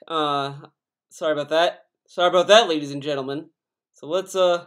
Sorry about that. Sorry about that, ladies and gentlemen. So let's get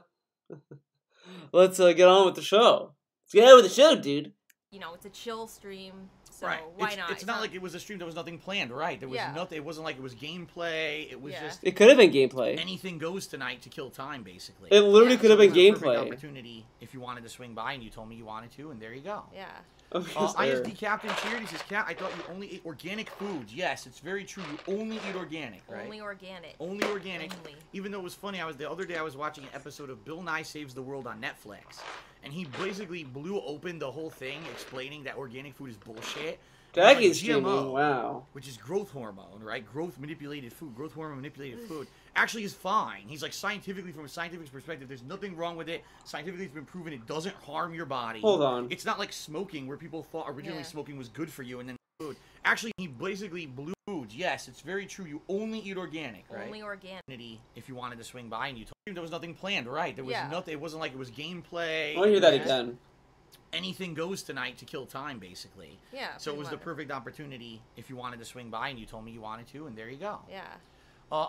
on with the show. Let's get on with the show, dude. You know, it's a chill stream, so Right. why not? It's not like it was a stream. There was nothing planned, right? There was nothing. It wasn't like it was gameplay. It was just It could have been gameplay. anything goes tonight to kill time, basically. It literally could have been It was a perfect gameplay. opportunity if you wanted to swing by, and you told me you wanted to, and there you go. Yeah. ISD Captain Cheered, he says, Cat, I thought you only ate organic foods. Yes, it's very true. You only eat organic, right? Only organic. Only organic. Only. Even though it was funny, the other day I was watching an episode of Bill Nye Saves the World on Netflix, and he basically blew open the whole thing, explaining that organic food is bullshit. Jackie's streaming, wow. Which is growth hormone, right? Growth manipulated food. Growth hormone manipulated food actually is fine. He's like, scientifically, from a scientific perspective, there's nothing wrong with it. Scientifically, it's been proven it doesn't harm your body. Hold on. It's not like smoking, where people thought originally smoking was good for you, and then food. Actually, he basically blew foods. Yes, it's very true. You only eat organic, right? Only organic. If you wanted to swing by, and you told me there was nothing planned, right? There was nothing. It wasn't like it was gameplay. I'll hear that again. Anything goes tonight to kill time, basically. Yeah. So it was the perfect opportunity if you wanted to swing by, and you told me you wanted to, and there you go. Yeah.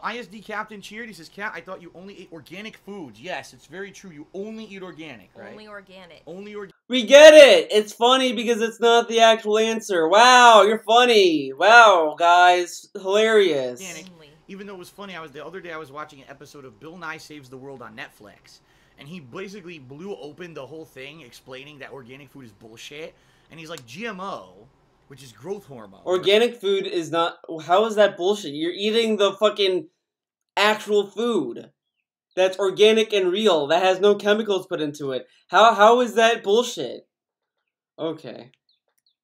ISD Captain Cheered, he says, Cat, I thought you only ate organic foods. Yes, it's very true. You only eat organic, right? Only organic. Only organic. We get it! It's funny because it's not the actual answer. Wow, you're funny. Wow, guys. Hilarious. Organic. Even though it was funny, the other day I was watching an episode of Bill Nye Saves the World on Netflix, and he basically blew open the whole thing, explaining that organic food is bullshit. And he's like, GMO, which is growth hormone. Organic food is not... How is that bullshit? You're eating the fucking actual food that's organic and real, that has no chemicals put into it. How is that bullshit? Okay.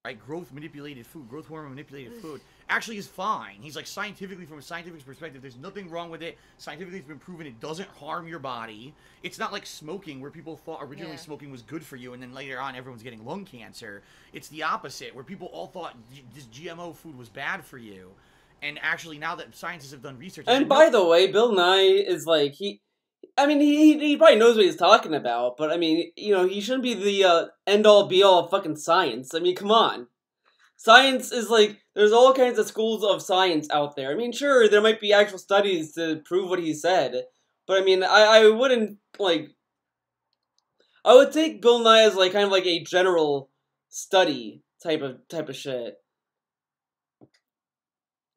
Right, growth manipulated food, growth hormone manipulated food actually is fine. He's like, scientifically, from a scientific perspective, there's nothing wrong with it. Scientifically, it's been proven it doesn't harm your body. It's not like smoking, where people thought originally smoking was good for you, and then later on everyone's getting lung cancer. It's the opposite, where people all thought this GMO food was bad for you. And actually, now that scientists have done research... And by the way, Bill Nye is like, he probably knows what he's talking about, but I mean, you know, he shouldn't be the end-all be-all of fucking science. I mean, come on. Science is like, there's all kinds of schools of science out there. I mean, sure, there might be actual studies to prove what he said, but I mean, I wouldn't, like, I would take Bill Nye as like, kind of like a general study type of shit.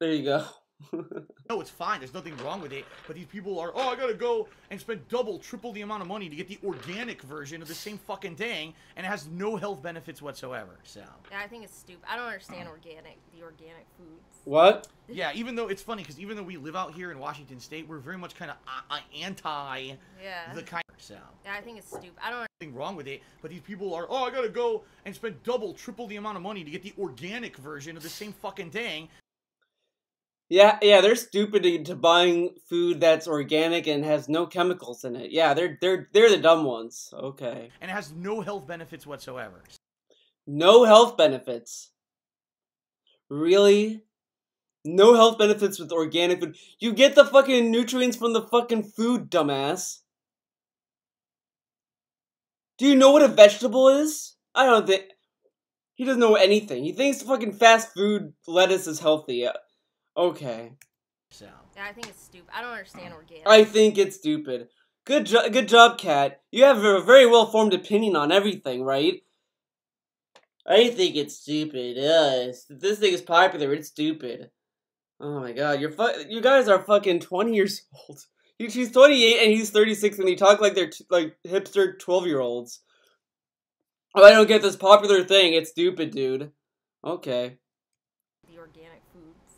There you go. No, it's fine. There's nothing wrong with it. But these people are, I gotta go and spend double, triple the amount of money to get the organic version of the same fucking thing, and it has no health benefits whatsoever. So. Yeah, I think it's stupid. I don't understand the organic foods. What? Yeah, even though it's funny, because even though we live out here in Washington State, we're very much kind of anti the kind. So. Yeah, I think it's stupid. I don't. Nothing wrong with it, but these people are, I gotta go and spend double, triple the amount of money to get the organic version of the same fucking thing. Yeah, they're stupid to buying food that's organic and has no chemicals in it. Yeah, they're the dumb ones. Okay. And it has no health benefits whatsoever. No health benefits. Really? No health benefits with organic food. You get the fucking nutrients from the fucking food, dumbass. Do you know what a vegetable is? I don't think... He doesn't know anything. He thinks fucking fast food lettuce is healthy. Okay. So. Yeah, I think it's stupid. I don't understand organic. I think it's stupid. Good job, Kat. You have a very well-formed opinion on everything, right? I think it's stupid. This thing is popular. It's stupid. Oh my god, you guys are fucking 20 years old. She's 28 and he's 36, and they talk like they're like hipster 12-year-olds. Oh, I don't get this popular thing. It's stupid, dude. Okay. The organic foods.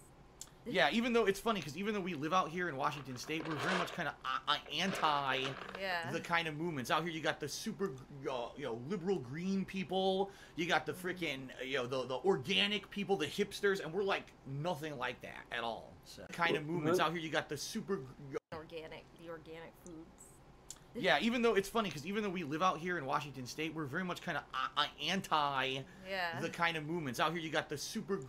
Yeah, even though it's funny, because even though we live out here in Washington State, we're very much kind of anti the kind of movements. Out here, you got the super, liberal green people. You got the freaking, the organic people, the hipsters, and we're like nothing like that at all. So, kind of movements. Out here, you got the super... the organic foods. Yeah, even though it's funny, because even though we live out here in Washington State, we're very much kind of anti the kind of movements. Out here, you got the super,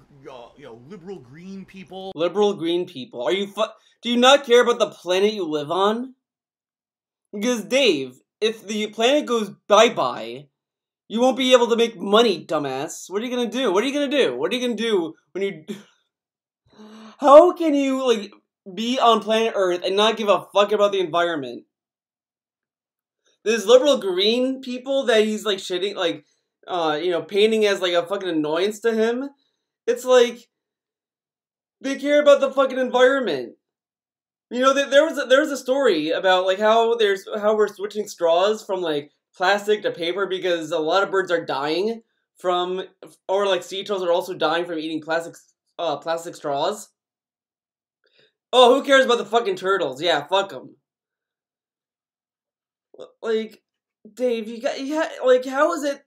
liberal green people. Liberal green people. Are you do you not care about the planet you live on? Because, Dave, if the planet goes bye-bye, you won't be able to make money, dumbass. What are you gonna do? What are you gonna do? What are you gonna do when you... How can you, like... be on planet Earth and not give a fuck about the environment. There's liberal green people that he's like shitting, like, painting as like a fucking annoyance to him. It's like they care about the fucking environment. You know, there was a story about like how we're switching straws from like plastic to paper because a lot of birds are dying from, or like sea turtles are also dying from eating plastic straws. Oh, who cares about the fucking turtles? Yeah, fuck them. Like, Dave, like, how is it?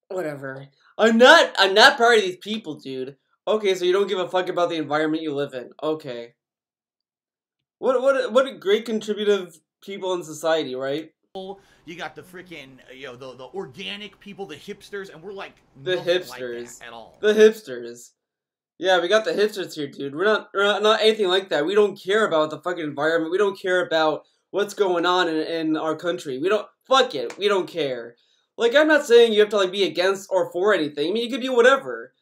Whatever. I'm not part of these people, dude. Okay, so you don't give a fuck about the environment you live in. Okay. What a great contributive people in society, right? You got the freaking, the organic people, the hipsters, and we're like the hipsters like that at all. The hipsters. Yeah, we got the hipsters here, dude. We're not anything like that. We don't care about the fucking environment. We don't care about what's going on in our country. We don't, fuck it. We don't care. Like, I'm not saying you have to like be against or for anything. I mean, you could be whatever.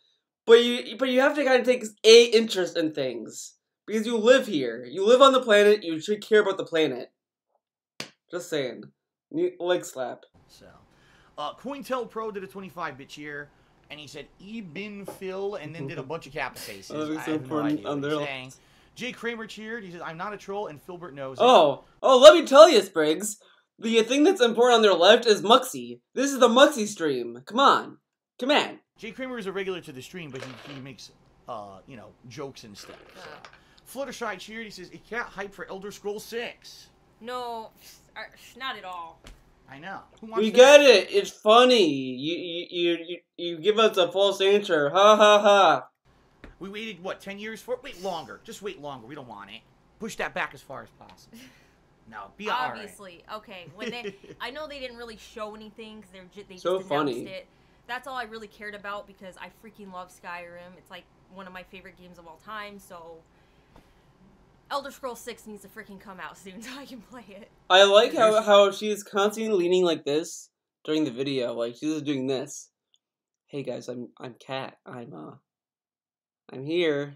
But you have to kind of take a interest in things. Because you live here. You live on the planet. You should care about the planet. Just saying. Leg slap. So, CoinTelPro did a 25-bit cheer, and he said "Ebin Phil," and then did a bunch of cap faces. I have no idea what he's saying. Jay Kramer cheered. He said, "I'm not a troll," and Filbert knows it. Oh, let me tell you, Spriggs. The thing that's important on their left is Muxy. This is the Muxy stream. Come on. Jay Kramer is a regular to the stream, but he makes, jokes and stuff. So. Fluttershy cheered. He says, "It can't hype for Elder Scrolls 6." No, not at all. I know. We get it. It's funny. You give us a false answer. Ha ha ha. We waited, what, 10 years for it? Wait longer. Just wait longer. We don't want it. Push that back as far as possible. No, be alright. Obviously. Okay. When I know they didn't really show anything because they just so announced funny. it. That's all I really cared about because I freaking love Skyrim. It's like one of my favorite games of all time, so Elder Scrolls 6 needs to freaking come out soon so I can play it. I like how she's constantly leaning like this during the video. Like, she's just doing this. Hey guys, I'm Kat. I'm here.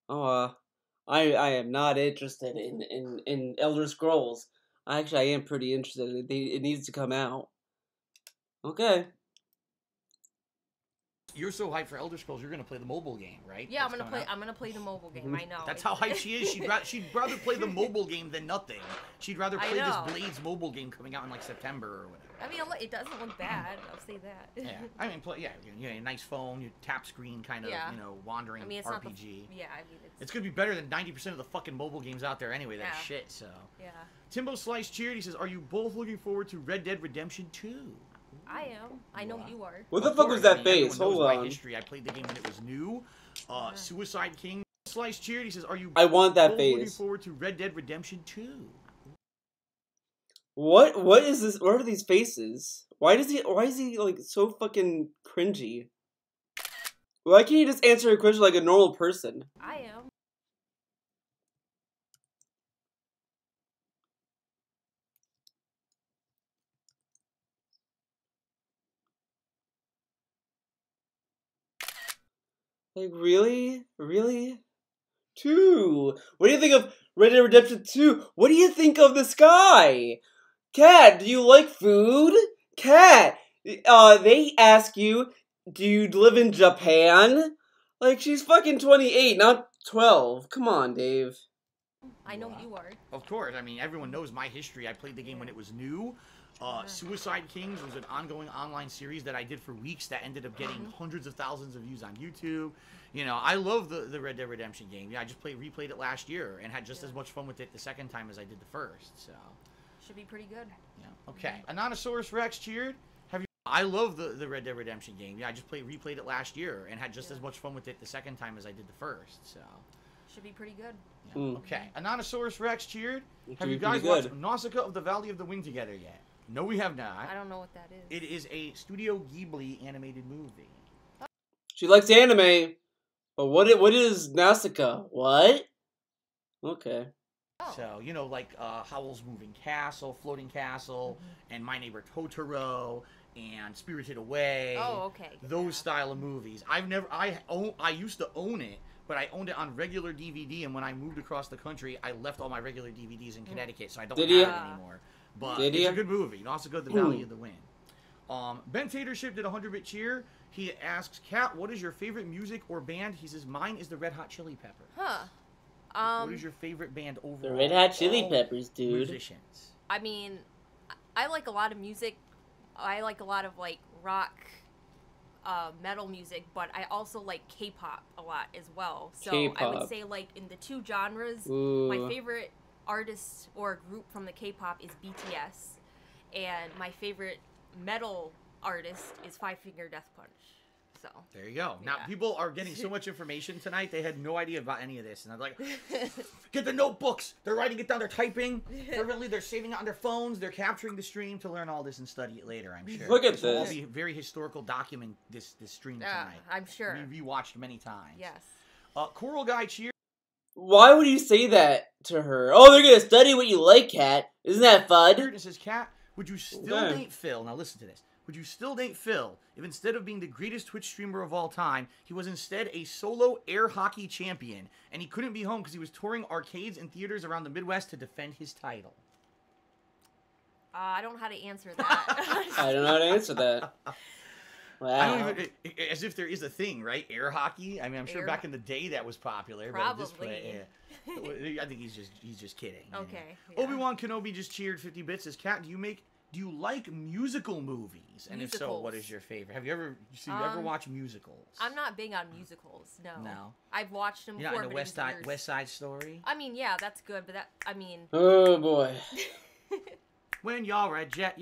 I am not interested in Elder Scrolls. Actually, I am pretty interested. It needs to come out. Okay. You're so hyped for Elder Scrolls, you're gonna play the mobile game, right? Yeah, I'm gonna play the mobile game. I know. That's how hyped she is. She'd rather play the mobile game than nothing. She'd rather play this Blades mobile game coming out in like September or whatever. I mean, it doesn't look bad. I'll say that. Yeah, I mean, a nice phone, your tap screen kind of, wandering it's RPG. Not it's gonna be better than 90% of the fucking mobile games out there anyway. That shit. So. Yeah. Timbo Slice cheered. He says, "Are you both looking forward to Red Dead Redemption 2?" I am. I know you are. What the fuck was that face? Hold on. My history. I played the game when it was new. Suicide King Slice cheered. He says, "Are you?" I want that both face. Looking forward to Red Dead Redemption 2. What is this? What are these faces? Why is he like so fucking cringy? Why can't you just answer a question like a normal person? I am. Like, really? Really? 2. What do you think of Red Dead Redemption 2? What do you think of the sky? Kat, do you like food? Kat, they ask you, do you live in Japan? Like, she's fucking 28, not 12. Come on, Dave. I know you are. Of course. I mean, everyone knows my history. I played the game when it was new. Suicide Kings was an ongoing online series that I did for weeks that ended up getting hundreds of thousands of views on YouTube. I love the Red Dead Redemption game. Yeah, I just replayed it last year and had just as much fun with it the second time as I did the first. So should be pretty good. Yeah. Okay. Anonysaurus Rex cheered. I love the Red Dead Redemption game. Yeah, I just replayed it last year and had just as much fun with it the second time as I did the first. So should be pretty good. Yeah. Okay. Anonysaurus Rex cheered. Have you guys watched Nausicaa of the Valley of the Wind together yet? No, we have not. I don't know what that is. It is a Studio Ghibli animated movie. She likes anime, but what is Nausicaa? What? Okay. Oh. So, like Howl's Moving Castle, Floating Castle, and My Neighbor Totoro, and Spirited Away. Oh, okay. Those style of movies. I used to own it, but I owned it on regular DVD, and when I moved across the country, I left all my regular DVDs in Connecticut, so I don't Did have you? it anymore. But Did it's you? a good movie. And also good, The Valley of the Wind. Ben Tatership did a 100-bit cheer. He asks, Kat, what is your favorite music or band? He says, mine is the Red Hot Chili Pepper. Huh. What is your favorite band overall? The Red Hot Chili All Peppers, dude. Musicians. I mean, I like a lot of music. I like a lot of, like, rock, metal music, but I also like K-pop a lot as well. So I K-pop. would say, like, in the two genres, Ooh. my favorite artist or group from the K-pop is BTS, and my favorite metal artist is Five Finger Death Punch. So There you go. Now, Yeah. people are getting so much information tonight, they had no idea about any of this. And I'm like, get the notebooks. They're writing it down. They're typing. Fervently, they're saving it on their phones. They're capturing the stream to learn all this and study it later, I'm sure. Look at This will all this. be very historical document, this stream Yeah, tonight. I'm sure. We rewatched many times. Yes. Coral Guy cheer. Why would you say that to her? Oh, they're gonna study what you like, Kat. Isn't that fun? It says, Kat, would you still Okay. date Phil? Now listen to this. Would you still date Phil if instead of being the greatest Twitch streamer of all time, he was instead a solo air hockey champion, and he couldn't be home because he was touring arcades and theaters around the Midwest to defend his title? I don't know how to answer that. I don't know how to answer that. Wow. I don't even, as if there is a thing, right? Air hockey. I mean, I'm sure Air back in the day that was popular. But at this point, Probably. yeah. I think he's just kidding. you know. Okay. Yeah. Obi-Wan Kenobi just cheered 50 bits. Says, Kat, do you like musical movies? And if so, what Musicals. is your favorite? Have you ever watched musicals? I'm not big on musicals. No. No. I've watched them You're before. not into but it was years. West Side Story? I mean, yeah, that's good, but Oh boy. When you're a jet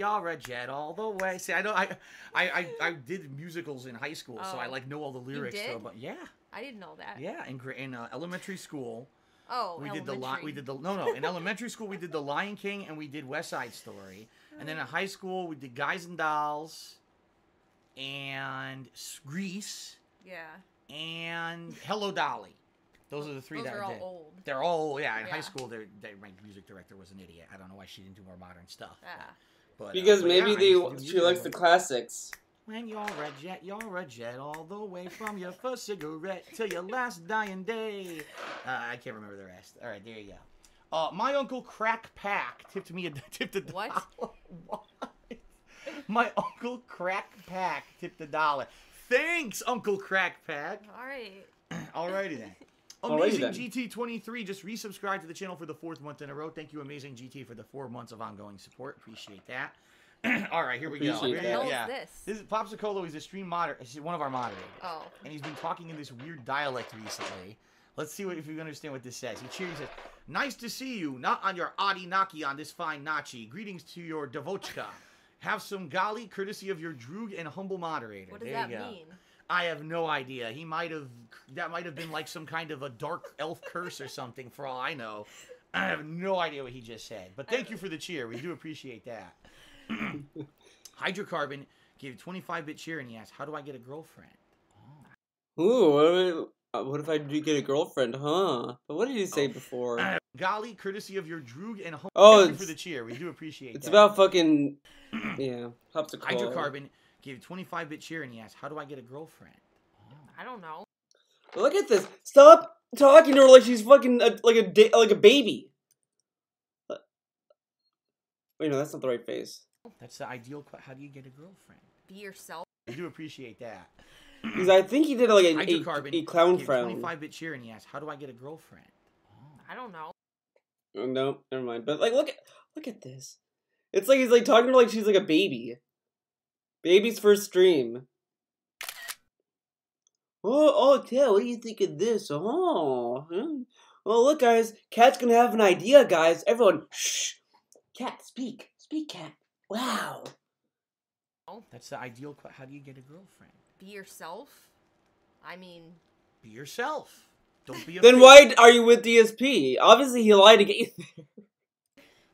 all the way. See, I did musicals in high school, so I Oh. know all the lyrics. did? So, but yeah, I didn't know that. yeah. In elementary school, Oh, we did elementary. in elementary school we did the Lion King and we did West Side Story, and then in high school we did Guys and Dolls, and Grease, Yeah. and Hello Dolly. Those are the three Those that are I all did. old. They're all in high Yeah. school. My music director was an idiot. I don't know why she didn't do more modern stuff. Yeah. But Because but maybe yeah, I used to do she likes the music. classics. When you're a jet all the way from your first cigarette till your last dying day. I can't remember the rest. All right, there you go. My uncle Crack Pack tipped a What? $1. What? My uncle Crack Pack tipped $1. Thanks, Uncle Crack Pack. All right. Alrighty then. Alrighty Amazing then. GT23 just resubscribed to the channel for the 4th month in a row. Thank you, Amazing GT, for the 4 months of ongoing support. Appreciate that. All right, here we go. Appreciate What the hell Yeah. is this? This is Popsicolo. He's a stream moderator. He's one of our moderators. Oh. And he's been talking in this weird dialect recently. Let's see if you understand what this says. He cheers. He says, "Nice to see you. Not on your Adi Naki on this fine Nachi. Greetings to your Devochka. Have some gali, courtesy of your Droog and humble moderator." What does there that you go. mean? I have no idea. That might have been like some kind of a dark elf curse or something, for all I know. I have no idea what he just said. But thank you for the cheer. We do appreciate that. Hydrocarbon gave a 25-bit cheer, and he asked, how do I get a girlfriend? Ooh, what if I do get a girlfriend, huh? But what did you say before? Gali, courtesy of your Droog and humble. Oh, Thank you for it's- the cheer. We do appreciate It's that. about fucking, yeah, Popsicle. Hydrocarbon gave a 25-bit cheer, and he asked, how do I get a girlfriend? I don't know. Look at this. Stop talking to her like she's fucking like a baby. Wait, no, that's not the right face. That's the ideal. How do you get a girlfriend? Be yourself. We do appreciate that. Because I think he did like Hydrocarbon a clown gave a frown. 25-bit cheer, and he asked, how do I get a girlfriend? I don't know. Oh, no, never mind. But like, look at this. It's like he's like talking to her like she's like a baby. Baby's first stream. Oh, yeah. What do you think of this? Oh, well, look, guys. Kat's gonna have an idea, guys. Everyone, shh. Kat, speak, Kat. Wow. That's the ideal. How do you get a girlfriend? Be yourself. I mean, Be yourself. Don't be. Then afraid. why are you with DSP? Obviously, he lied to get you there.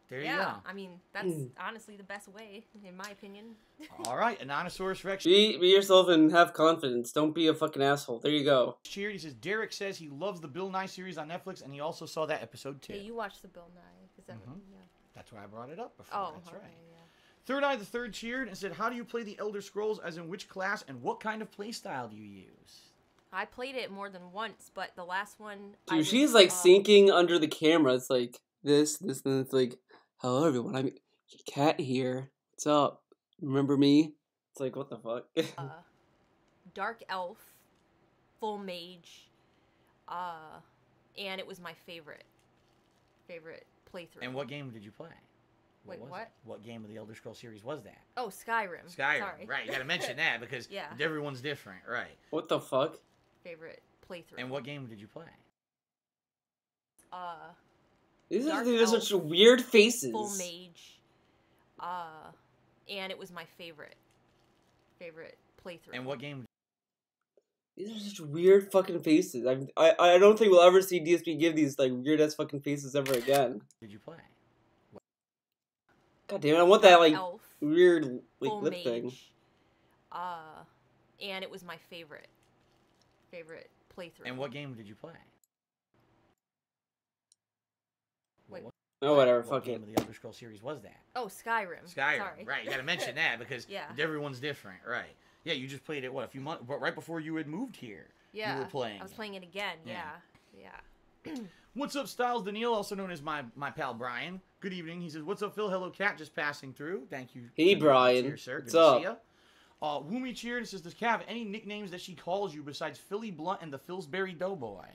There you yeah. I mean, that's Hmm. honestly the best way, in my opinion. go. All right, Anonysaurus Rex. Be yourself and have confidence. Don't be a fucking asshole. There you go. Cheered. He says Derek says he loves the Bill Nye series on Netflix, and he also saw that episode too. Yeah, you watched the Bill Nye. Is that Mhm. yeah. That's why I brought it up before. Oh, That's okay, right. yeah. Third Eye the Third cheered and said, "How do you play the Elder Scrolls? As in which class and what kind of play style do you use?" I played it more than once, but the last one. Dude, she's like sinking under the camera. It's like this, and it's like, hello everyone, I'm Cat here. What's up? Remember me? It's like, what the fuck? Dark Elf, Full Mage, and it was my favorite playthrough. And what game did you play? Wait, what? It? What game of the Elder Scrolls series was that? Oh, Skyrim. Skyrim, Sorry. right. You gotta mention that because Yeah. everyone's different, right. What the fuck? Favorite playthrough. And what game did you play? These Dark are Elf, such weird faces. Full Mage, and it was my favorite playthrough. And what game? These are such weird fucking faces. I don't think we'll ever see DSP give these like weird ass fucking faces ever again. Did you play? God damn it! I want that like Elf, weird like Full lip Mage, thing. and it was my favorite playthrough. And what game did you play? Wait, what? Oh, whatever. What Fuck game it. of the Elder Scrolls series was that? Oh, Skyrim. Skyrim, Sorry. right. You gotta mention that because Yeah. everyone's different, right. Yeah, you just played it, what, a few months, but right before you had moved here. Yeah. You were playing I was it. playing it again. Yeah. Yeah. What's up, Styles Daniil, also known as my pal Brian. Good evening. He says, what's up, Phil? Hello, Cat. Just passing through. Thank you. Hey, Brian. Here, sir. What's Good up? to see ya. Woomy cheered and says, does Cav any nicknames that she calls you besides Philly Blunt and the Philsbury Doughboy?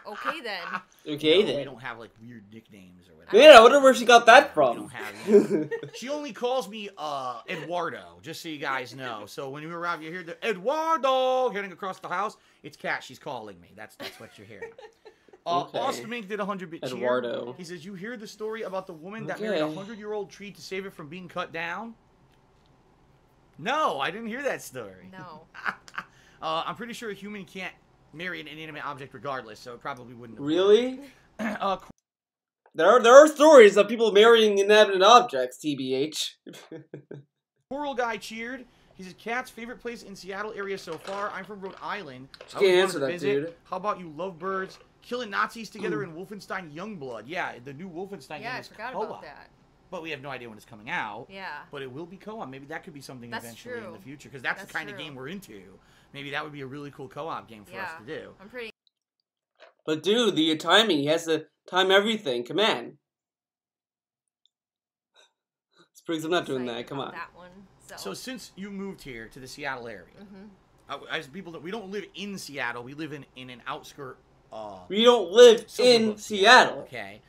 Okay then. Okay No, then. we don't have like weird nicknames or whatever. Man, I wonder where she got that We from. don't have She only calls me Eduardo, just so you guys know. So when you arrive, you hear the Eduardo hearing across the house. It's Cat. She's calling me. That's what you're hearing. Okay. Austin Mink did 100-bit cheer. Eduardo. He says, you hear the story about the woman that married a Okay. 100-year-old tree to save it from being cut down? No, I didn't hear that story. No. I'm pretty sure a human can't marry an inanimate object regardless, so it probably wouldn't have Really? worked. There are stories of people marrying inanimate objects, TBH. Coral Guy cheered. He says, Cat's favorite place in Seattle area so far. I'm from Rhode Island. Can't I always wanted answer to that, visit. dude. How about you lovebirds killing Nazis together in Wolfenstein Youngblood? Yeah, the new Wolfenstein Yeah, game I is forgot co-op. about that. But we have no idea when it's coming out. Yeah. But it will be co-op. Maybe that could be something That's eventually in true. the future. Because that's the kind of true. game we're into. Maybe that would be a really cool co-op game for us to do. I'm pretty. But dude, the timing, he has to time everything. Come on. Spriggs, I'm not doing excited that. Come about on. That one. So since you moved here to the Seattle area, Mhm. as people we don't live in Seattle. We live in an outskirt. We don't live suburb in of Seattle. Okay.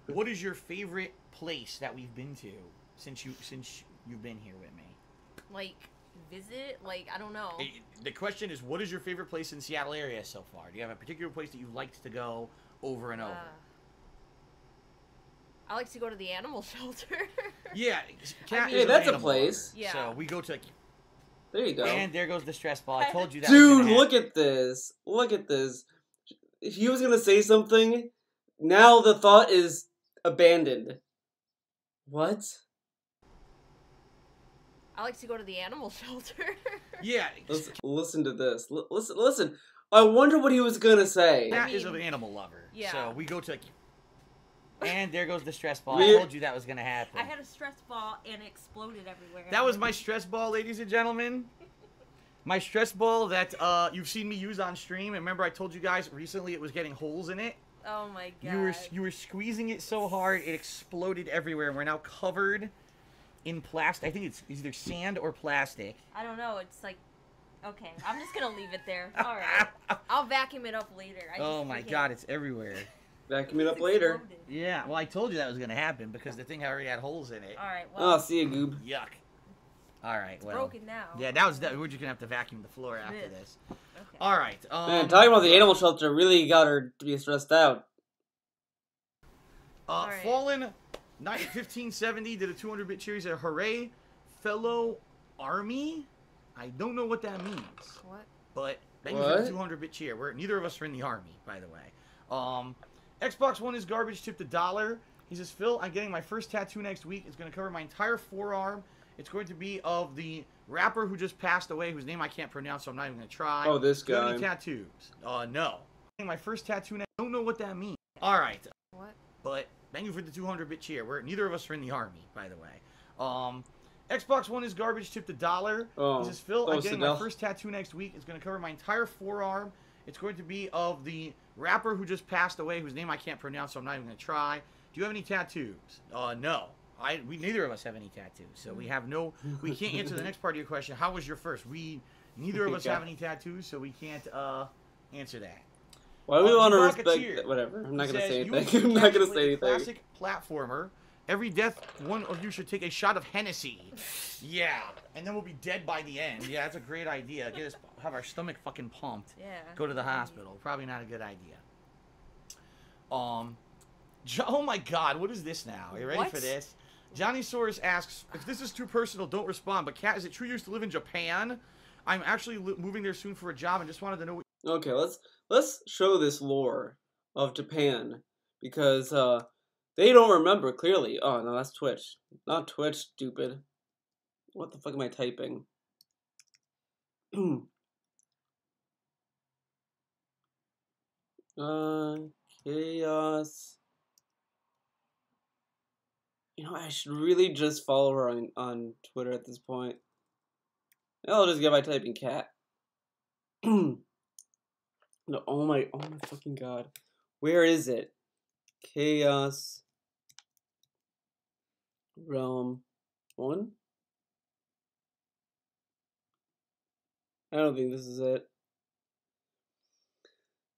Mhm. What is your favorite place that we've been to since you've been here with me? Like visit. Like I don't know. The question is, what is your favorite place in Seattle area so far? Do you have a particular place that you liked to go over and over? I like to go to the animal shelter. Yeah, Cat Hey, is an that's a animal place. lover. Yeah. So we go to. There you go. And there goes the stress ball. I told you that. Dude, look at this. Look at this. If he was gonna say something, now the thought is abandoned. What? I like to go to the animal shelter. Yeah, Listen to this. Listen. I wonder what he was gonna say. Cat is an animal lover. Yeah. So we go to. And there goes the stress ball. We- I told you that was gonna happen. I had a stress ball and it exploded everywhere. That was my stress ball, ladies and gentlemen. My stress ball that you've seen me use on stream. And remember, I told you guys recently it was getting holes in it. Oh my god. You were squeezing it so hard it exploded everywhere, and we're now covered in plastic. I think it's either sand or plastic. I don't know. It's like, okay, I'm just gonna leave it there. All right, I'll vacuum it up later. Oh my god, it's everywhere. Vacuum it up later. Exploded. Yeah, well, I told you that was gonna happen because the thing already had holes in it. All right, well, Oh, see you, Goob. Yuck. All right, it's well. broken now. Yeah, we're just gonna have to vacuum the floor after This. this. Okay. All right. Man, talking about the animal shelter really got her to be stressed out. Alright. Fallen 1570 did a 200-bit series of Hooray Fellow Army. I don't know what that means, What? but thank you for the What? 200-bit cheer. Neither of us are in the army, by the way. Xbox One is garbage. Tipped $1. He says, Phil, I'm getting my first tattoo next week. It's going to cover my entire forearm. It's going to be of the rapper who just passed away, whose name I can't pronounce, so I'm not even going to try. Oh, this Do you have guy. any tattoos? No. My first tattoo. I don't know what that means. All right, What? but thank you for the 200-bit cheer. Neither of us are in the army, by the way. Xbox One is garbage. Tipped $1. Oh, He says, Phil, I'm close getting to my death. first tattoo next week. It's going to cover my entire forearm. It's going to be of the rapper who just passed away, whose name I can't pronounce, so I'm not even going to try. Do you have any tattoos? No. We neither of us have any tattoos, so we have no. We can't answer the next part of your question. How was your first? Neither of us have any tattoos, so we can't answer that. Why do we want to Chewbacca respect Tier. Whatever. I'm not He gonna says, say "You anything. I'm and not gonna Cat say play a anything. Classic platformer. Every death, one of you should take a shot of Hennessy. Yeah, and then we'll be dead by the end. Yeah, that's a great idea. Have our stomach fucking pumped. Yeah. Go to the hospital. Probably not a good idea. Oh my God, what is this now? Are you ready What? for this? Johnny Soros asks, if this is too personal, don't respond. But Kat, is it true you used to live in Japan? I'm actually moving there soon for a job and just wanted to know what... Okay, let's show this lore of Japan because they don't remember clearly. Oh no, that's Twitch, not Twitch. Stupid. What the fuck am I typing? Chaos. You know, I should really just follow her on Twitter at this point. I'll just get by typing cat. No, oh my fucking god. Where is it? Chaos Realm 1? I don't think this is it.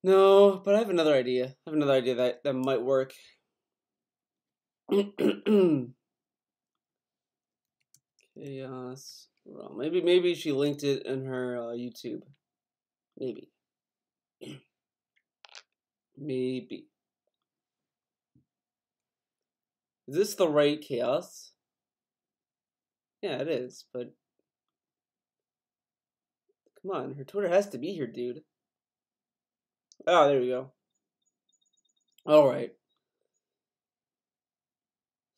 No, but I have another idea. I have another idea that might work. Chaos Realm. Maybe she linked it in her YouTube. Maybe. Maybe. Is this the right chaos? Yeah, it is, but come on, her Twitter has to be here, dude. Oh, there we go. Alright.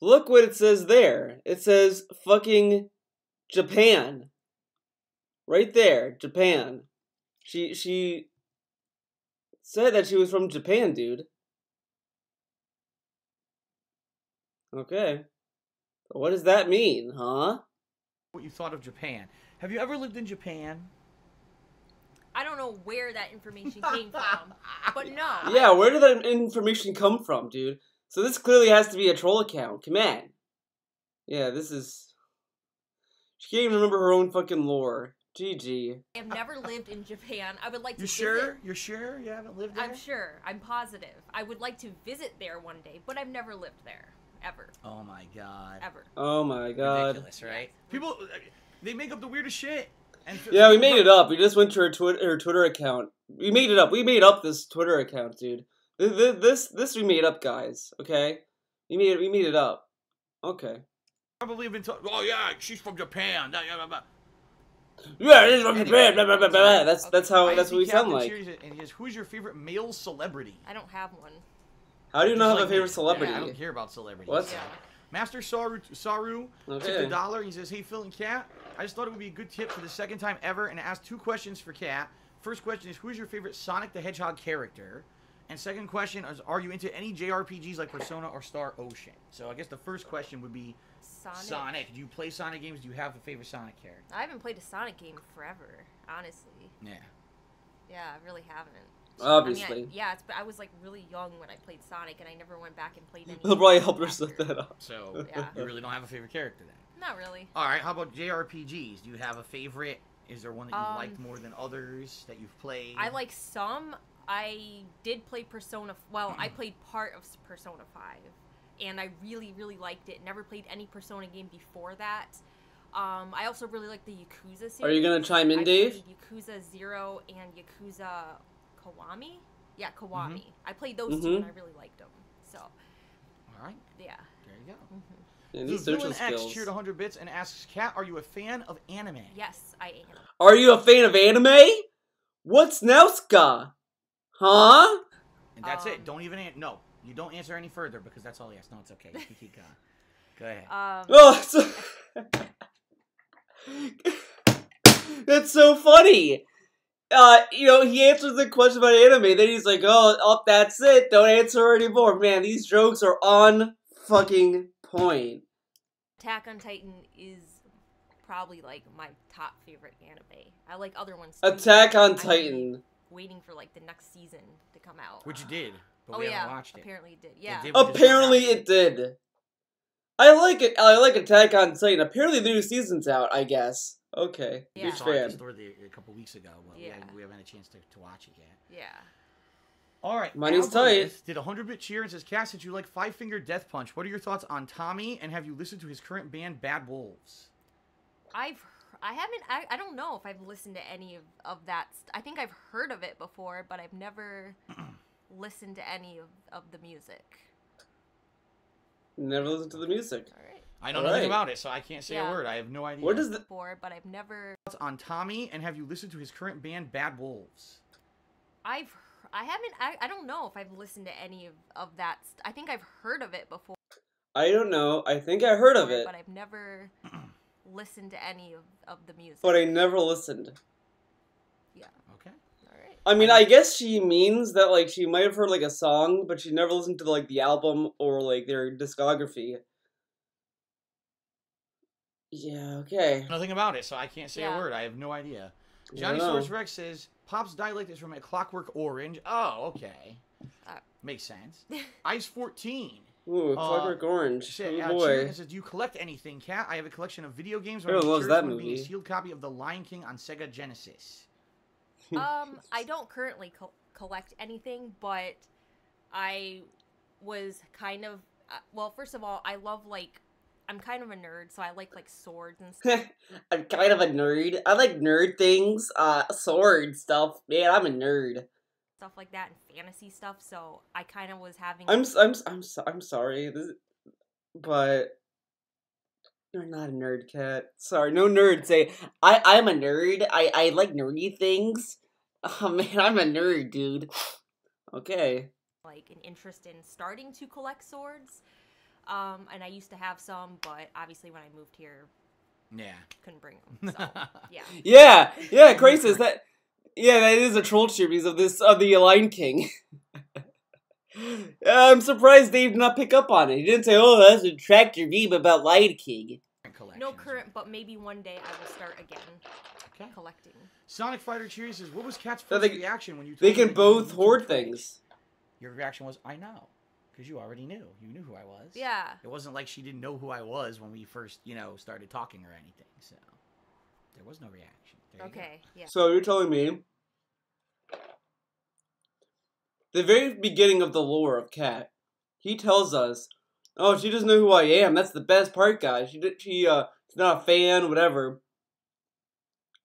Look what it says there. It says fucking Japan. Right there, Japan. She said that she was from Japan, dude. Okay. What does that mean, huh? you thought of Japan. Have you ever lived in Japan? I don't know where that information came from, but no. Yeah, where did that information come from, dude? So this clearly has to be a troll account. Come on. Yeah, this is... She can't even remember her own fucking lore. GG. I have never lived in Japan. I would like to You visit. sure? You're sure you haven't lived there? I'm sure. I'm positive. I would like to visit there one day, but I've never lived there. Ever. Oh my god. Ever. Oh my god. Ridiculous, right? People, they make up the weirdest shit. And Yeah, we made it up. We just went to her Twitter account. We made it up. We made up this Twitter account, dude. This we made up, guys. Okay, we made it up. Okay. Probably been told. Oh yeah, she's from Japan. Yeah, this is from Japan. Blah, blah, blah, blah. Okay. That's what we sound like. And he says, "Who's your favorite male celebrity?" I don't have one. How do you not Just have a like favorite me. celebrity? Yeah, I don't care about celebrities. What? Yeah. Master Saru Okay. tipped $1. He says, "Hey Phil and Kat, I just thought it would be a good tip for the second time ever, and ask 2 questions for Kat. First question is, who's your favorite Sonic the Hedgehog character? And second question is, are you into any JRPGs like Persona or Star Ocean?" So I guess the first question would be Sonic. Do you play Sonic games? Do you have a favorite Sonic character? I haven't played a Sonic game forever, honestly. Yeah. Yeah, I really haven't. Obviously. I mean, I was like really young when I played Sonic, and I never went back and played any. He'll probably help her set that up. So Yeah. you really don't have a favorite character then? Not really. All right. How about JRPGs? Do you have a favorite? Is there one that you've liked Um, more than others that you've played? I like some. I did play Persona. Well, I played part of Persona 5, and I really, really liked it. Never played any Persona game before that. I also really like the Yakuza series. Are you gonna chime in, I Dave? played Yakuza 0 and Yakuza Kiwami. Yeah, Kiwami. Mm-hmm. I played those two, and I really liked them. So, All right. yeah. There you go. And The these social Villain X skills. cheered 100 bits and asks, "Kat, are you a fan of anime?" Yes, I am. Are you a fan of anime? What's Nauska? Huh? And that's it. Um, Don't even no. You don't answer any further because that's all he asked. No, it's okay. You can keep going. Go ahead. Oh, that's so funny. He answers the question about anime, then he's like, oh, that's it. Don't answer anymore. Man, these jokes are on fucking point. Attack on Titan is probably like my top favorite anime. I like other ones too. Attack on I'm Titan. waiting for like the next season to come out. Which you did, but Oh we yeah, haven't watched it. apparently it did. Yeah. did. We just Apparently watched it did. I like it. I like Attack on Titan. Apparently the new season's out, I guess. Okay. Yeah. We Big saw it at the fan. store a couple weeks ago, but Yeah. we haven't had a chance to watch it yet. Yeah. All right. Money's Alvarez tight. did a 100-bit cheer and says, Cass, since you like Five Finger Death Punch, what are your thoughts on Tommy, and have you listened to his current band, Bad Wolves? I don't know if I've listened to any of that. I think I've heard of it before, but I've never listened to any of the music. Never listened to the music. All right. I know All nothing right. about it, so I can't say a Yeah. word. I have no idea. What is the... Before, but I've never. Thoughts on Tommy, and have you listened to his current band, Bad Wolves? I don't know if I've listened to any of that. I think I've heard of it before. I don't know. I think I heard of it, But I've never listened to any of the music. but I never listened. Yeah. Okay. All right. I mean, I guess she means that, like, she might have heard, like, a song, but she never listened to, like, the album or, like, their discography. Yeah, okay. Nothing about it, so I can't say a Yeah. word. I have no idea. I Johnny don't know. Source Rex says, Pop's dialect is from A Clockwork Orange. Oh, okay. Uh, Makes sense. Ice 14. Ooh, Clockwork Orange. Said, Oh, boy. Cheer says, do you collect anything, Cat? I have a collection of video games. Everyone loves that Being a movie. sealed copy of The Lion King on Sega Genesis. I don't currently collect anything, but I was kind of well. First of all, I love I'm kind of a nerd, so I like swords and stuff. I'm kind of a nerd. I like nerd things. Sword stuff. Man, I'm a nerd. Stuff like that and fantasy stuff. So I kind of was having. I'm sorry, but you're not a nerd, Cat. Sorry, no nerd say I'm a nerd. I like nerdy things. Oh man, I'm a nerd, dude. Okay. like an interest in starting to collect swords. And I used to have some, but obviously when I moved here, Yeah. couldn't bring them. So yeah. Yeah, Crisis. That is a troll series of the Lion King. I'm surprised Dave did not pick up on it. He didn't say, "Oh, that's a tractor beam about Lion King." No current, but maybe one day I will start again Okay. collecting. Sonic Fighter Cheers says, what was Cat's So first they- reaction when you They told him can that you both knew hoard Twitch? things. Your reaction was, I know. Because you already knew. You knew who I was. Yeah. It wasn't like she didn't know who I was when we first, started talking or anything. So there was no reaction. There you go. Okay. Yeah. So you're telling me the very beginning of the lore of Cat, he tells us, "Oh, she doesn't know who I am. That's the best part, guys. She's not a fan, whatever."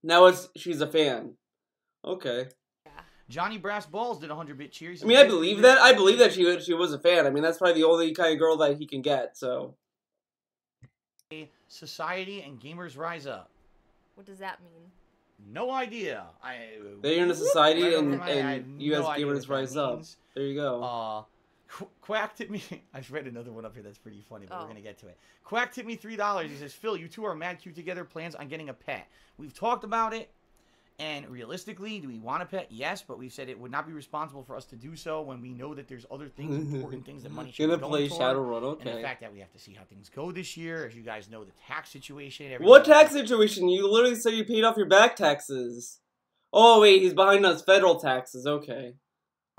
Now she's a fan. Okay. Johnny Brass Balls did 100-bit cheers. I mean, I believe that. I believe that she was a fan. I mean, that's probably the only kind of girl that he can get. So. Society and Gamers Rise Up. What does that mean? No idea. They're in a society Right over and my head, I have you as no idea Gamers what that Rise Up. means. There you go. Quack tipped me. I've read another one up here that's pretty funny, but we're Oh. gonna get to it. Quack tipped me $3. He says, "Phil, you two are mad cute together. Plans on getting a pet? We've talked about it, and realistically, do we want a pet? Yes, but we've said it would not be responsible for us to do so when we know that there's other things, important things that money should Gonna be going play toward. Shadowrun. And the Okay. fact that we have to see how things go this year, as you guys know, the tax situation. What everything- tax situation? You literally said you paid off your back taxes. Oh wait, he's behind on his federal taxes. Okay.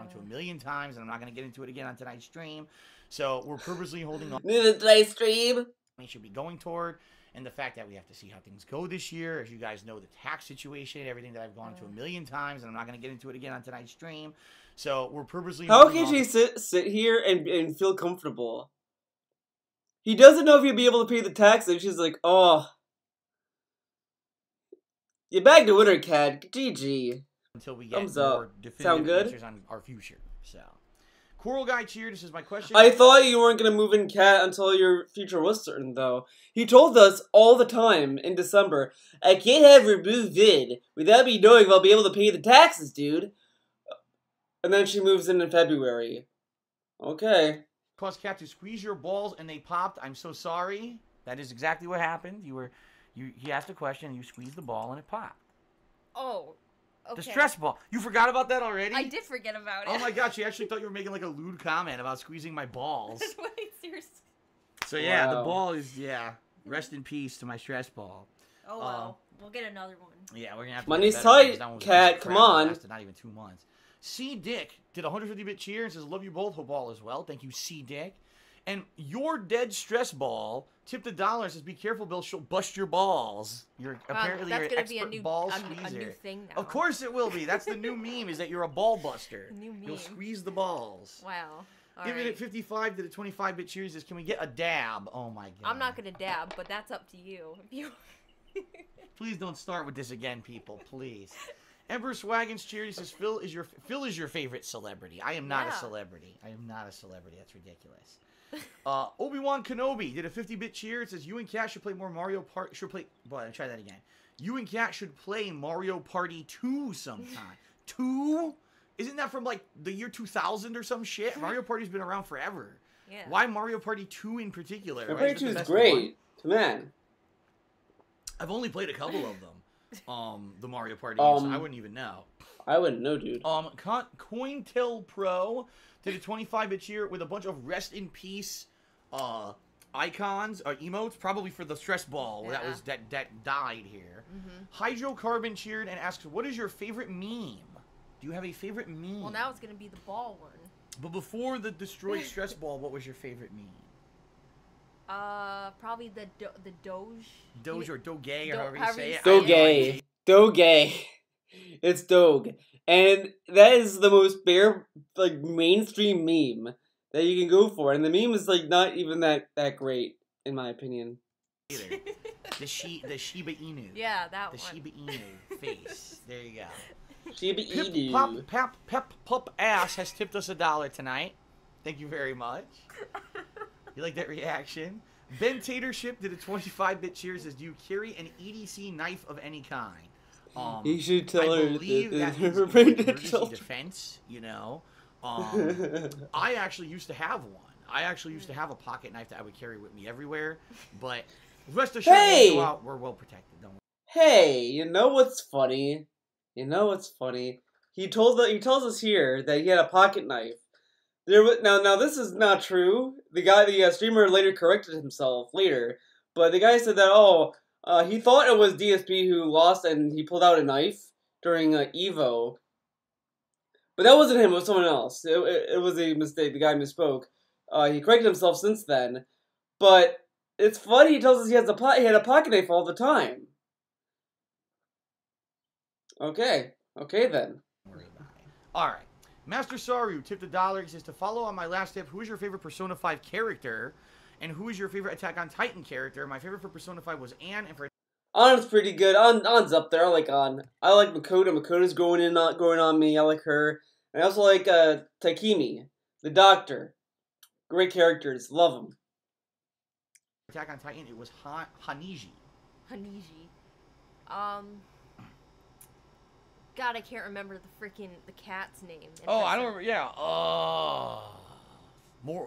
Gone to a million times, and I'm not gonna get into it again on tonight's stream. So we're purposely holding on. Did I stream? Money should be going toward, and the fact that we have to see how things go this year, as you guys know, the tax situation, everything that I've gone to a million times, and I'm not going to get into it again on tonight's stream. So we're purposely. How holding can on- she sit here and feel comfortable? He doesn't know if he'll be able to pay the taxes. She's like, oh, you bagged the winner, Cat. GG. until we get Thumbs up. more definitive Sound good? answers on our future. So, Coral Guy cheered. This is my question. I thought you weren't gonna move in Cat until your future was certain, though. He told us all the time in December, "I can't have removed vid without me knowing if I'll be able to pay the taxes, dude." And then she moves in February. Okay. Caused Cat to squeeze your balls and they popped. I'm so sorry. That is exactly what happened. He asked a question, and you squeezed the ball and it popped. Oh. Okay. The stress ball. You forgot about that already? I did forget about it. Oh my god, she actually thought you were making like a lewd comment about squeezing my balls. Wait, seriously. So yeah, the Wow. ball is rest in peace to my stress ball. Oh well, we'll get another one. Yeah, we're gonna have to. Money's get a better one, 'cause tight, that one was a Cat, piece of come crap that on. lasted not even 2 months. C Dick did a 150-bit cheer and says, "Love you both. Hope all is well." Thank you, C Dick. And your dead stress ball tipped $1 and says, "Be careful, Bill. She'll bust your balls." You're apparently that's you're an gonna be expert a new, ball a squeezer. new thing now. Of course it will be. That's the new meme. Is that you're a ball buster. New You'll meme. squeeze the balls. Wow. All Give right. it at 55 to the 25-bit cheers. Says, "Can we get a dab?" Oh my god. I'm not gonna dab, but that's up to you. If you. Please don't start with this again, people. Please. Emperor Swaggins cheers. Says, Phil is your favorite celebrity. I am not a Yeah. celebrity. I am not a celebrity. That's ridiculous. Obi-Wan Kenobi did a 50-bit cheer. It says, "You and Cat should play more Mario Party. Should play." Boy, I'll try that again. "You and Cat should play Mario Party 2 sometime." 2? Isn't that from like the year 2000 or some shit? Mario Party's been around forever. Yeah. Why Mario Party 2 in particular? Mario right? Party 2 the is best great. one? Man. I've only played a couple of them. The Mario Party games. I wouldn't even know. I wouldn't know, dude. CoinTel Pro did a 25-bit cheer with a bunch of rest in peace icons, emotes, probably for the stress ball Yeah. that died here. Hydrocarbon cheered and asks, "What is your favorite meme? Do you have a favorite meme?" Well, now it's gonna be the ball one. But before the destroyed stress ball, what was your favorite meme? Probably the Doge. Doge or Doge or Do- however you however say you it. say I it. have no idea. Doge. It's Doge. And that is the most bare, like, mainstream meme that you can go for. And the meme is, like, not even that great, in my opinion. Either. The Shiba Inu. Yeah, that The one. Shiba Inu face. There you go. Shiba Pip Inu. Pop Pup Ass has tipped us $1 tonight. Thank you very much. You like that reaction? Ben Tatership did a 25-bit cheers. Says, "Do you carry an EDC knife of any kind?" You should tell I her believe that that is emergency emergency defense. You know, I actually used to have one. I actually used to have a pocket knife that I would carry with me everywhere. But rest assured, Hey! when we go out, we're well protected. Don't worry. Hey, you know what's funny? He tells us here that he had a pocket knife. Now this is not true. The streamer later corrected himself later, but the guy said that he thought it was DSP who lost and he pulled out a knife during Evo, but that wasn't him. It was someone else. It was a mistake. The guy misspoke. He corrected himself since then, but it's funny. He tells us he had a pocket knife all the time. Okay then. Don't worry about it. All right. Master Saru tipped $1. He says, "To follow on my last tip, who is your favorite Persona 5 character? And who is your favorite Attack on Titan character?" My favorite for Persona 5 was Anne, and for Ann's pretty good. Ann's up there. I like Ann. I like Makoto. Makoto's growing on me. I like her. And I also like Takemi, the doctor. Great characters. Love them. Attack on Titan, it was Haniji. Haniji. God, I can't remember the cat's name. in Oh, I Persona. don't remember. Yeah.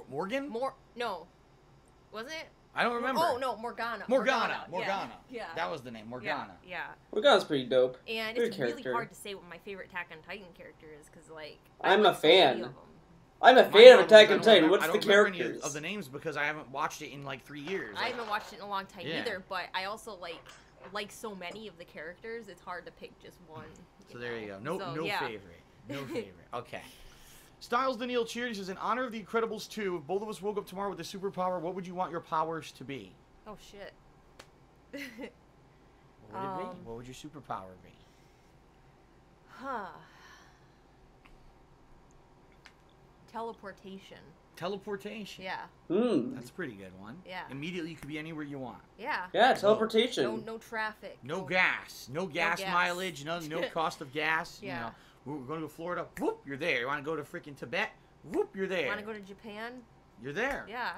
Morgan? No. Was it? I don't remember. Oh, no, Morgana. Morgana. Yeah. That was the name, Morgana. Yeah. Morgana's pretty dope. And Good it's really character. hard to say what my favorite Attack on Titan character is, because, like... I'm like a so many fan. of 'em. I'm a My fan of problem is Attack I on don't Titan. remember- What's I the don't remember any characters? of the names because I haven't watched it in like 3 years. I haven't watched it in a long time Yeah. either, but I also, like so many of the characters, it's hard to pick just one. So there you go. No yeah. favorite. No favorite. Okay. Styles Daniil Cheers says, "In honor of The Incredibles 2, if both of us woke up tomorrow with a superpower, what would you want your powers to be?" Oh, shit. What would it be? What would your superpower be? Huh. Teleportation. Teleportation. Yeah. That's a pretty good one. Yeah. Immediately you could be anywhere you want. Yeah. Yeah, teleportation. No traffic. No gas. No gas gas. mileage. No cost of gas. Yeah. You know, we're going to Florida. Whoop, you're there. You want to go to freaking Tibet? Whoop, you're there. Want to go to Japan? You're there. Yeah.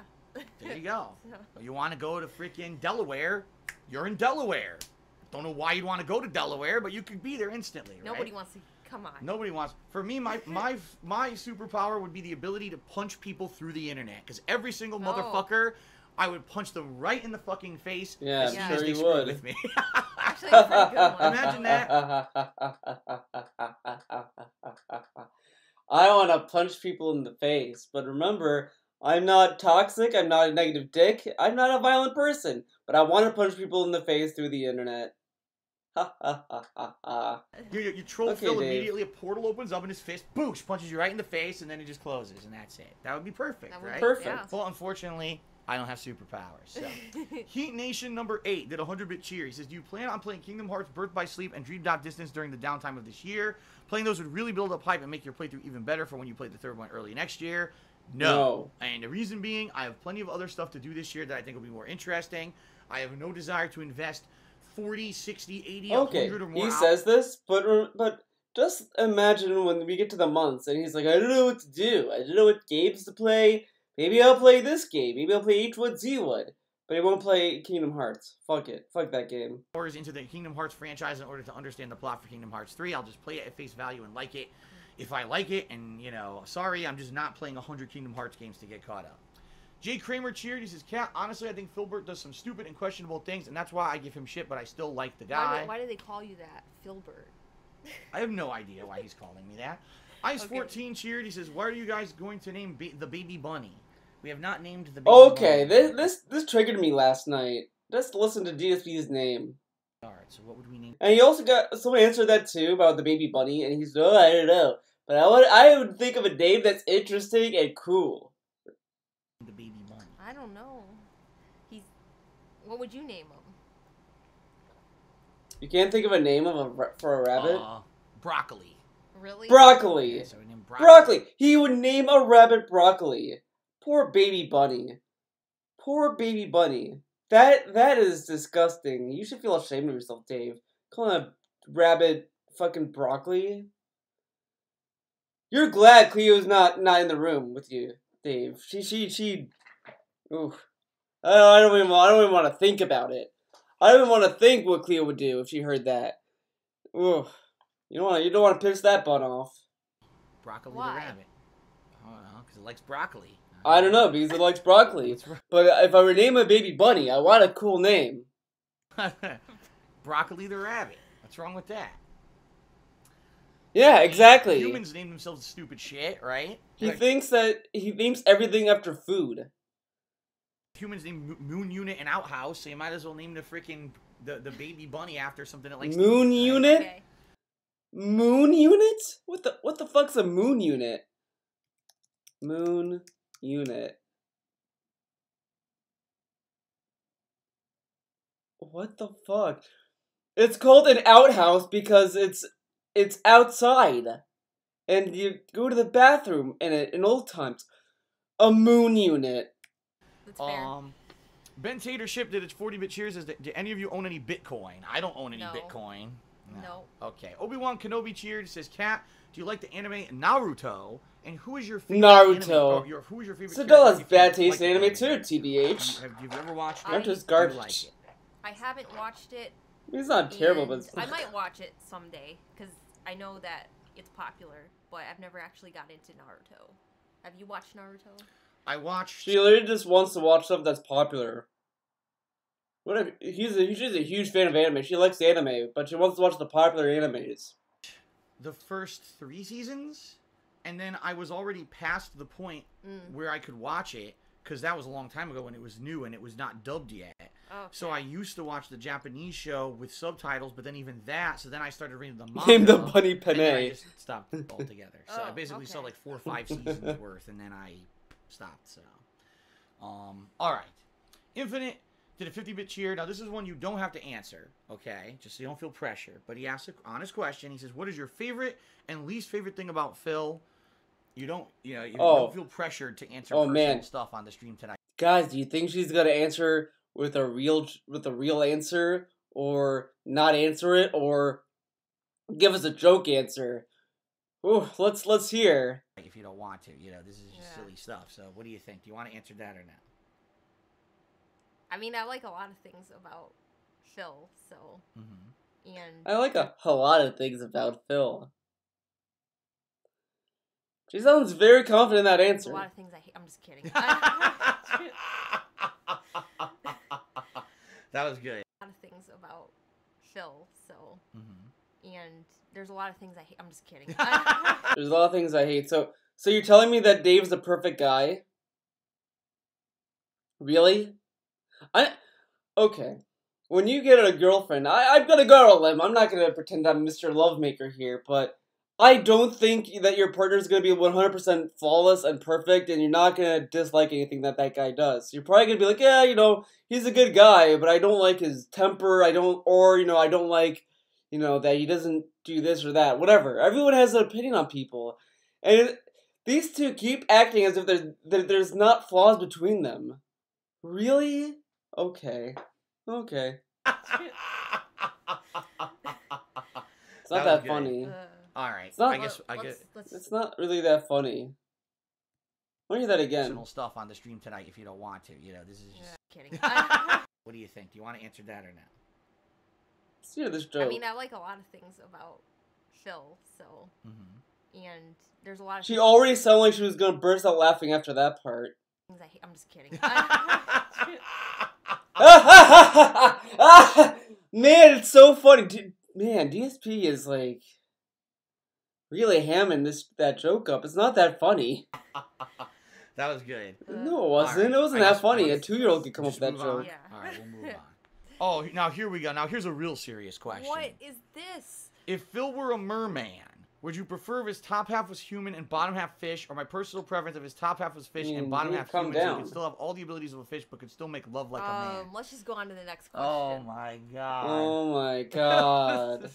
There you go. So- You want to go to freaking Delaware? You're in Delaware. Don't know why you'd want to go to Delaware, but you could be there instantly, right? Nobody wants to. Come on. Nobody wants. For me, my superpower would be the ability to punch people through the internet. Because every single Oh. motherfucker, I would punch them right in the fucking face Yeah, as I'm soon sure as they you screw would. with me. Actually, that's a pretty good one. Imagine that. I want to punch people in the face, but remember, I'm not toxic, I'm not a negative dick, I'm not a violent person, but I want to punch people in the face through the internet. Ha ha ha ha ha. You troll Okay, Phil Dave. immediately, a portal opens up in his fist, boosh, punches you right in the face, and then it just closes, and that's it. That would be perfect, That would right? be- Perfect. yeah. Well, unfortunately, I don't have superpowers, so. Heat Nation number 8 did a 100-bit cheer. He says, do you plan on playing Kingdom Hearts, Birth by Sleep, and Dream Drop Distance during the downtime of this year? Playing those would really build up hype and make your playthrough even better for when you play the third one early next year. No. And the reason being, I have plenty of other stuff to do this year that I think will be more interesting. I have no desire to invest 40, 60, 80, Okay, 100 or more he hours. says this, but just imagine when we get to the months and he's like, I don't know what to do. I don't know what games to play. Maybe I'll play this game. Maybe I'll play H1Z1. But he won't play Kingdom Hearts. Fuck it. Fuck that game. Hours into the Kingdom Hearts franchise in order to understand the plot for Kingdom Hearts 3. I'll just play it at face value and like it. If I like it, and, you know, sorry, I'm just not playing 100 Kingdom Hearts games to get caught up. Jay Kramer cheered. He says, Cat, honestly, I think Filbert does some stupid and questionable things, and that's why I give him shit, but I still like the guy. Why do they call you that, Filbert? I have no idea why he's calling me that. Ice14 cheered. He says, why are you guys going to name the baby bunny? We have not named the baby Okay, bunny. this triggered me last night. Just listen to DSP's name. Alright, so what would we name? And he also got someone answered that too about the baby bunny, and he's I don't know. But I would think of a name that's interesting and cool. The baby bunny. I don't know. What would you name him? You can't think of a name for a rabbit? Broccoli. Really? Broccoli. Yeah, so we named Broccoli. He would name a rabbit Broccoli. Poor baby bunny. Poor baby bunny. That is disgusting. You should feel ashamed of yourself, Dave. Calling a rabbit fucking Broccoli. You're glad Cleo's not in the room with you, Dave. She. Oof. I don't even want to think about it. I don't even want to think what Cleo would do if she heard that. Oof. You don't want to piss that butt off. Broccoli Why? the rabbit. I don't know, because it likes broccoli. I don't know, because it likes broccoli. But if I were to name a baby bunny, I want a cool name. Broccoli the rabbit. What's wrong with that? Yeah, exactly. Humans name themselves stupid shit, right? He thinks that he names everything after food. Humans name Moon Unit and Outhouse, so you might as well name the freaking the baby bunny after something that likes Moon to eat, right? Unit? Okay. Moon unit? What the fuck's a moon unit? Moon unit. What the fuck? It's called an outhouse because it's outside. And you go to the bathroom in it in old times. A moon unit. That's fair. Ben Tater Ship did its 40-bit cheers. Do any of you own any Bitcoin? I don't own any No. Bitcoin. No. Okay. Obi-Wan Kenobi cheered. Says, Cat, do you like the anime Naruto? And who is your favorite Naruto. anime? Who is your favorite Cinderella has character? bad If you taste in like anime the too, TBH. Have you ever watched it? I- Naruto's Do you garbage. like it? I haven't watched it. It's not terrible, but and I might watch it someday because I know that it's popular, but I've never actually got into Naruto. Have you watched Naruto? I watched... she literally just wants to watch stuff that's popular. She's a huge fan of anime. She likes anime, but she wants to watch the popular animes. the first 3 seasons, and then I was already past the point where I could watch it, because that was a long time ago when it was new and it was not dubbed yet. Oh, So I used to watch the Japanese show with subtitles, but then even that, so then I started reading the manga. Name the bunny and then I Penne. just stopped altogether. So I Oh, basically saw okay. like 4 or 5 seasons worth, and then I stopped. So, all right. Infinite did a 50-bit cheer. Now this is one you don't have to answer, okay? Just so you don't feel pressure. But he asked an honest question. He says, "What is your favorite and least favorite thing about Phil?" You don't don't feel pressured to answer personal stuff on the stream tonight. Guys, do you think she's gonna answer with a real answer, or not answer it, or give us a joke answer? Ooh, let's hear. If you don't want to, this is just silly stuff. So, what do you think? Do you want to answer that or not? I mean, I like a lot of things about Phil, so and I like a lot of things about Phil. She sounds very confident in that there's answer. a lot of things I hate. I'm just kidding. That was good. A lot of things about Phil, so and there's a lot of things I hate. I'm just kidding. There's a lot of things I hate. So you're telling me that Dave's the perfect guy? Really? Okay. When you get a girlfriend, I'm gonna go on a limb. I'm not gonna pretend I'm Mr. Lovemaker here, but I don't think that your partner's gonna be 100% flawless and perfect, and you're not gonna dislike anything that that guy does. You're probably gonna be like, yeah, he's a good guy, but I don't like his temper. I don't like, that he doesn't do this or that. Whatever. Everyone has an opinion on people, and these two keep acting as if there's not flaws between them. Really? Okay. Okay. It's not that good. funny. All right. It's not- I guess It's not really that funny. Why don't you do that again? personal stuff on the stream tonight if you don't want to. This is just. Kidding. What do you think? Do you want to answer that or not? Let's hear this joke. I mean, I like a lot of things about Phil, so and there's a lot of She already sounded like she was gonna burst out laughing after that part. things I hate. I'm just kidding. Man, it's so funny. Man, DSP is like really hamming that joke up. It's not that funny. That was good. No, it wasn't. Right. It wasn't I that guess- funny. I A guess- 2-year-old could come up Just with that move on? joke. Yeah. All right, we'll move on. Oh, now here we go. Now here's a real serious question. What is this? If Phil were a merman, would you prefer if his top half was human and bottom half fish, or my personal preference if his top half was fish and bottom dude, half calm human, so he down. could still have all the abilities of a fish but could still make love like a man? Let's just go on to the next question. Oh my god. Oh my god.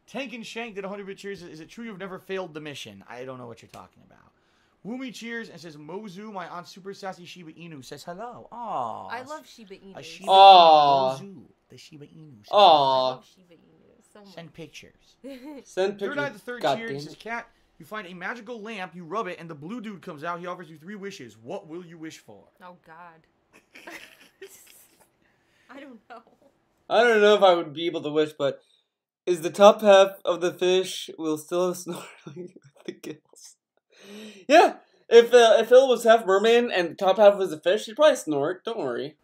Tank and Shank did 100-bit cheers. Is it true you've never failed the mission? I don't know what you're talking about. Woomy cheers and says, Mozu, my aunt Super Sassy Shiba Inu, says hello. Aww. I love Shiba Inu. A Shiba Aw. Inu. Mozu, the Shiba Inu. says I Aw. love Shiba Inu so much. Send pictures. Send Third Eye pictures. the Third God cheers damn says, it. Cat, you find a magical lamp, you rub it, and the blue dude comes out. He offers you 3 wishes. What will you wish for? Oh God. I don't know. I don't know if I would be able to wish, but is the top half of the fish will still have snorkeling with the gills? Yeah. If Phil was half merman and the top half was a fish, he'd probably snort. Don't worry.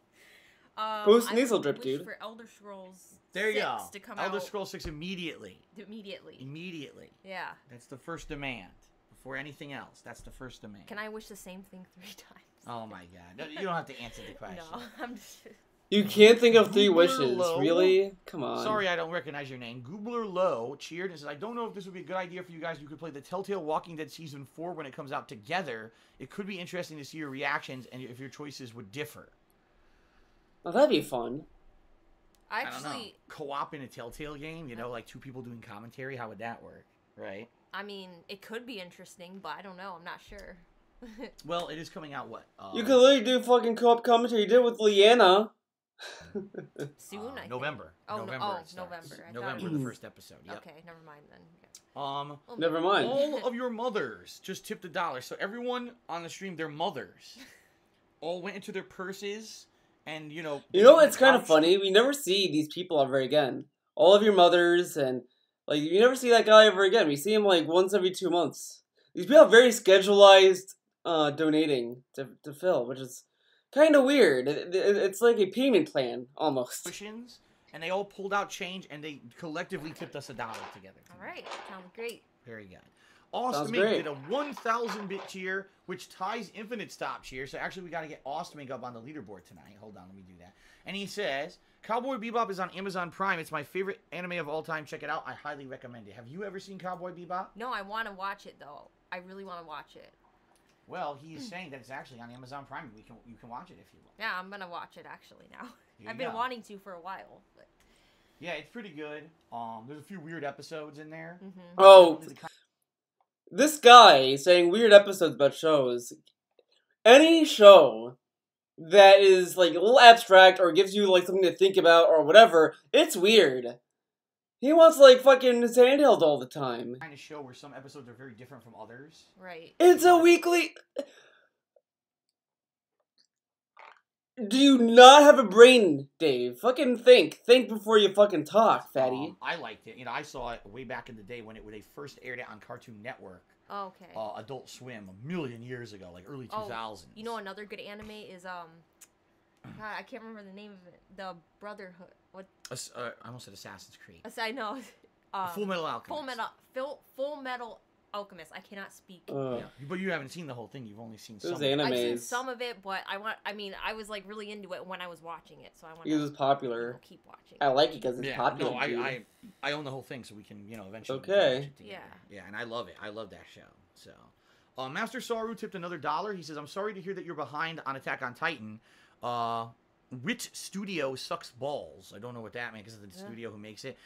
Boost I nasal would drip, wish dude. for Elder Scrolls There you 6 go. to come Elder out Scrolls 6 immediately. immediately. Immediately. Yeah. That's the first demand. Before anything else, that's the first demand. Can I wish the same thing 3 times? Oh my god. No, you don't have to answer the question. No, I'm just. You can't think of 3 Goobler wishes, Low. really? Come on. Sorry, I don't recognize your name. Goobler Low cheered and says, I don't know if this would be a good idea for you guys. You could play the Telltale Walking Dead Season 4 when it comes out together. It could be interesting to see your reactions and if your choices would differ. Well, that'd be fun. I don't know. Actually, Co-op in a Telltale game, like 2 people doing commentary, how would that work? Right? I mean, it could be interesting, but I don't know. I'm not sure. Well, it is coming out, what? You could literally do fucking co-op commentary you did with Leanna. Soon, I think. November. Oh, November. no, it starts. November. I thought November, it the was- first episode. Yep. Okay, never mind then. Um, Well, Never mind. all of your mothers just tipped $1. So everyone on the stream, their mothers, all went into their purses and You know, it's kind of couch- funny. We never see these people ever again. All of your mothers and like you never see that guy ever again. We see him like once every 2 months. These people have very schedulized donating to Phil, which is kind of weird. It's like a payment plan almost. Cushions, and they all pulled out change and they collectively tipped us $1 together. All right, sounds great. Very good. Austin Sounds Mink great. did a 1,000-bit cheer, which ties Infinite's top cheer. So actually, we got to get Austin Mink up on the leaderboard tonight. Hold on, let me do that. And he says, Cowboy Bebop is on Amazon Prime. It's my favorite anime of all time. Check it out. I highly recommend it. Have you ever seen Cowboy Bebop? No, I want to watch it though. I really want to watch it. Well, he is saying that it's actually on Amazon Prime. You can watch it if you want. Yeah, I'm gonna watch it actually now. Here I've you been go. wanting to for a while. But... Yeah, it's pretty good. There's a few weird episodes in there. Oh, this guy saying weird episodes about shows. Any show that is like a little abstract or gives you like something to think about or whatever, it's weird. He wants like fucking his handheld all the time. Kind of show where some episodes are very different from others. Right. It's a weekly. Do you not have a brain, Dave? Fucking think. Think before you fucking talk, fatty. I liked it. I saw it way back in the day when they first aired it on Cartoon Network. Oh, okay. Adult Swim a million years ago, like early 2000s. You know another good anime is God, I can't remember the name of it. The Brotherhood. What? I almost said Assassin's Creed. I know. Full Metal Alchemist. Full Metal Alchemist. I cannot speak. Yeah. But you haven't seen the whole thing. You've only seen some. Those of it. animes. I've seen some of it, but I mean, I was like really into it when I was watching it, so I want It was popular. to keep watching. I like it because it's Yeah, popular. no, dude. I own the whole thing, so we can, eventually. Okay. watch it together. Yeah. Yeah, and I love it. I love that show. So, Master Saru tipped another $1. He says, "I'm sorry to hear that you're behind on Attack on Titan. Which studio sucks balls? I don't know what that means because it's the studio who makes it.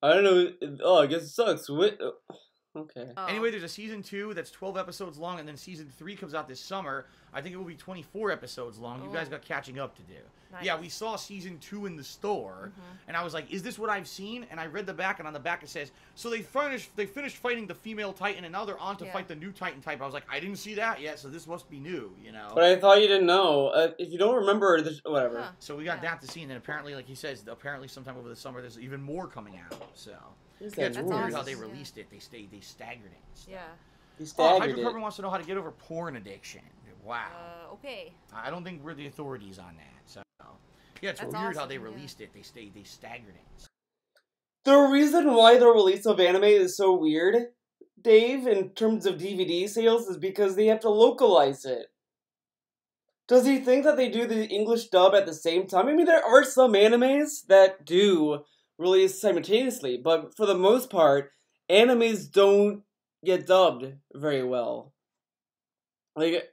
I don't know. Oh, I guess it sucks. Okay. Oh. Anyway, there's a season 2 that's 12 episodes long, and then season 3 comes out this summer. I think it will be 24 episodes long. You guys got catching up to do. Nice. Yeah, we saw season 2 in the store, and I was like, "Is this what I've seen?" And I read the back, and on the back it says, "So they finished fighting the female Titan, and now they're on to fight the new Titan type." I was like, "I didn't see that yet, so this must be new, But I thought you didn't know. If you don't remember, whatever. Huh. So we got that to see, and then apparently, like he says, apparently sometime over the summer there's even more coming out. So yeah, it's weird awesome. how they Yeah. released it. They staggered it. And stuff. Yeah. You Oh, staggered Hydrocarbon it. wants to know how to get over porn addiction. Wow. Okay. I don't think we're the authorities on that. So yeah, it's That's weird how awesome, they yeah. released it. They staggered it. The reason why the release of anime is so weird, Dave, in terms of DVD sales, is because they have to localize it. Does he think that they do the English dub at the same time? I mean, there are some animes that do release simultaneously, but for the most part, animes don't get dubbed very well. Like,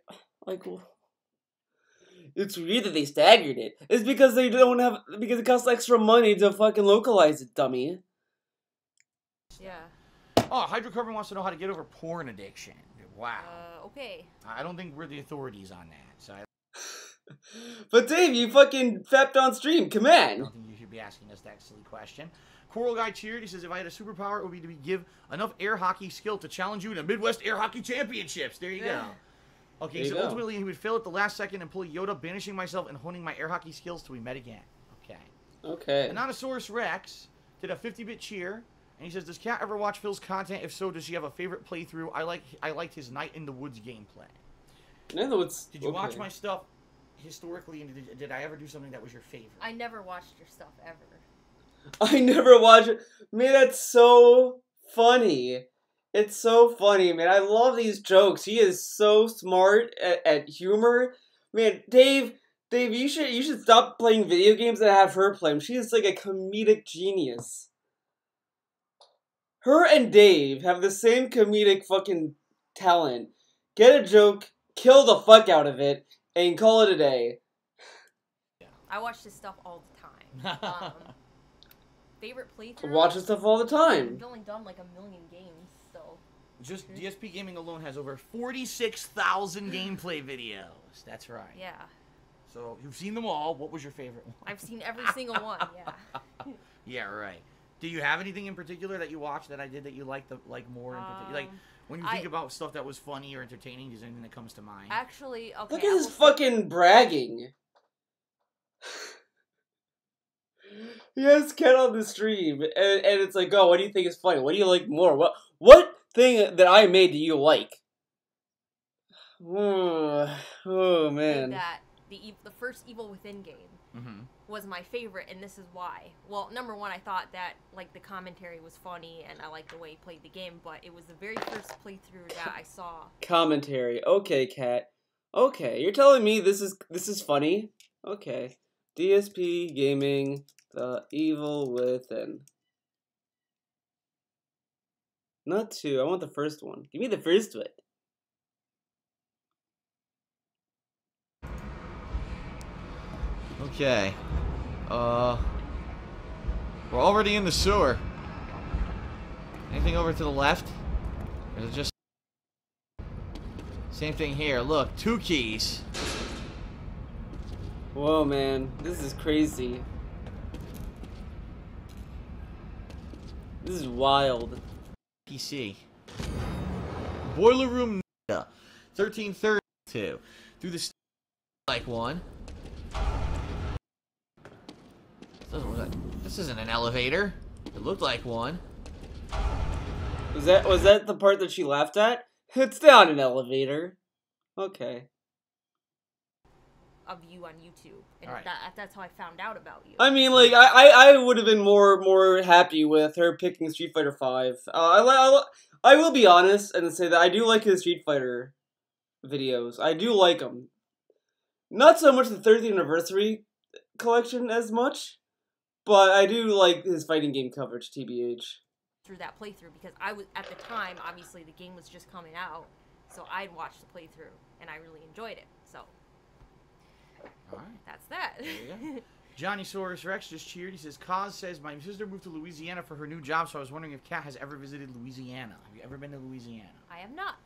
it's weird that they staggered it. It's because they don't have, because it costs extra money to fucking localize it, dummy. Yeah. Oh, Hydrocarbon wants to know how to get over porn addiction. Wow. Okay. I don't think we're the authorities on that. So But Dave, you fucking fapped on stream, come I on! don't think you should be asking us that silly question. Coral Guy cheered. He says, "If I had a superpower, it would be to give enough air hockey skill to challenge you in the Midwest Air Hockey Championships." There you go. Okay, There you so go. ultimately he would fail at the last second and pull Yoda, banishing myself and honing my air hockey skills till we met again. Okay. Okay. Anonysaurus Rex did a 50-bit cheer, and he says, "Does Kat ever watch Phil's content? If so, does she have a favorite playthrough? I liked his Night in the Woods gameplay." In other words, Did you watch my stuff historically, and did I ever do something that was your favorite? I never watched your stuff ever. I never watch it. Man, that's so funny. It's so funny, man. I love these jokes. He is so smart at humor. Man, Dave, you should stop playing video games and have her play them. She is like a comedic genius. Her and Dave have the same comedic fucking talent. Get a joke, kill the fuck out of it, and call it a day. I watch this stuff all the time. Favorite playthrough? Watch this stuff all the time. I've only done like a million games, so. Just DSP Gaming alone has over 46,000 gameplay videos. That's right. Yeah. So you've seen them all. What was your favorite one? I've seen every single one, yeah. Yeah, right. Do you have anything in particular that you watched that I did that you liked more in particular? Like when you think about stuff that was funny or entertaining, is there anything that comes to mind? Actually, okay. Look at his fucking bragging. He has Ken on the stream, and it's like, oh, what do you think is funny? What do you like more? What thing that I made do you like? Oh man. That the first Evil Within game was my favorite, and this is why. Well, number one, I thought that like the commentary was funny, and I liked the way he played the game. But it was the very first playthrough that I saw. Commentary. Okay, Kat. Okay, you're telling me this is funny. Okay. DSP Gaming, The Evil Within. Not 2. I want the first one. Give me the first one. Okay. We're already in the sewer. Anything over to the left? Or is it just... Same thing here. Look, 2 keys. Whoa, man. This is crazy. This is wild. PC. Boiler Room 1332. Through the like one. This isn't an elevator. It looked like one. Was that the part that she laughed at? It's not an elevator. Okay. Of you on YouTube, and All right. that's how I found out about you. I mean, like, I would have been more happy with her picking Street Fighter V. I will be honest and say that I do like his Street Fighter videos. I do like them. Not so much the 30th anniversary collection as much, but I do like his fighting game coverage, TBH. Through that playthrough, because I was, at the time, obviously the game was just coming out, so I'd watched the playthrough, and I really enjoyed it, so. Alright. That's that. There you go. Johnny Saurus Rex just cheered. He says, Kaz says, my sister moved to Louisiana for her new job, so I was wondering if Kat has ever visited Louisiana. Have you ever been to Louisiana? I have not.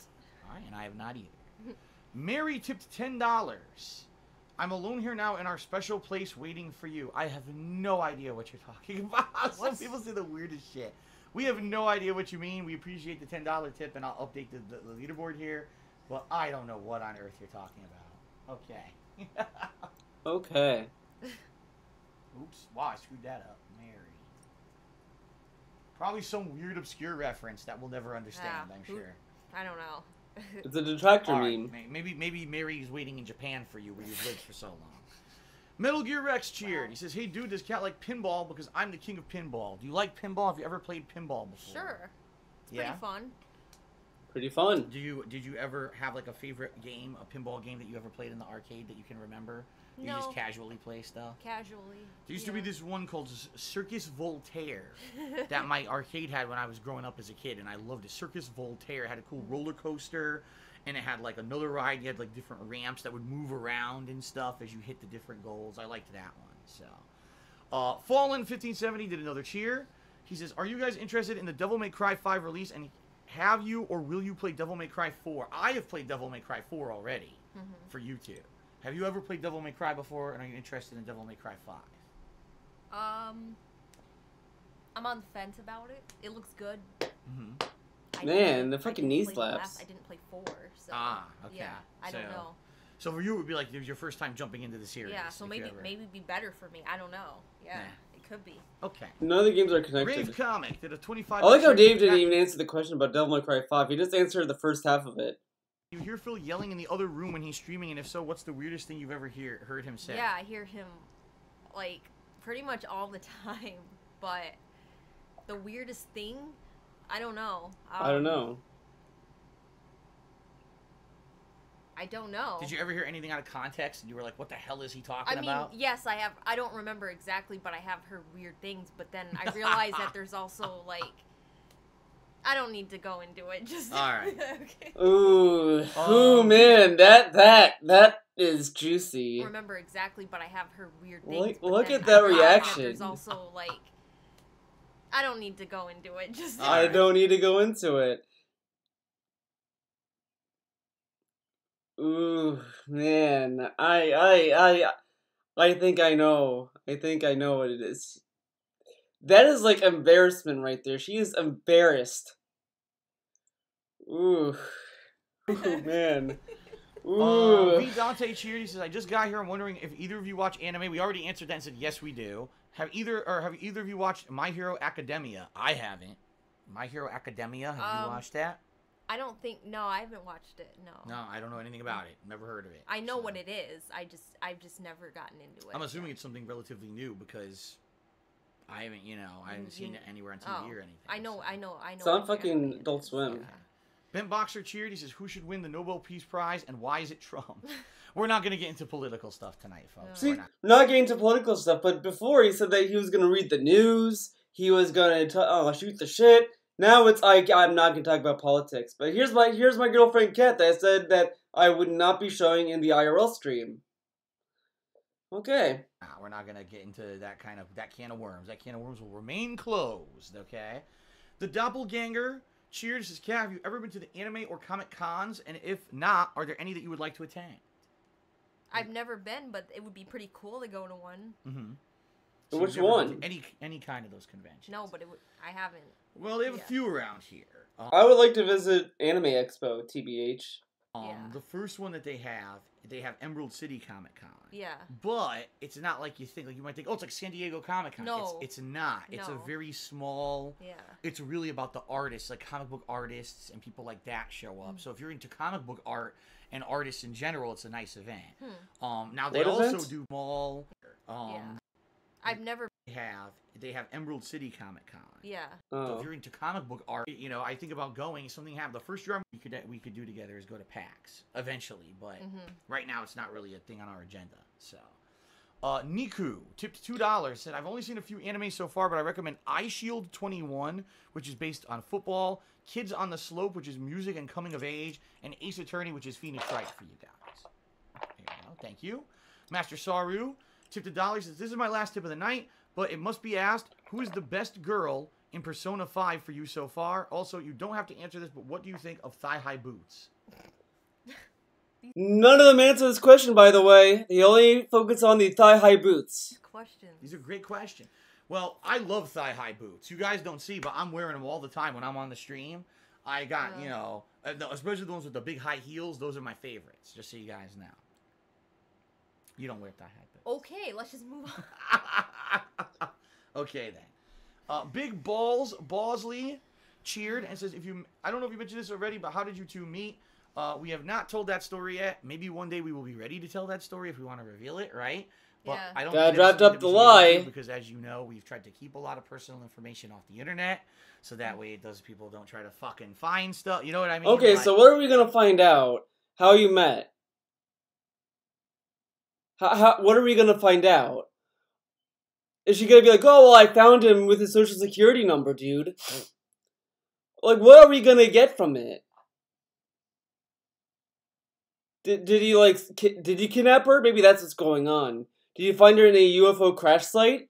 Alright, and I have not either. Mary tipped $10. I'm alone here now in our special place waiting for you. I have no idea what you're talking about. Some people say the weirdest shit. We have no idea what you mean. We appreciate the $10 tip, and I'll update the leaderboard here. But I don't know what on earth you're talking about. Okay. Okay. Oops. Wow, I screwed that up. Mary. Probably some weird, obscure reference that we'll never understand, I'm sure. I don't know. It's a detractor Right, meme. maybe Mary is waiting in Japan for you, where you've lived for so long. Metal Gear Rex cheered. He says, hey, dude, does Cat like pinball? Because I'm the king of pinball. Do you like pinball? Have you ever played pinball before? Sure. It's Yeah? pretty fun. Pretty fun. Did you ever have, like, a favorite game, a pinball game that you ever played in the arcade that you can remember? You No. just casually play stuff? Casually. There used to be this one called Circus Voltaire that my arcade had when I was growing up as a kid, and I loved it. Circus Voltaire. It had a cool roller coaster, and it had, like, another ride. You had, like, different ramps that would move around and stuff as you hit the different goals. I liked that one, so. Fallen 1570 did another cheer. He says, are you guys interested in the Devil May Cry 5 release, and have you or will you play Devil May Cry 4? I have played Devil May Cry 4 already for you two. Have you ever played Devil May Cry before, and are you interested in Devil May Cry 5? I'm on the fence about it. It looks good. Man, the fucking knee slaps. I didn't play 4, so. Okay. Yeah, I don't know. So for you, it would be like it was your first time jumping into the series. Yeah, so maybe it'd be better for me. I don't know. Yeah, it could be. Okay. None of the games are connected. Rave Comic did a 25. I like how Dave didn't even answer the question about Devil May Cry 5. He just answered the first half of it. You hear Phil yelling in the other room when he's streaming, and if so, what's the weirdest thing you've ever heard him say? Yeah, I hear him, like, pretty much all the time, but the weirdest thing, I don't know. I don't know. I don't know. Did you ever hear anything out of context, and you were like, what the hell is he talking about? Yes, I have. I don't remember exactly, but I have heard weird things, but then I realized that there's also, like, I don't need to go into it. Just all right. Okay. Ooh, man, that is juicy. Remember exactly, but I have heard weird things. Look at that reaction. There's also, like, I don't need to go into it. Just I don't need to go into it. Ooh, man, I think I know. I think I know what it is. That is like embarrassment right there. She is embarrassed. Ooh, ooh, man. Ooh. V Dante cheered. He says, "I just got here. I'm wondering if either of you watch anime." We already answered that and said yes, we do. Have either of you watched My Hero Academia? I haven't. My Hero Academia. Have you watched that? I don't think. No, I haven't watched it. No. No, I don't know anything about it. Never heard of it. I know what it is. I've just never gotten into it. I'm assuming it's something relatively new because I haven't, I haven't seen it anywhere on TV or anything. I know. It's on fucking Adult Swim. Yeah. Ben Boxer cheered. He says, "Who should win the Nobel Peace Prize and why is it Trump?" We're not going to get into political stuff tonight, folks. See, not getting into political stuff, but before he said that he was going to read the news, he was going to shoot the shit. Now it's like, I'm not going to talk about politics. But here's my girlfriend Kat that said that I would not be showing in the IRL stream. Okay. We're not going to get into that can of worms. That can of worms will remain closed, okay? The Doppelganger cheers. Says, Kat, have you ever been to the anime or comic cons? And if not, are there any that you would like to attend? I've never been, but it would be pretty cool to go to one. Mm-hmm. So which one? Any kind of those conventions? No, but I haven't. Well, they have a few around here. I would like to visit Anime Expo, TBH. The first one that they have Emerald City Comic Con. Yeah. But it's not like you think. Like you might think, oh, it's like San Diego Comic Con. No. It's not. It's a very small. Yeah. It's really about the artists, like comic book artists and people like that show up. So if you're into comic book art and artists in general, it's a nice event. Now they What also event? do small. I've never. They have Emerald City Comic Con. Yeah. So Oh. if you're into comic book art, you know, I think about going. Something happened. The first year we could do together is go to PAX eventually, but right now it's not really a thing on our agenda. So, Niku tipped $2. Said I've only seen a few anime so far, but I recommend Eye Shield 21, which is based on football, Kids on the Slope, which is music and coming of age, and Ace Attorney, which is Phoenix Wright for you guys. There you go. Thank you. Master Saru tipped $1. Says this is my last tip of the night. But it must be asked, who is the best girl in Persona 5 for you so far? Also, you don't have to answer this, but what do you think of thigh-high boots? None of them answer this question, by the way. They only focus on the thigh-high boots. Question. These are great questions. Well, I love thigh-high boots. You guys don't see, but I'm wearing them all the time when I'm on the stream. I got, you know, especially the ones with the big high heels. Those are my favorites, just so you guys know. You don't wear thigh-high boots. Okay, let's just move on. Okay, then. Big Balls Bosley cheered and says, I don't know if you mentioned this already, but how did you two meet? We have not told that story yet. Maybe one day we will be ready to tell that story if we want to reveal it, right? But Yeah. I don't Gotta think that's draft up something the that we should lie. do because, as you know, we've tried to keep a lot of personal information off the internet, so that way those people don't try to fucking find stuff. You know what I mean? Okay, Like, so what are we gonna find out? How you met? What are we gonna find out? Is she gonna be like, oh, well, I found him with his social security number, dude? Like, what are we gonna get from it? Did he, like, did he kidnap her? Maybe that's what's going on. Did you find her in a UFO crash site?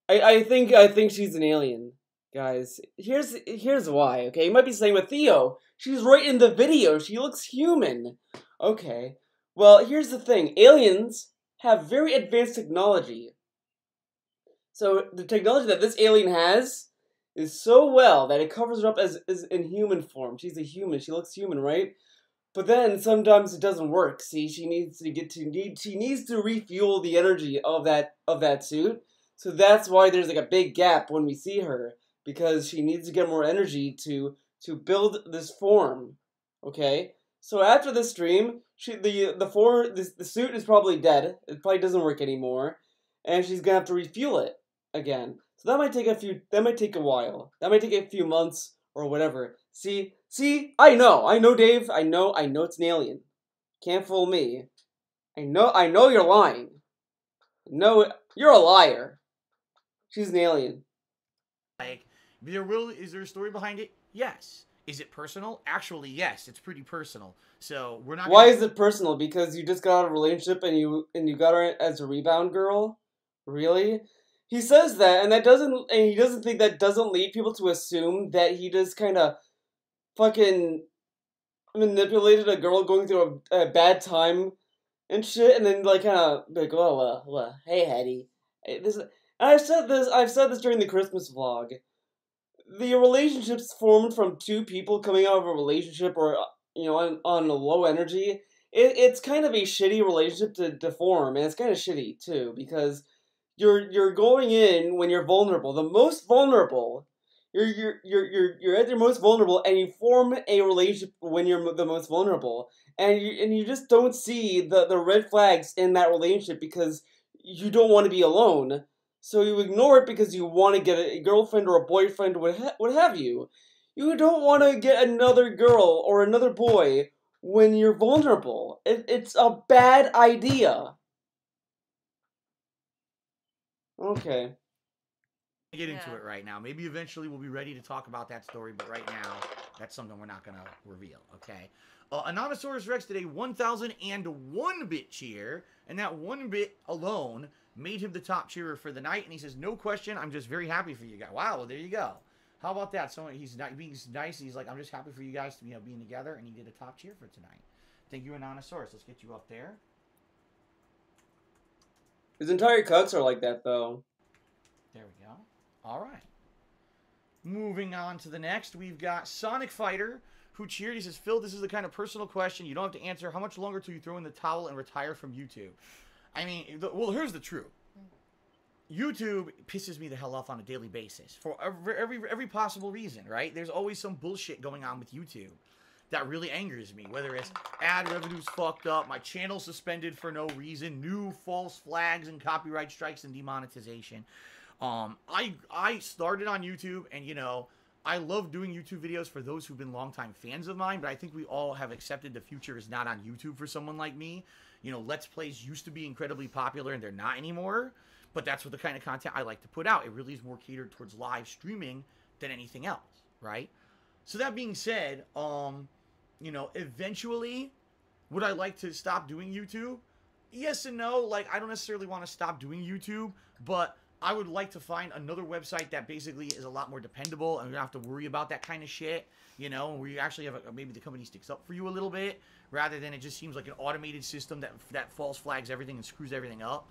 I think she's an alien, guys. Here's why, okay? You might be saying with Theo, she's right in the video. She looks human. Okay. Well, here's the thing. Aliens have very advanced technology. So the technology that this alien has is so well that it covers her up as in human form. She's a human. She looks human, right? But then sometimes it doesn't work. See, she needs to refuel the energy of that suit. So that's why there's like a big gap when we see her, because she needs to get more energy to build this form. Okay? So after the stream, the suit is probably dead. It probably doesn't work anymore, and she's gonna have to refuel it again. So that might take a while. That might take a few months or whatever. See, I know, Dave. I know it's an alien. Can't fool me. I know you're lying. No, you're a liar. She's an alien. Like, is there a story behind it? Yes. Is it personal? Actually, yes. It's pretty personal. So we're not. Why is it personal? Because you just got out of a relationship and you got her as a rebound girl? Really? He says that, and he doesn't think that doesn't lead people to assume that he just kind of fucking manipulated a girl going through a bad time and shit, and then like kind of like, oh well, hey Hetty, I've said this during the Christmas vlog. The relationships formed from two people coming out of a relationship, or on a low energy. It's kind of a shitty relationship to form, and it's kind of shitty too because you're going in when you're vulnerable, the most vulnerable. You're at your most vulnerable, and you form a relationship when you're the most vulnerable, and you just don't see the red flags in that relationship because you don't want to be alone. So you ignore it because you want to get a girlfriend or a boyfriend, what have you. You don't want to get another girl or another boy when you're vulnerable. It's a bad idea. Okay. Get into it right now. Maybe eventually we'll be ready to talk about that story, but right now, that's something we're not going to reveal, okay? Anonymosaurus Rex did a 1,001 bit cheer, and that 1 bit alone made him the top cheerer for the night, and he says, no question, I'm just very happy for you guys. Wow, well, there you go. How about that? So he's being nice, he's like, I'm just happy for you guys to being together, and he did a top cheer for tonight. Thank you, Anonymosaurus. Let's get you up there. His entire cuts are like that, though. There we go. All right. Moving on to the next, we've got Sonic Fighter, who cheered. He says, Phil, this is the kind of personal question you don't have to answer. How much longer till you throw in the towel and retire from YouTube? I mean, well, here's the truth. YouTube pisses me the hell off on a daily basis for every possible reason, right? There's always some bullshit going on with YouTube. that really angers me. Whether it's ad revenue's fucked up, my channel suspended for no reason, new false flags and copyright strikes and demonetization. I started on YouTube, and you know, I love doing YouTube videos for those who've been longtime fans of mine, but I think we all have accepted the future is not on YouTube for someone like me. You know, Let's Plays used to be incredibly popular, and they're not anymore, but that's what the kind of content I like to put out. It really is more catered towards live streaming than anything else, right? So that being said, you know, eventually, would I like to stop doing YouTube? Yes and no. Like, I don't necessarily want to stop doing YouTube, but I would like to find another website that basically is a lot more dependable, and we don't have to worry about that kind of shit, you know, where you actually have maybe the company sticks up for you a little bit, rather than it just seems like an automated system that false flags everything and screws everything up.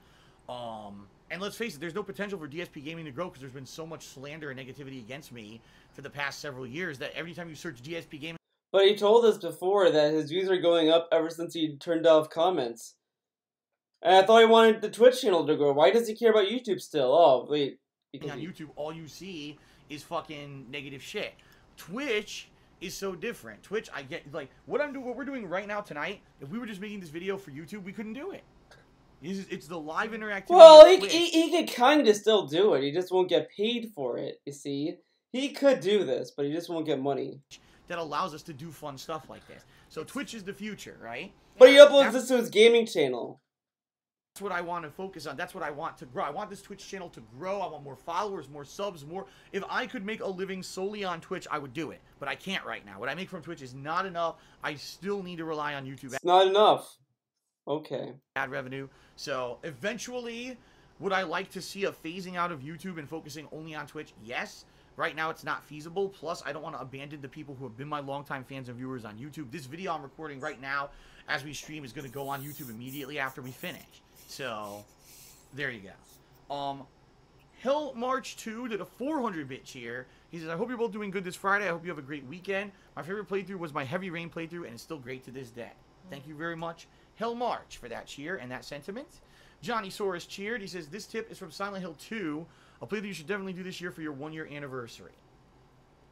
And let's face it, there's no potential for DSP Gaming to grow because there's been so much slander and negativity against me for the past several years that every time you search DSP Gaming... But he told us before that his views are going up ever since he turned off comments. And I thought he wanted the Twitch channel to grow. Why does he care about YouTube still? Oh, wait. On YouTube, all you see is fucking negative shit. Twitch is so different. Twitch, I get, like, what we're doing right now tonight, if we were just making this video for YouTube, we couldn't do it. It's the live interactivity. Well, he could kind of still do it. He just won't get paid for it, you see. He could do this, but he just won't get money. That allows us to do fun stuff like this. So Twitch is the future, right? But he uploads this to his gaming channel. That's what I want to focus on. That's what I want to grow. I want this Twitch channel to grow. I want more followers, more subs, more. If I could make a living solely on Twitch, I would do it. But I can't right now. What I make from Twitch is not enough. I still need to rely on YouTube. It's not enough. Okay. Ad revenue. So eventually, would I like to see a phasing out of YouTube and focusing only on Twitch? Yes. Right now, it's not feasible. Plus, I don't want to abandon the people who have been my longtime fans and viewers on YouTube. This video I'm recording right now, as we stream, is going to go on YouTube immediately after we finish. So, there you go. Hell March 2 did a 400-bit cheer. He says, I hope you're both doing good this Friday. I hope you have a great weekend. My favorite playthrough was my Heavy Rain playthrough, and it's still great to this day. Thank you very much, Hell March, for that cheer and that sentiment. Johnny Soros cheered. He says, this tip is from Silent Hill 2, a playthrough you should definitely do this year for your 1-year anniversary.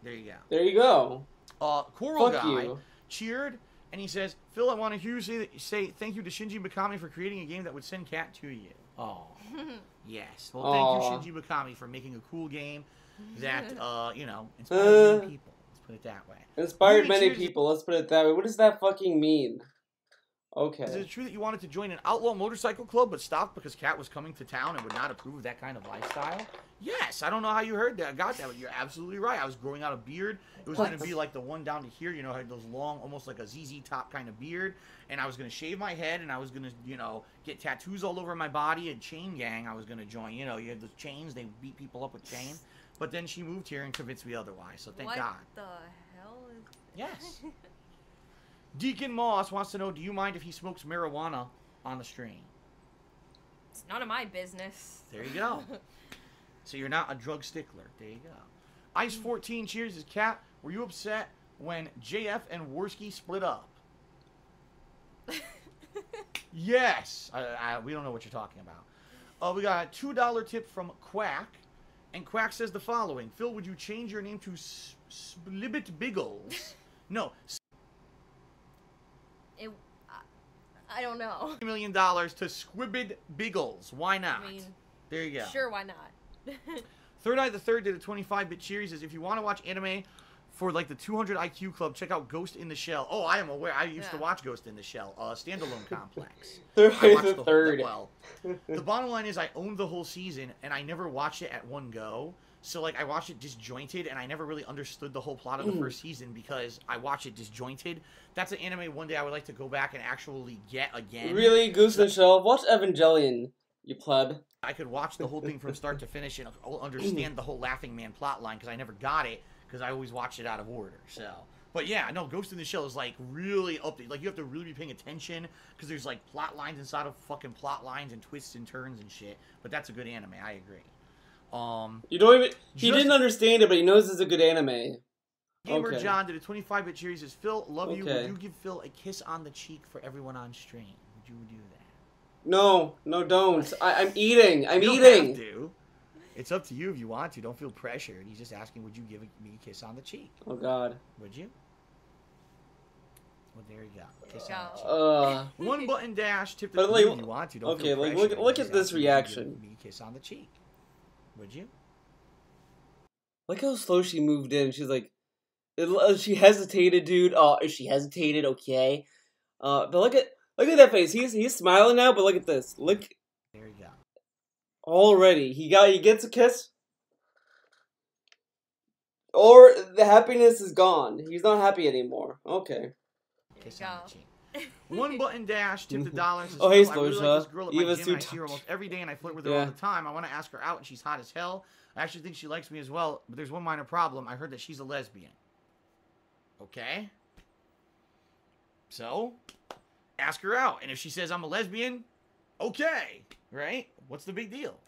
There you go. There you go. Coral Guy cheered. And he says, Phil, I want to hear you say thank you to Shinji Mikami for creating a game that would send Cat to you. Oh, yes. Well, thank you, Shinji Mikami, for making a cool game that, you know, inspired many people. Let's put it that way. Inspired many people. Let's put it that way. What does that fucking mean? Okay. Is it true that you wanted to join an outlaw motorcycle club but stopped because Cat was coming to town and would not approve of that kind of lifestyle? Yes. I don't know how you heard that. Got that, but you're absolutely right. I was growing out a beard. It was going to be like the one down to here, you know, had those long, almost like a ZZ Top kind of beard. And I was going to shave my head, and I was going to, you know, get tattoos all over my body. And chain gang I was going to join. You know, you had the chains. They beat people up with chains. But then she moved here and convinced me otherwise. So thank God. What the hell is... Yes. Deacon Moss wants to know, do you mind if he smokes marijuana on the stream? It's none of my business. There you go. So you're not a drug stickler. There you go. Ice14 cheers his Cat. Were you upset when JF and Worski split up? Yes. We don't know what you're talking about. We got a $2 tip from Quack. And Quack says the following. Phil, would you change your name to Splibbit Biggles? No. I don't know. $1 million to Squibbid Biggles. Why not? I mean, there you go. Sure, why not? Third Eye the Third did a 25-bit cheer. He says, if you want to watch anime for like the 200 IQ Club, check out Ghost in the Shell. Oh, I am aware. I used to watch Ghost in the Shell. Standalone Complex. Third Eye the Third. Well, the bottom line is I owned the whole season, and I never watched it at one go. So, like, I watched it disjointed, and I never really understood the whole plot of the first season because I watched it disjointed. That's an anime one day I would like to go back and actually get again. Really? Goose in the Shell? Watch Evangelion, you pleb. I could watch the whole thing from start to finish and understand the whole Laughing Man plot line because I never got it because I always watched it out of order. So, but yeah, no, Ghost in the Shell is, like, really updated. Like, you have to really be paying attention because there's, like, plot lines inside of fucking plot lines and twists and turns and shit. But that's a good anime. I agree. You don't even. He didn't understand it, but he knows it's a good anime. Gamer John did a 25-bit cheer. He says, Phil, love you. Would you give Phil a kiss on the cheek for everyone on stream? Would you do that? No, don't. I'm eating. I'm you eating. Don't have to. It's up to you if you want to. Don't feel pressured. He's just asking, would you give me a kiss on the cheek? Oh, God. Would you? Well, there you go. There Kiss you on the go. cheek. One button dash. Tip the But, like, if you want to. Don't okay, feel like, pressured. look Just at this ask me to reaction. give me a kiss on the cheek. Would you? Look how slow she moved in. She's like, she hesitated, dude. Oh, she hesitated. Okay. But look at that face. He's smiling now. But look at this. Look. There you go. Already, he gets a kiss. Or the happiness is gone. He's not happy anymore. Okay. Kiss There you on go. the cheek. One button dash. Tip the dollar. Says, Oh, hey, "Phil, I really Slosha. like this girl at my Eva's gym. too And I see her almost every day, and I flirt with her Yeah. all the time. I want to ask her out, and she's hot as hell. I actually think she likes me as well, but there's one minor problem. I heard that she's a lesbian. Okay. So, ask her out, and if she says I'm a lesbian, okay, right? What's the big deal?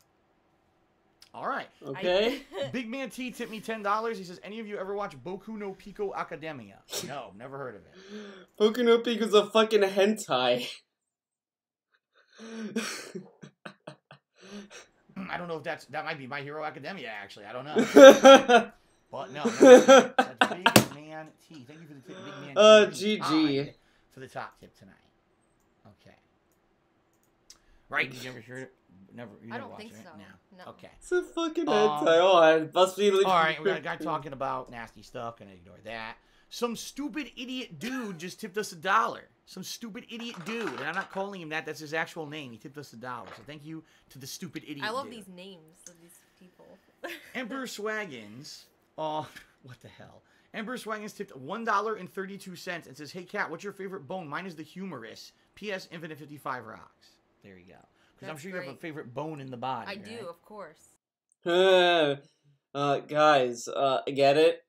All right. Okay. Big Man T tipped me $10. He says, any of you ever watch Boku no Pico Academia? No, never heard of it. Boku no Pico's a fucking hentai. I don't know if that might be My Hero Academia, actually. I don't know. But no, that's Big Man T. Thank you for the tip, Big Man T. GG. For the top tip tonight. Okay. Right, did you ever hear it? Never, you I never don't watched think it? so. No. Okay. It's a fucking hentai. Oh, I must be. All right, we got a guy talking about nasty stuff. Gonna ignore that. Some stupid idiot dude just tipped us $1. Some stupid idiot dude, and I'm not calling him that. That's his actual name. He tipped us $1. So thank you to the stupid idiot. I love dude. these names of these people. Emperor Swaggins. Oh, what the hell? Emperor Swaggins tipped $1.32 and says, "Hey Kat, what's your favorite bone? Mine is the humerus. P.S. Infinite 55 rocks." There you go. Because I'm That's sure you have a great. favorite bone in the body. I right? do, of course. Guys, get it?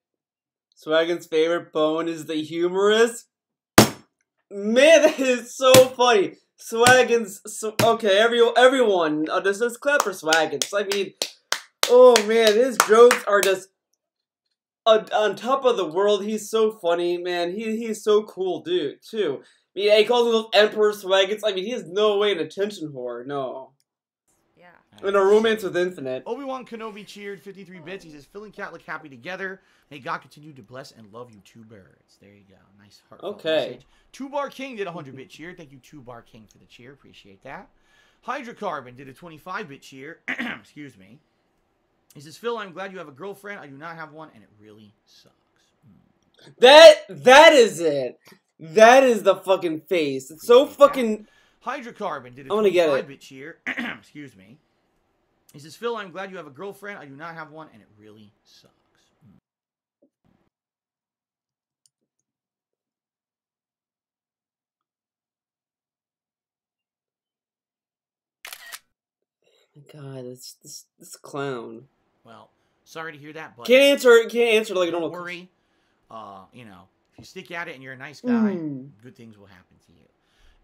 Swaggin's favorite bone is the humerus? Man, that is so funny. Swaggin's okay, everyone, just clap for Swaggins. I mean, oh man, his jokes are just on top of the world. He's so funny, man. He's so cool, dude, too. I mean, he calls himself Emperor Swaggins. I mean, he has no way an attention whore, no. Yeah. In a romance with Infinite. Obi-Wan Kenobi cheered 53 bits. He says, "Phil and Kat look happy together. May God continue to bless and love you two birds." There you go. Nice heartfelt Okay. message. 2-Bar King did a 100-bit cheer. Thank you, 2-Bar King, for the cheer. Appreciate that. Hydrocarbon did a 25-bit cheer. Excuse me. He says, "Phil, I'm glad you have a girlfriend. I do not have one, and it really sucks." That is it. That is the fucking face. It's so fucking. Hydrocarbon did a I wanna get it. 25-bit cheer. Excuse me. He says, "Phil, I'm glad you have a girlfriend. I do not have one, and it really sucks." God, this clown. Well, sorry to hear that, but Can't answer like a don't normal. worry. You know, if you stick at it and you're a nice guy, Mm. good things will happen to you.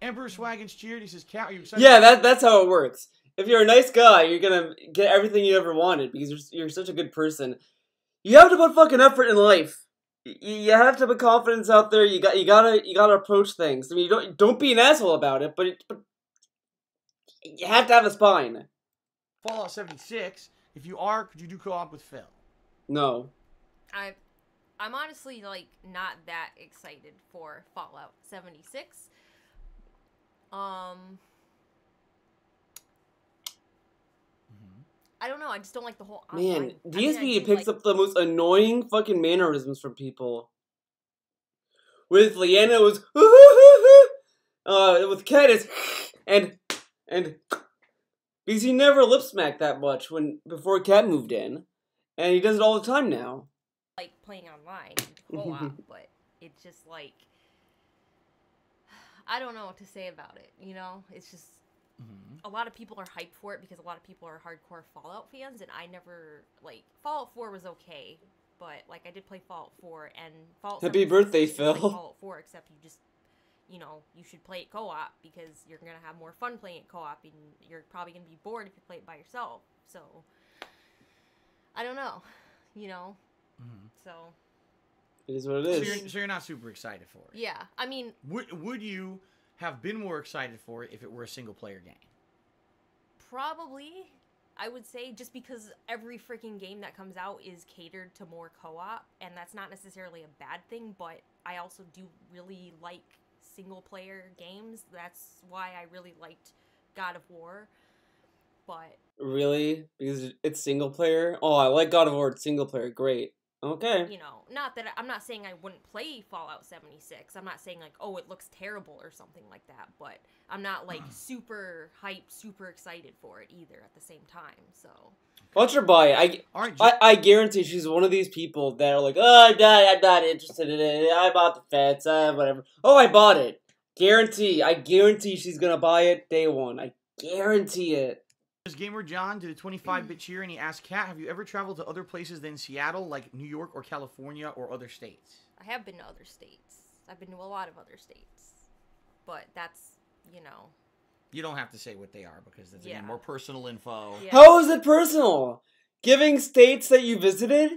Emperor Swaggins cheered. He says, "Kat, are you excited?" Yeah, that's how it works. If you're a nice guy, you're gonna get everything you ever wanted because you're such a good person. You have to put fucking effort in life. You have to put confidence out there. You gotta approach things. I mean, you don't be an asshole about it, but you have to have a spine. Fallout 76. If you are, could you do co-op with Phil? No. I'm honestly like not that excited for Fallout 76. I don't know. I just don't like the whole Man, online. DSP picks up the most annoying fucking mannerisms from people. With Leanna, it was with Kat, it's and because he never lip smacked that much before Kat moved in, and he does it all the time now. like playing online co-op, but it's just like I don't know what to say about it. You know, it's just a lot of people are hyped for it because a lot of people are hardcore Fallout fans, and I never like Fallout 4 was okay, but like I did play Fallout 4 and Fallout. Happy 76 birthday, is just like Phil. Fallout 4, except you just you should play it co-op because you're gonna have more fun playing it co-op, and you're probably gonna be bored if you play it by yourself. So I don't know, so. It is what it is. So you're not super excited for it. Yeah, I mean, Would you have been more excited for it if it were a single player game? probably, I would say, just because every freaking game that comes out is catered to more co-op, and that's not necessarily a bad thing, but I also do really like single player games. That's why I really liked God of War. But Really? Because it's single player? Oh, I like God of War. It's single player. Great. Okay. you know, not that I'm not saying I wouldn't play Fallout 76. I'm not saying like, oh, it looks terrible or something like that, but I'm not like super hyped, super excited for it either at the same time. So Watch her buy it. All right, I guarantee she's one of these people that are like, oh, I'm not interested in it. I bought the fence, whatever. Oh, I bought it. I guarantee she's gonna buy it day one. I guarantee it. Gamer John did a 25-bit cheer, and he asked, Kat, have you ever traveled to other places than Seattle, like New York or California or other states? I have been to other states. I've been to a lot of other states. But that's, you know. You don't have to say what they are, because that's, again, Yeah. more personal info. Yeah. How is it personal? Giving states that you visited?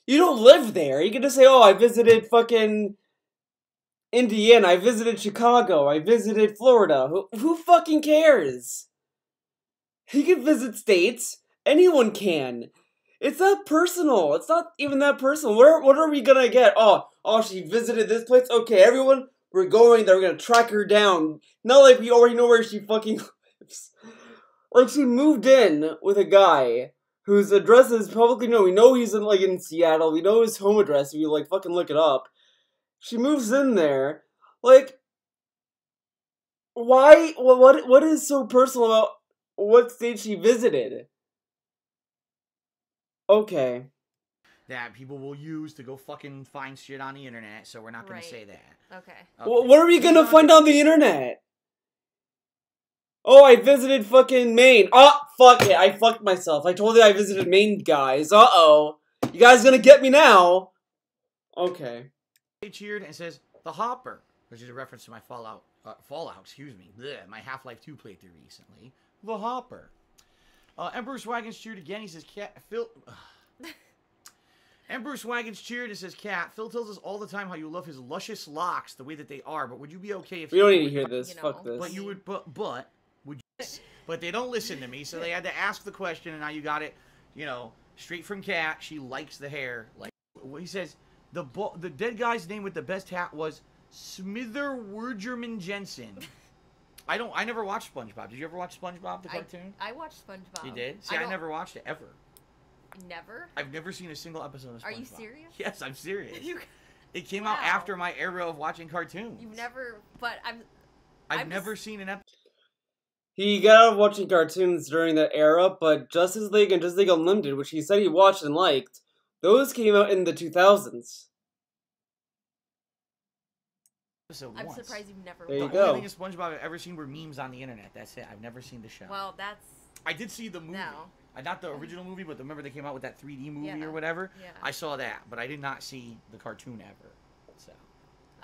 You don't live there. You can just say, oh, I visited fucking Indiana. I visited Chicago. I visited Florida. Who fucking cares? You can visit states. Anyone can. It's not personal. It's not even that personal. What are we gonna get? Oh, she visited this place? Okay, everyone, we're going there. We're gonna track her down. Not like we already know where she fucking lives. Like, she moved in with a guy whose address is publicly known. We know he's in Seattle. We know his home address if you, fucking look it up. She moves in there. Like, why? What is so personal about what state she visited? Okay. That people will use to go fucking find shit on the internet, so we're not going Right. to say that. Okay. What are we gonna find on the internet? Oh, I visited fucking Maine. Oh, fuck it. I fucked myself. I told you I visited Maine, guys. Uh-oh. You guys gonna get me now? Okay. He cheered and says, The Hopper, which is a reference to my Fallout, my Half-Life 2 playthrough recently. The Hopper. Emperor Swagons cheered again. He says, Phil... Emperor Swagons cheered and says, Kat, Phil tells us all the time how you love his luscious locks the way that they are, but would you be okay if... We don't need to hear this. You know, Fuck this. But you would, but they don't listen to me, so they had to ask the question, and now you got it, straight from Kat. She likes the hair. Like, he says, the dead guy's name with the best hat was Smither Wergerman Jensen. I never watched SpongeBob. Did you ever watch SpongeBob, the cartoon? I watched SpongeBob. You did? See, I never watched it, ever. Never? I've never seen a single episode of SpongeBob. Are you serious? Yes, I'm serious. You, It came out after my era of watching cartoons. you've never, but I've never seen an episode. He got out of watching cartoons during that era, but Justice League and Justice League Unlimited, which he said he watched and liked, those came out in the 2000s. I'm surprised you've never There you watched go. The only thing of SpongeBob I've ever seen were memes on the internet. That's it. I've never seen the show. Well, that's... I did see the movie. No. Not the original movie, but remember they came out with that 3D movie Yeah. or whatever? Yeah. I saw that, but I did not see the cartoon ever. So,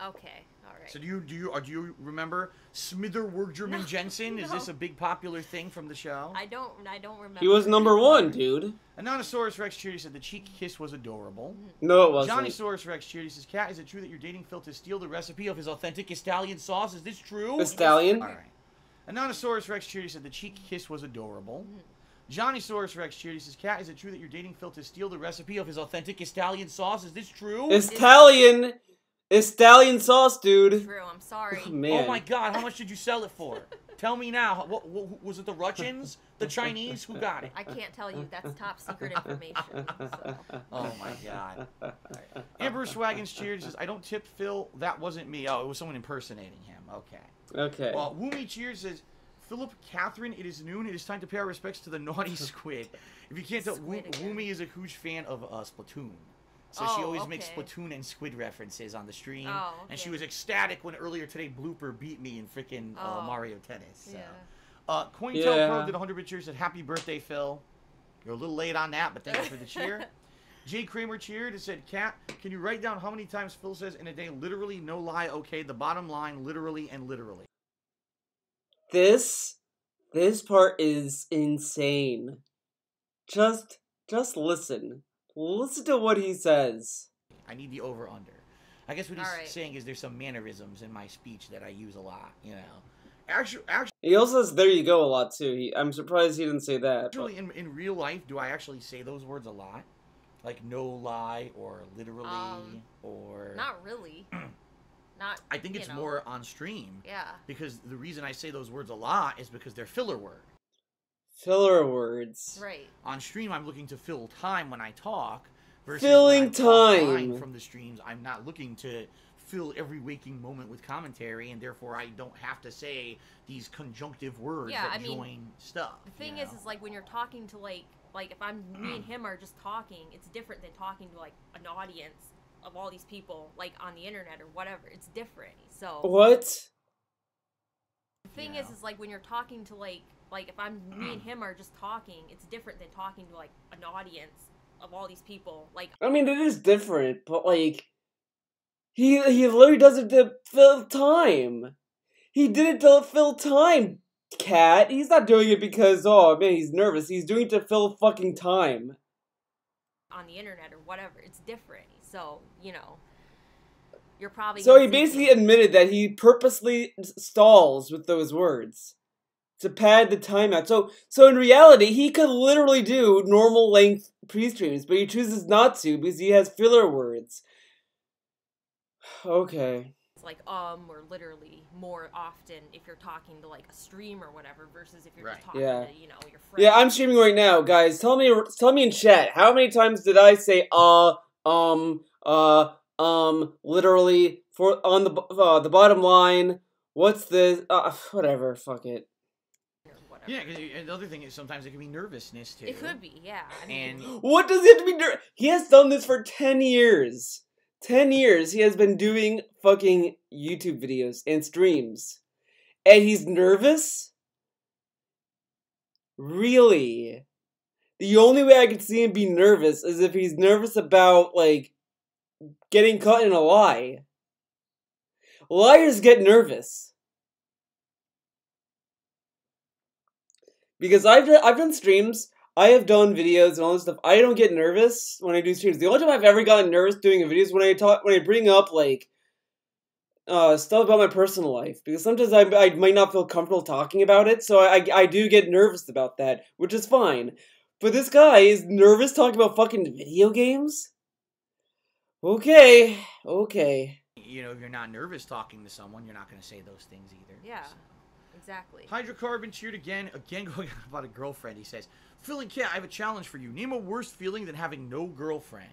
Okay, alright. so do you remember Smither Wergerman Jensen? Is no. this a big popular thing from the show? I don't remember. He was number one, dude. Anonysaurus Rex cheered. He said the cheek kiss was adorable. No, it wasn't. Johnnysaurus Rex cheered. He says, Kat, is it true that you're dating Phil to steal the recipe of his authentic Italian sauce? Is this true? The Stallion? All right. Anonysaurus Rex cheered. He said the cheek kiss was adorable. Johnnysaurus Rex cheered. He says, Kat, is it true that you're dating Phil to steal the recipe of his authentic Italian sauce? Is this true? Italian! Italian sauce, dude. True, I'm sorry. Oh, man. Oh my God! How much did you sell it for? Tell me now. What was it? The Russians? The Chinese? Who got it? I can't tell you. That's top secret information. So. Oh my God! Amber Swaggins cheered. Says, "I don't tip Phil. That wasn't me. Oh, it was someone impersonating him. Okay." Okay. Well, Woomy cheers. Says, "Philip, Catherine, it is noon. It is time to pay our respects to the naughty squid. If you can't tell, Squid again. Woomy is a huge fan of Splatoon." So she Oh, always makes okay. Splatoon and Squid references on the stream. Oh, And she okay. was ecstatic when earlier today Blooper beat me in freaking Oh. Mario Tennis. So. Yeah. CoinTel Pro Yeah. did 100 cheers. Said, happy birthday, Phil. You're a little late on that, but thank you for the cheer. Jay Kramer cheered and said, Kat, can you write down how many times Phil says in a day, literally, no lie, okay, the bottom line, literally, and literally. This part is insane. Just listen. Listen to what he says. I need the over-under. I guess what he's All right. saying is there's some mannerisms in my speech that I use a lot, you know. Actually, He also says "there you go" a lot too. I'm surprised he didn't say that. but- in real life, do I actually say those words a lot? Like no lie or literally or... Not really. not. I think it's more on stream. Yeah. Because the reason I say those words a lot is because they're filler words. Filler words. Right. On stream, I'm looking to fill time when I talk. Versus Filling when I talk time. live from the streams, I'm not looking to fill every waking moment with commentary, and therefore I don't have to say these conjunctive words that join stuff. The thing is like when you're talking to like if me and him are just talking, it's different than talking to like an audience of all these people like on the internet or whatever. It's different. So what? The thing is like when you're talking to like if me and him are just talking, it's different than talking to like an audience of all these people. Like I mean, it is different, but like he literally does it to fill time. He did it to fill time, Cat. He's not doing it because oh man he's nervous. He's doing it to fill fucking time. On the internet or whatever, it's different. So you're probably. So he basically admitted that he purposely stalls with those words to pad the time out. So in reality, he could literally do normal length pre-streams, but he chooses not to because he has filler words. Okay. It's like or literally more often if you're talking to like a stream or whatever versus if you're just talking to your friend. Yeah, I'm streaming right now, guys. Tell me in chat how many times did I say literally for on the bottom line. What's this? Whatever. Fuck it. Yeah, because the other thing is sometimes it can be nervousness too. It could be, yeah. I mean, what does it have to be? He has done this for 10 years. 10 years he has been doing fucking YouTube videos and streams, and he's nervous. Really? The only way I could see him be nervous is if he's nervous about like getting caught in a lie. Liars get nervous. Because I've done streams, I have done videos and all this stuff. I don't get nervous when I do streams. The only time I've ever gotten nervous doing a video is when I bring up like stuff about my personal life. Because sometimes I might not feel comfortable talking about it, so I do get nervous about that, which is fine. But this guy is nervous talking about fucking video games? Okay. If you're not nervous talking to someone, you're not going to say those things either. Yeah. Exactly. Hydrocarbon cheered again going on about a girlfriend. He says, Phil and Kat, I have a challenge for you. Name a worse feeling than having no girlfriend.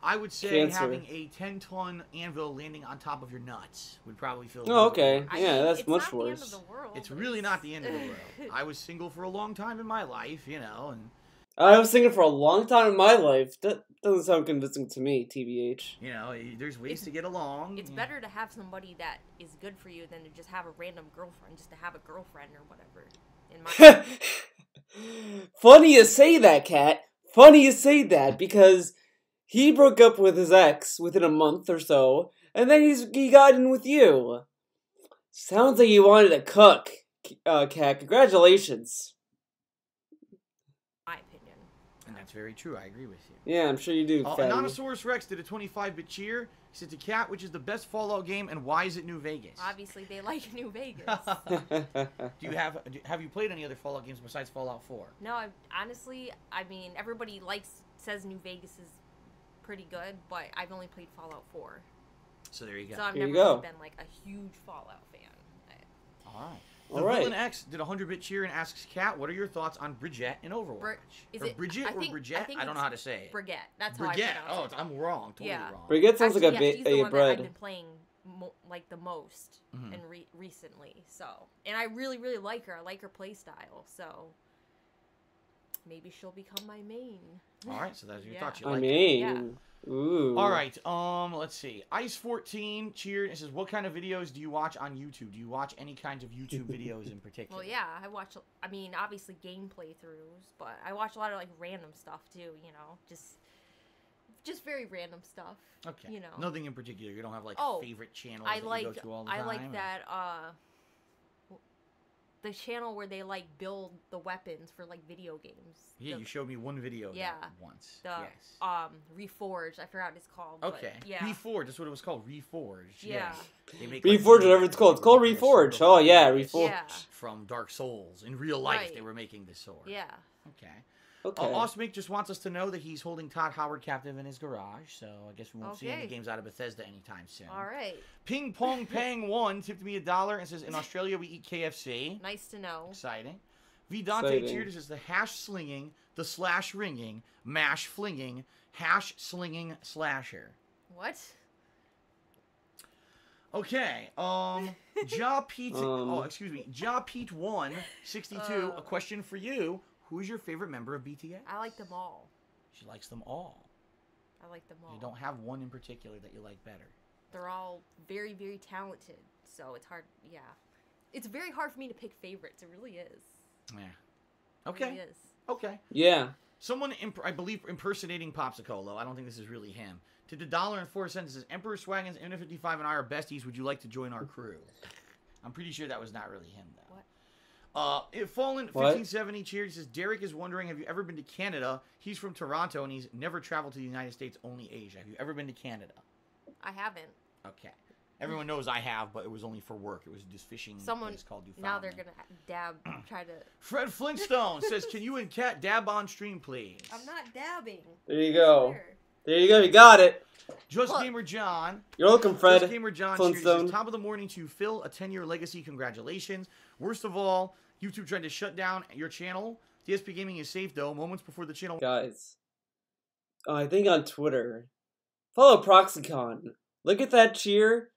I would say Cancer. having a 10-ton anvil landing on top of your nuts would probably feel. Oh, okay. Yeah, that's it's much not worse. The end of the world, it's really not the end of the world. I was single for a long time in my life, and I was single for a long time in my life. That doesn't sound convincing to me, TBH. There's ways to get along. It's better to have somebody that is good for you than to just have a random girlfriend, just to have a girlfriend or whatever. In my Funny you say that, Kat. Funny you say that, because he broke up with his ex within a month or so, and then he got in with you. Sounds like you wanted to cook, Kat. Congratulations. my opinion. And that's very true. I agree with you. Yeah, I'm sure you do. Anonymosaurus Rex did a 25-bit cheer. He said to Kat, which is the best Fallout game, and why is it New Vegas? Obviously, they like New Vegas. Have you played any other Fallout games besides Fallout 4? No, honestly, I mean, everybody says New Vegas is pretty good, but I've only played Fallout 4. So there you go. So I've There you never go. really been like a huge Fallout fan. All right. All The right. Villain X did a 100-bit cheer and asks Kat, what are your thoughts on Brigitte in Overwatch? Bridget or Brigitte? I don't know how to say it. Brigitte. That's Brigitte. how I pronounce it. I'm wrong. Totally wrong. Brigitte sounds Actually, like she's the a one that I've been bread. playing like the most and recently. So, and I really, really like her. I like her play style. So maybe she'll become my main. All right, so that's your thoughts. You I like mean, Yeah. ooh. All right. Let's see. Ice14 cheered and says, "What kind of videos do you watch on YouTube? Do you watch any kinds of YouTube videos in particular?" Well, yeah, I watch. I mean, obviously game playthroughs, but I watch a lot of like random stuff too. Just very random stuff. Okay. Nothing in particular. You don't have like favorite channels I that like. you go to all the time. I like that. The channel where they like build the weapons for like video games. Yeah, you showed me one video. Yeah. Once. The yes. Reforged. I forgot what it's called. Okay. But, yeah. Reforged. That's what it was called. Reforged. Yeah. They make, Reforged, whatever it's called. It's called Reforged. Oh yeah, Reforged. Yeah. From Dark Souls. In real life, Right. they were making this sword. Yeah. Okay. Okay. Osmic just wants us to know that he's holding Todd Howard captive in his garage, so I guess we won't see any Okay. games out of Bethesda anytime soon. All right. Ping Pong Pang 1 tipped me $1 and says, in Australia we eat KFC. Nice to know. Exciting. V. Dante Exciting. cheered says, the hash slinging, the slash ringing, mash flinging, hash slinging slasher. What? Okay, Ja Pete, Ja Pete 162, a question for you. Who is your favorite member of BTS? I like them all. She likes them all. I like them all. You don't have one in particular that you like better. They're all very, very talented. So it's hard. Yeah. It's very hard for me to pick favorites. It really is. Yeah. It Okay. really is. Okay. Yeah. Someone, I believe, impersonating Popsicle, I don't think this is really him. To the $1.04 says, Emperor Swaggins, N55 and I are besties. Would you like to join our crew? I'm pretty sure that was not really him, though. What? If Fallen What? 1570 cheered, says, Derek is wondering, have you ever been to Canada? He's from Toronto, and he's never traveled to the United States, only Asia. Have you ever been to Canada? I haven't. Okay. Everyone knows I have, but it was only for work. It was this fishing place called Newfoundland. Now they're going to dab, try to... Fred Flintstone says, can you and Kat dab on stream, please? I'm not dabbing. There you go. Sure. There you go. You got it. Just Look. Gamer John. You're welcome, Fred. Just Gamer John cheers, Flintstone. says, top of the morning to Phil, a 10-year legacy. Congratulations. Worst of all, YouTube tried to shut down your channel. DSP Gaming is safe, though. Moments before the channel Guys. I think on Twitter. Follow Proxicon. Look at that cheer.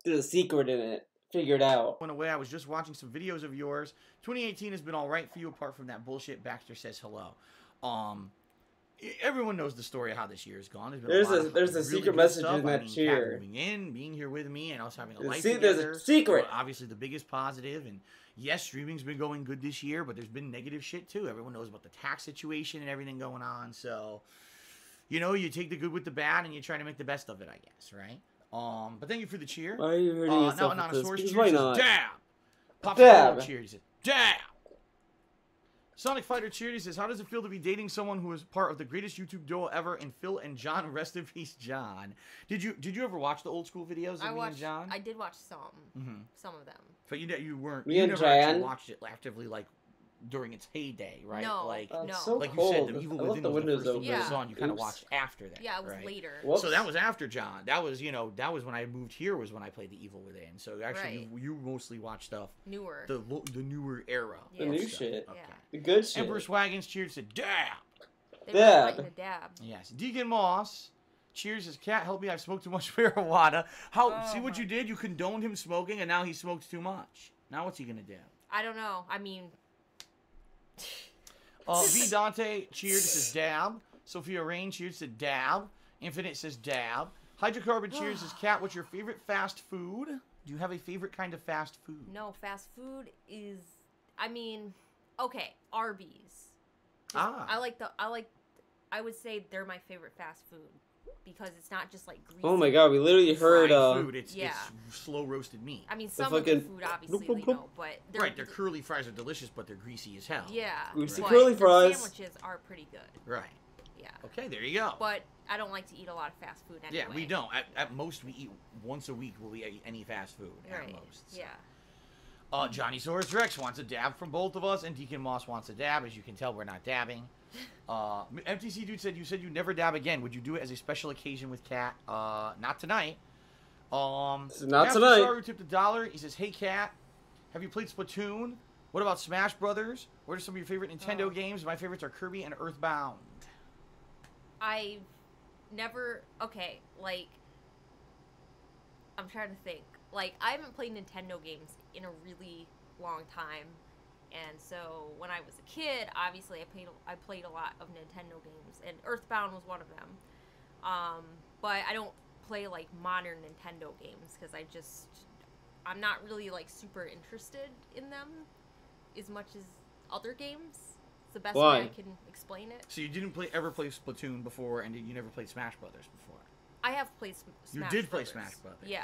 There's a secret in it. Figure it out. went away. I was just watching some videos of yours. 2018 has been all right for you, apart from that bullshit. Baxter says hello. Everyone knows the story of how this year has gone. There's lot a- of there's a really secret good message stuff. in that Kat cheer. moving in, being here with me, and us having a There's a life se- together. there's a secret. Obviously, the biggest positive, and yes, streaming's been going good this year, but there's been negative shit too. Everyone knows about the tax situation and everything going on. So, you know, you take the good with the bad, and you try to make the best of it, I guess, right? But thank you for the cheer. Why are you hurting Now yourself with this? Anonymous Because cheers. why Says, not? dab. Pop Dab. cheers. He says, dab. Sonic Fighter cheered. He says, how does it feel to be dating someone who is part of the greatest YouTube duo ever in Phil and John? Rest in peace, John. Did you ever watch the old school videos of me and John? I did watch some. Mhm. Some of them. But you weren't. Me you and never actually Jan? watched it actively, like during its heyday, right? No. Like, Oh, it's No. so like you cold. said, the Evil I left Within the was the windows first thing open. you Yeah. saw, and you kind of Oops. watched after that. Yeah, it was right? later. Whoops. So that was after John. That was, that was when I moved here. Was when I played the Evil Within. So actually, Right. you mostly watch stuff Newer. the newer era. The of new stuff. shit. Okay. Yeah. The good shit. Empress Wagons cheered, said dab. They Dab. were fighting a dab. Yes. Deacon Moss cheers, says Cat, help me. I've smoked too much marijuana. Oh See what my- you did? You condoned him smoking, and now he smokes too much. Now what's he gonna do? I don't know. I mean, V Dante cheered, says dab. Sophia Rain cheers, said dab. Infinite says dab. Hydrocarbon cheers, says Cat, what's your favorite fast food? Do you have a favorite kind of fast food? no, fast food is. I mean, okay, Arby's. Ah. I would say they're my favorite fast food because it's not just like greasy. Oh my god, we literally heard, Fried food. It's Yeah. slow roasted meat. I mean, some of the fucking- food obviously Boop, boop, they know, but they're, Right, their curly fries are delicious, but they're greasy as hell. Yeah, Greasy but curly the fries. sandwiches are pretty good. Right. Yeah, Okay, there you go. but I don't like to eat a lot of fast food anyway. Yeah, we don't. At most, we eat once a week. Will we eat any fast food? Right. At most. So. Yeah. Johnny Saurus Rex wants a dab from both of us, and Deacon Moss wants a dab. As you can tell, we're not dabbing. MTC Dude said, you said you'd never dab again. Would you do it as a special occasion with Kat? Not tonight. Not Master tonight. Saru tipped $1. He says, hey, Kat, have you played Splatoon? What about Smash Brothers? What are some of your favorite Nintendo games? My favorites are Kirby and Earthbound. I've never. Okay, like. I'm trying to think. Like, I haven't played Nintendo games in a really long time. And so, when I was a kid, obviously, I played a lot of Nintendo games. And Earthbound was one of them. But I don't play, like, modern Nintendo games. Because I'm not really, like, super interested in them. As much as other games. It's the best Why? way I can explain it. So you didn't ever play Splatoon before, and you never played Smash Brothers before? I have played Smash You did play Brothers. Smash Brothers. Yeah.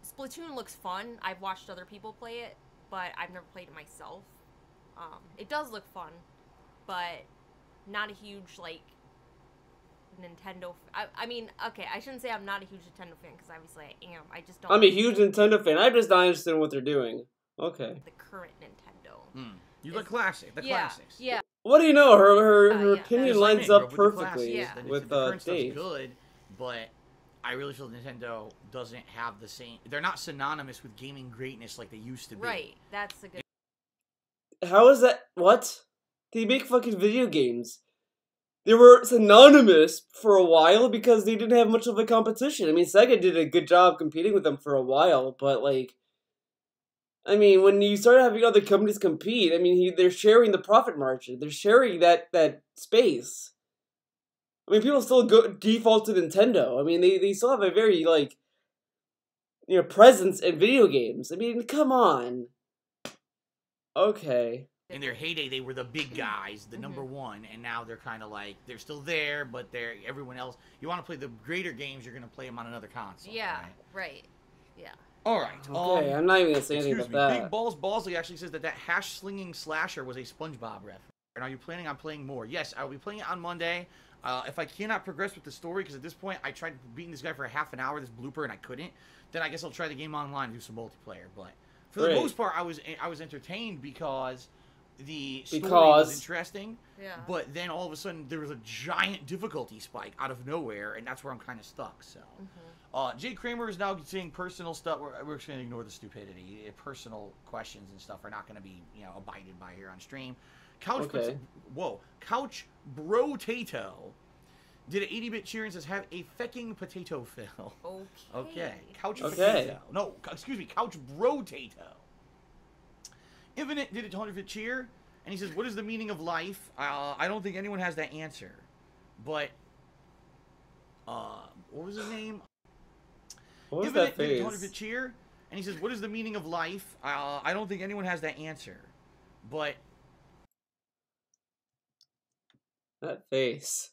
Splatoon looks fun. I've watched other people play it, but I've never played it myself. It does look fun, but not a huge, like, Nintendo... I mean, okay, I shouldn't say I'm not a huge Nintendo fan, because obviously I am. I just don't... I'm a huge Nintendo fan. I'm just not interested in what they're doing. Okay. The current Nintendo. You like classics. The classics. Yeah. What do you know? Her Yeah, opinion that's- lines Grew up with the perfectly Yeah. classes. with The current stuff's Dave. good, but I really feel Nintendo doesn't have the same. They're not synonymous with gaming greatness like they used to be. Right. That's a good. How is that? What? They make fucking video games. They were synonymous for a while because they didn't have much of a competition. I mean, Sega did a good job competing with them for a while, but like, I mean, when you start having other companies compete, I mean, they're sharing the profit margin. They're sharing that space. I mean, people still default to Nintendo. I mean, they still have a very like, presence in video games. I mean, come on. Okay. In their heyday, they were the big guys, the number one, and now they're kind of like they're still there, but they're everyone else. You want to play the greater games, you're gonna play them on another console. Yeah. Right. Right. Yeah. All right. Okay, I'm not even gonna say anything Excuse about me. that. Big Balls Ballsley actually says that hash slinging slasher was a SpongeBob reference. And are you planning on playing more? Yes, I will be playing it on Monday. If I cannot progress with the story, because at this point I tried beating this guy for a half an hour, this blooper, and I couldn't, then I guess I'll try the game online and do some multiplayer. But for the most part, I was entertained because the story was interesting. Yeah. But then all of a sudden there was a giant difficulty spike out of nowhere, and that's where I'm kind of stuck. So. Jay Kramer is now saying personal stuff. We're just going to ignore the stupidity. Personal questions and stuff are not going to be, abided by here on stream. Couch Brotato did an 80-bit cheer and says, have a fecking potato fill. Okay. Couch Potato. No, excuse me. Couch Brotato. Infinite did a 200-bit cheer, and he says, what is the meaning of life? I don't think anyone has that answer. But, what was his name? What was Infinite that did a face? 200-bit cheer, and he says, what is the meaning of life? I don't think anyone has that answer. But... That face.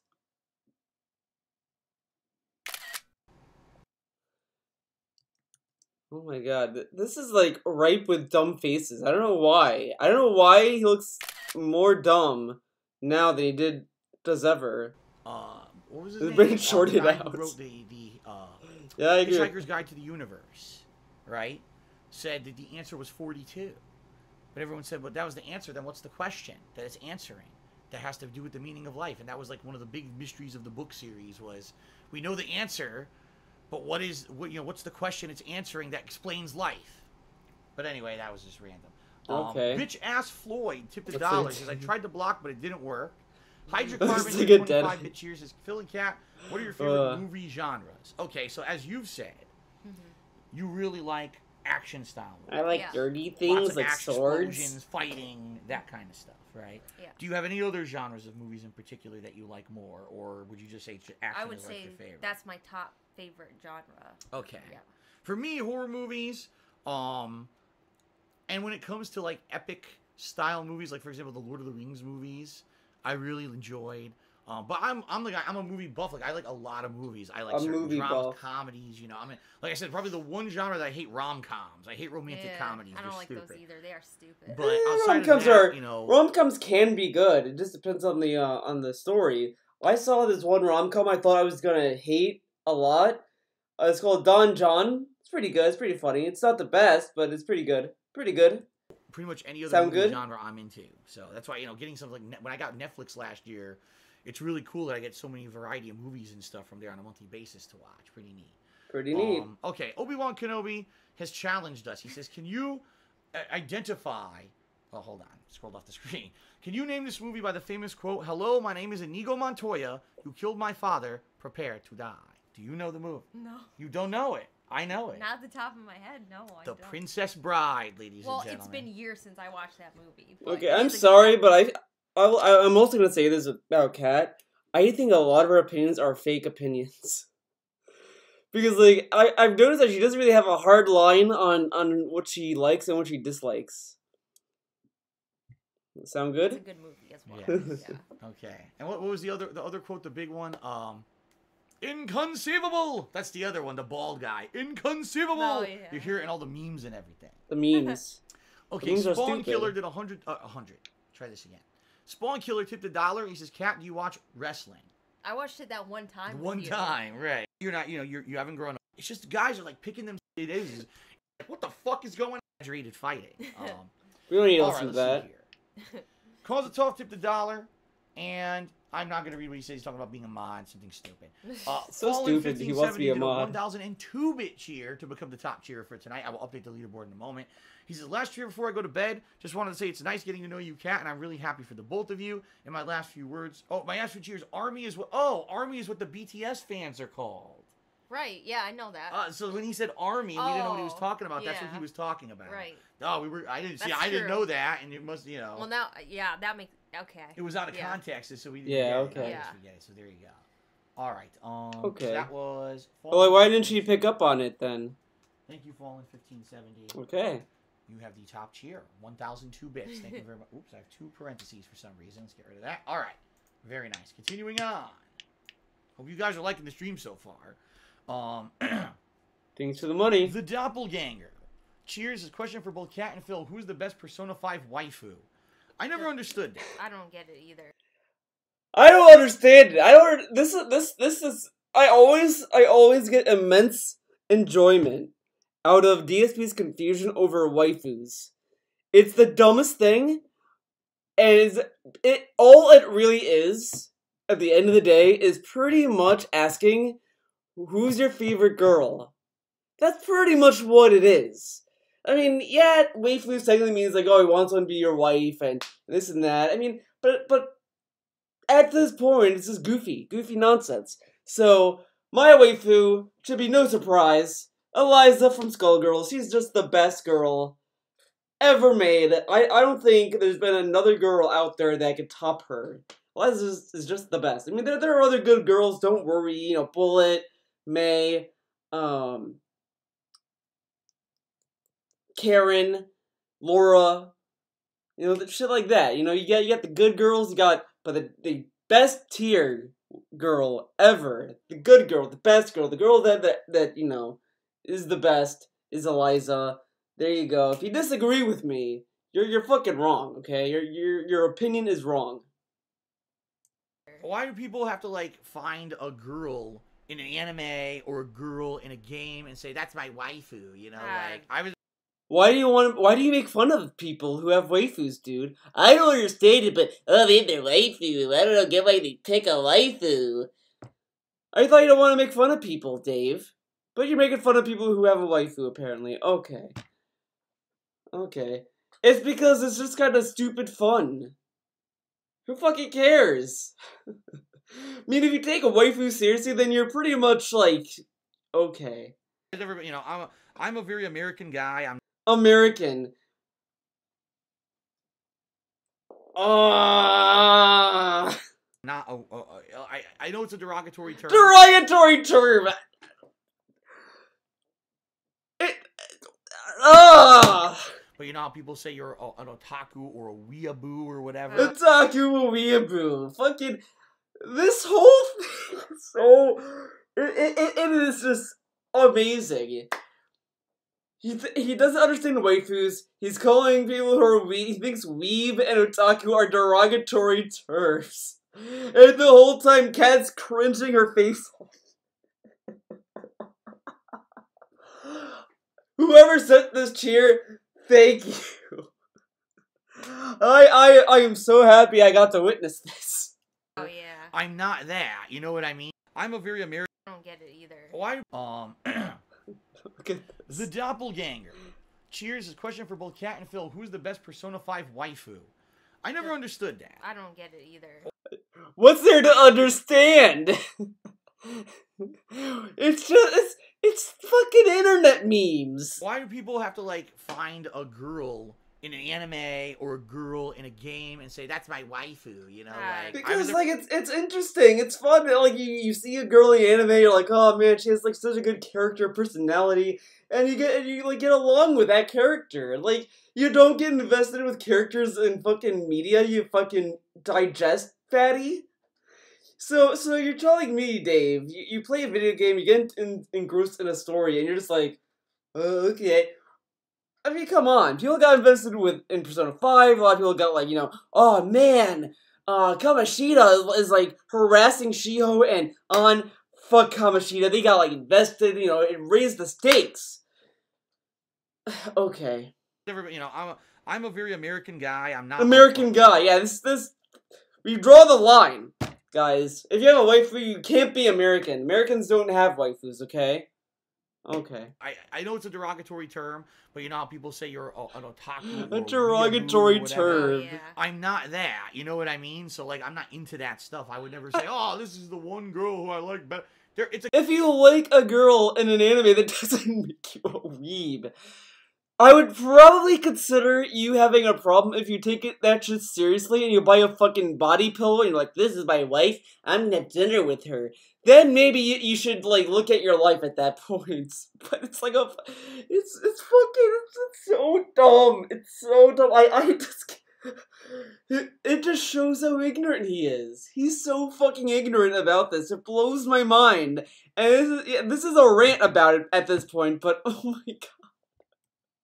Oh my god, this is like ripe with dumb faces. I don't know why. I don't know why he looks more dumb now than he does ever. What was his His name? brain shorted the guy out. Who wrote Yeah, I agree. Hitchhiker's Guide to the Universe, right? Said that the answer was 42. But everyone said, well, that was the answer. Then what's the question that it's answering? That has to do with the meaning of life. And that was like one of the big mysteries of the book series was, we know the answer, but what's the question it's answering that explains life? But anyway, that was just random. Okay. Bitch ass Floyd tipped $1. Let's see. Says, I tried to block, but it didn't work. Hydrocarbon Like a dead- 25-bit cheers says, Phil and Cat, what are your favorite movie genres? Okay, so as you've said, you really like action style movies. I like Yeah. dirty Lots things of like action swords. explosions, fighting, that kind of stuff, right? Yeah. Do you have any other genres of movies in particular that you like more, or would you just say action I would is like say your favorite? that's my top favorite genre. Okay. Yeah. For me, horror movies, and when it comes to like epic style movies, like for example the Lord of the Rings movies, I really enjoyed. But I'm the guy. I'm a movie buff. Like I like a lot of movies. I like certain movie dramas, buff. comedies. I mean, like I said, probably the one genre that I hate rom-coms. I hate romantic comedies. I don't They're like stupid. those either. They are stupid. But outside Rom-coms of that, rom-coms can be good. It just depends on the story. I saw this one rom-com I thought I was gonna hate a lot. It's called Don John. It's pretty good. It's pretty funny. It's not the best, but it's pretty good. Pretty good. pretty much any other Sound movie good? genre I'm into. So that's why, getting something like when I got Netflix last year, it's really cool that I get so many variety of movies and stuff from there on a monthly basis to watch. Pretty neat. Pretty neat. Okay, Obi-Wan Kenobi has challenged us. He says, can you identify... Oh, hold on. Scrolled off the screen. Can you name this movie by the famous quote, "Hello, my name is Inigo Montoya. You killed my father. Prepare to die." Do you know the movie? No. You don't know it. I know it. Not at the top of my head, no. I The don't. Princess Bride, ladies Well, and it's gentlemen. been years since I watched that movie. but Okay, it I'm is a good sorry, movie. but I'm also gonna say this about Kat. I think a lot of her opinions are fake opinions. Because like I've noticed that she doesn't really have a hard line on what she likes and what she dislikes. Sound It's a good? good movie as well. Yeah. Yeah. Okay. And what was the other quote, the big one? Inconceivable! That's the other one, the bald guy. Inconceivable! Oh, yeah. You hear it in all the memes and everything. The memes. Okay, memes are Spawn stupid. Killer did 100. Try this again. Spawn Killer tipped $1. He says, "Cat, do you watch wrestling?" I watched it that one time. with One you. time, right? You're not, you haven't grown up. It's just guys are like picking them. It is. What the fuck is going on? Exaggerated fighting. We don't need to All listen right, to let's that. see here. Calls a tough tip $1, and I'm not going to read what he says. He's talking about being a mod, something stupid. So Fallen stupid, he wants to be a 1570 did mod. 1,002-bit cheer to become the top cheer for tonight. I will update the leaderboard in a moment. He says, last cheer before I go to bed, just wanted to say it's nice getting to know you, Kat, and I'm really happy for the both of you. And my last few words, my last few cheers, Army is what the BTS fans are called. Right, yeah, I know that. So when he said Army, we didn't know what he was Oh, talking about. That's what yeah. he was talking about. Right. Oh, I didn't That's I didn't true. know that, and it must, you know. Well, now, yeah, that makes, okay. It was out of Yeah. context, so we didn't Yeah, get it. okay. I guess we get it, so there you go. All right. Okay. So that was. Well, why didn't she pick up on it then? Thank you, Fallen 1570. Okay. You have the top cheer, 1,002 bits. Thank you very much. Oops, I have 2 parentheses for some reason. Let's get rid of that. All right. Very nice. Continuing on. Hope you guys are liking the stream so far. Thanks for the money. The Doppelganger. Cheers. Is a question for both Kat and Phil. Who's the best Persona 5 waifu? I never understood that. I don't get it either. I don't understand it. I don't. This is. I always get immense enjoyment out of DSP's confusion over waifus. It's the dumbest thing, and all it really is at the end of the day is pretty much asking, who's your favorite girl? That's pretty much what it is. I mean, yeah, waifu technically means like, oh, he wants one to be your wife and this and that. I mean, but at this point, it's just goofy nonsense. So, my waifu should be no surprise. Eliza from Skullgirls. She's just the best girl ever made. I don't think there's been another girl out there that could top her. Eliza is just the best. I mean, there are other good girls. Don't worry. You know, Bullet, May, Karen, Laura. You know, shit like that. You know, you got the good girls. But the best tier girl ever, the good girl, the best girl, the girl that you know is the best is Eliza. There you go. If you disagree with me, you're fucking wrong. Okay, your opinion is wrong. Why do people have to like find a girl in an anime or a girl in a game and say that's my waifu? You know, like I was. Why do you make fun of people who have waifus, dude? I don't understand it, but they their waifu. I don't know, get why they pick a waifu. I thought you don't want to make fun of people, Dave. But you're making fun of people who have a waifu, apparently. Okay. It's because it's just kind of stupid fun. Who fucking cares? I mean, if you take a waifu seriously, then you're pretty much like, okay. You know, I'm a very American guy. I'm American. not I know it's a derogatory term. Derogatory term! But you know how people say you're an otaku or a weeaboo or whatever? Otaku weeaboo. Fucking, this whole thing is so, it is just amazing. He doesn't understand waifus. He's calling people who are he thinks weeb and otaku are derogatory terms. And the whole time, Kat's cringing her face off. Whoever sent this cheer, thank you. I am so happy I got to witness this. Oh, yeah. I'm not that. You know what I mean? I'm a very American. I don't get it either. Why? Look at this. The Doppelganger. Cheers. Is a question for both Kat and Phil. Who's the best Persona 5 waifu? I never understood that. I don't get it either. What's there to understand? It's fucking internet memes. Why do people have to like find a girl in an anime or a girl in a game and say that's my waifu? You know, like Because like it's interesting, it's fun. Like you see a girl in anime, you're like, oh man, she has like such a good character personality, and you get along with that character. Like you don't get invested with characters in fucking media. You fucking digest fatty. So you're telling me, Dave, you play a video game, you get engrossed in a story, and you're just like, okay. I mean, come on. People got invested in Persona 5. A lot of people got like, you know, oh man, Kamoshida is like harassing Shiho, and fuck Kamoshida. They got like invested, you know, it raised the stakes. Okay. never, I'm a very American guy. I'm not American guy. Yeah, this. We draw the line, guys. If you have a waifu, you can't be American. Americans don't have waifus, okay? Okay. I know it's a derogatory term, but you know how people say you're an otaku. A derogatory term. Oh, yeah. I'm not that. You know what I mean? So like, I'm not into that stuff. I would never say, "Oh, this is the one girl who I like better." If you like a girl in an anime, that doesn't make you a weeb. I would probably consider you having a problem if you take that shit seriously and you buy a fucking body pillow and you're like, this is my wife, I'm gonna have dinner with her. Then maybe you should, like, look at your life at that point. But it's like it's so dumb. It's so dumb. I just... It just shows how ignorant he is. He's so fucking ignorant about this. It blows my mind. And this is a rant about it at this point, but oh my god.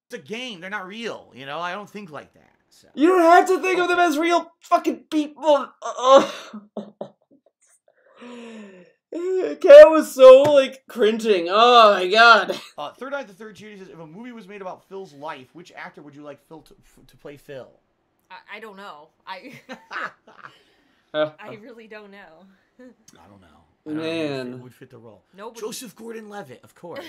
It's a game. They're not real. I don't think like that. So. You don't have to think of them as real fucking people. Cat was so, like, cringing. Oh my god. Third Eye the Third Cheer says, if a movie was made about Phil's life, which actor would you like Phil to play Phil? I don't know. I really don't know. I don't know. Man. Who would fit the role? Nobody. Joseph Gordon-Levitt, of course.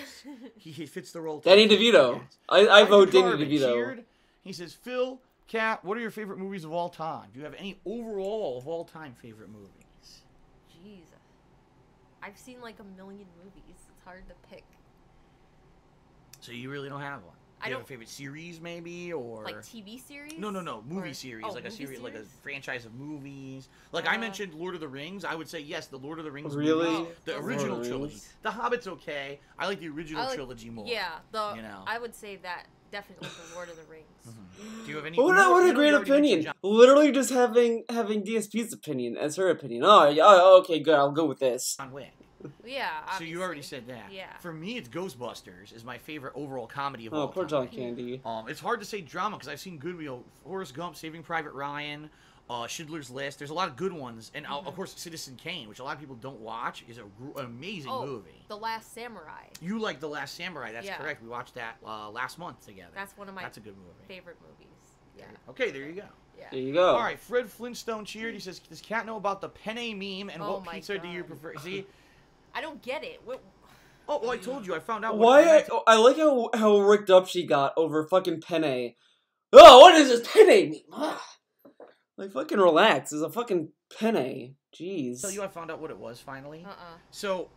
he fits the role. Danny DeVito. Yes. I vote Danny Carvin DeVito. cheered. He says, Phil, Kat, what are your favorite movies of all time? Do you have any overall of all time favorite movies? Jeez. I've seen like a million movies. It's hard to pick. So you really don't have one? Do you have a favorite series, maybe, or like TV series? No, movie series, like a series, like a franchise of movies. Like I mentioned, Lord of the Rings. I would say yes, the Lord of the Rings. Really? Movies, the original trilogy. The Hobbit's okay. I like the original trilogy more. Yeah, I would say that definitely the Lord of the Rings. Mm-hmm. Do you have any? What a great opinion! Literally just having DSP's opinion as her opinion. Oh, okay, good. I'll go with this. John Wick. Yeah. Obviously. So you already said that. Yeah. For me, it's Ghostbusters is my favorite overall comedy of all time. Oh, poor John Candy. It's hard to say drama because I've seen good, Forrest Gump, Saving Private Ryan, Schindler's List. There's a lot of good ones, and of course, Citizen Kane, which a lot of people don't watch, is an amazing movie. The Last Samurai. You like The Last Samurai? That's correct. We watched that last month together. That's one of my. That's a good movie. Favorite movies. Yeah. Okay, there you go. Yeah. There you go. All right, Fred Flintstone cheered. He says, "Does Kat know about the penne meme and what pizza do you prefer?" See. I don't get it. Oh, well, I told you. I found out. Why? I like how ricked up she got over fucking penne. Oh, what is this penne meme? Like, fucking relax. It's a fucking penne. Jeez. Tell you, I found out what it was finally. So,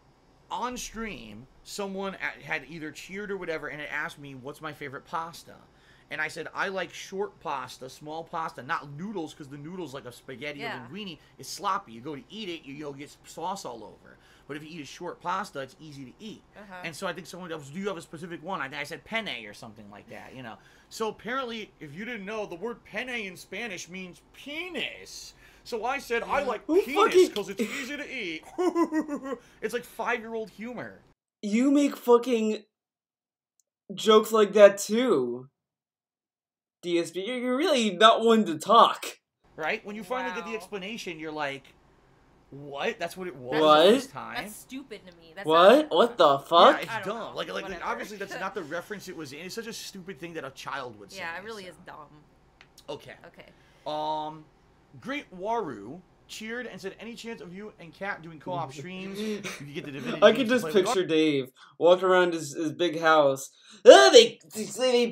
on stream, someone had either cheered or whatever, and it asked me, "What's my favorite pasta?" And I said, I like short pasta, small pasta, not noodles, because the noodles, like a spaghetti or linguine, is sloppy. You go to eat it, you'll get sauce all over. But if you eat a short pasta, it's easy to eat. And so I think someone else, do you have a specific one? I said penne or something like that, So apparently, if you didn't know, the word penne in Spanish means penis. So I said, I like penis because it's easy to eat. It's like 5-year-old humor. You make fucking jokes like that too. DSP, you're really not one to talk. Right? When you finally get the explanation, you're like, what? That's what it was what? this time? That's stupid to me. That's what? What the fuck? Yeah, it's dumb. Like obviously that's not the reference it was in. It's such a stupid thing that a child would say. Yeah, it really is dumb. Okay. Okay. Great Waru cheered and said, any chance of you and Kat doing co-op streams? You could get the Divinity. I could just picture Dave walking around his big house. Oh, they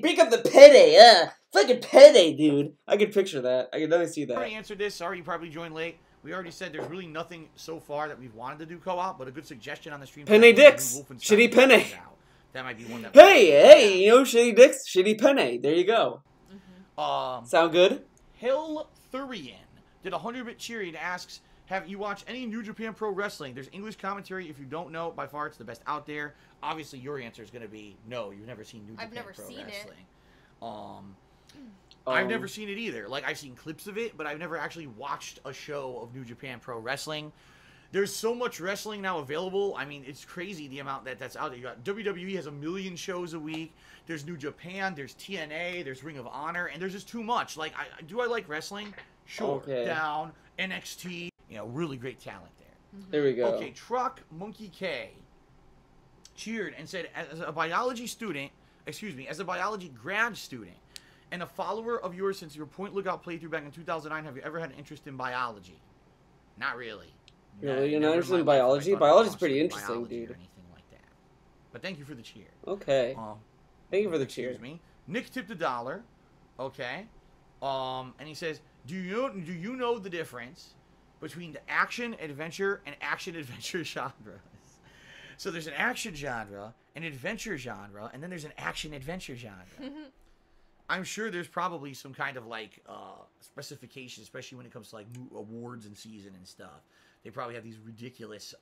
pick up the penne. Fucking penne, dude. I could picture that. I could definitely see that. I already answered this. Sorry, you probably joined late. We already said there's really nothing so far that we've wanted to do co-op, but a good suggestion on the stream. Penne dicks. Shitty penne. That might be one that. Hey, shitty dicks, shitty penne. There you go. Sound good? Hillthurian did 100-bit cheering and asks, have you watched any New Japan Pro Wrestling? There's English commentary. If you don't know, by far it's the best out there. Obviously, your answer is going to be no. You've never seen New Japan Pro Wrestling. I've never seen it either. Like, I've seen clips of it, but I've never actually watched a show of New Japan Pro Wrestling. There's so much wrestling now available. I mean, it's crazy the amount that's out there. You got WWE has 1 million shows a week. There's New Japan. There's TNA. There's Ring of Honor. And there's just too much. Like, do I like wrestling? Sure. Okay. Down. NXT. Really great talent there. There we go. Okay, Truck Monkey K cheered and said, as a biology student, as a biology grad student, And a follower of yours since your Point Lookout playthrough back in 2009, have you ever had an interest in biology? Not really. Really? You're not Never in interested in my life have I biology? thought Biology's about pretty studying interesting, biology dude. Or anything like that. But thank you for the cheer. Okay. Thank you for the cheer. Excuse me. Nick tipped $1. Okay. And he says, do you know the difference between the action adventure and action adventure genres? So there's an action genre, an adventure genre, and then there's an action adventure genre. I'm sure there's probably some kind of like specification, especially when it comes to like awards and season and stuff. They probably have these ridiculous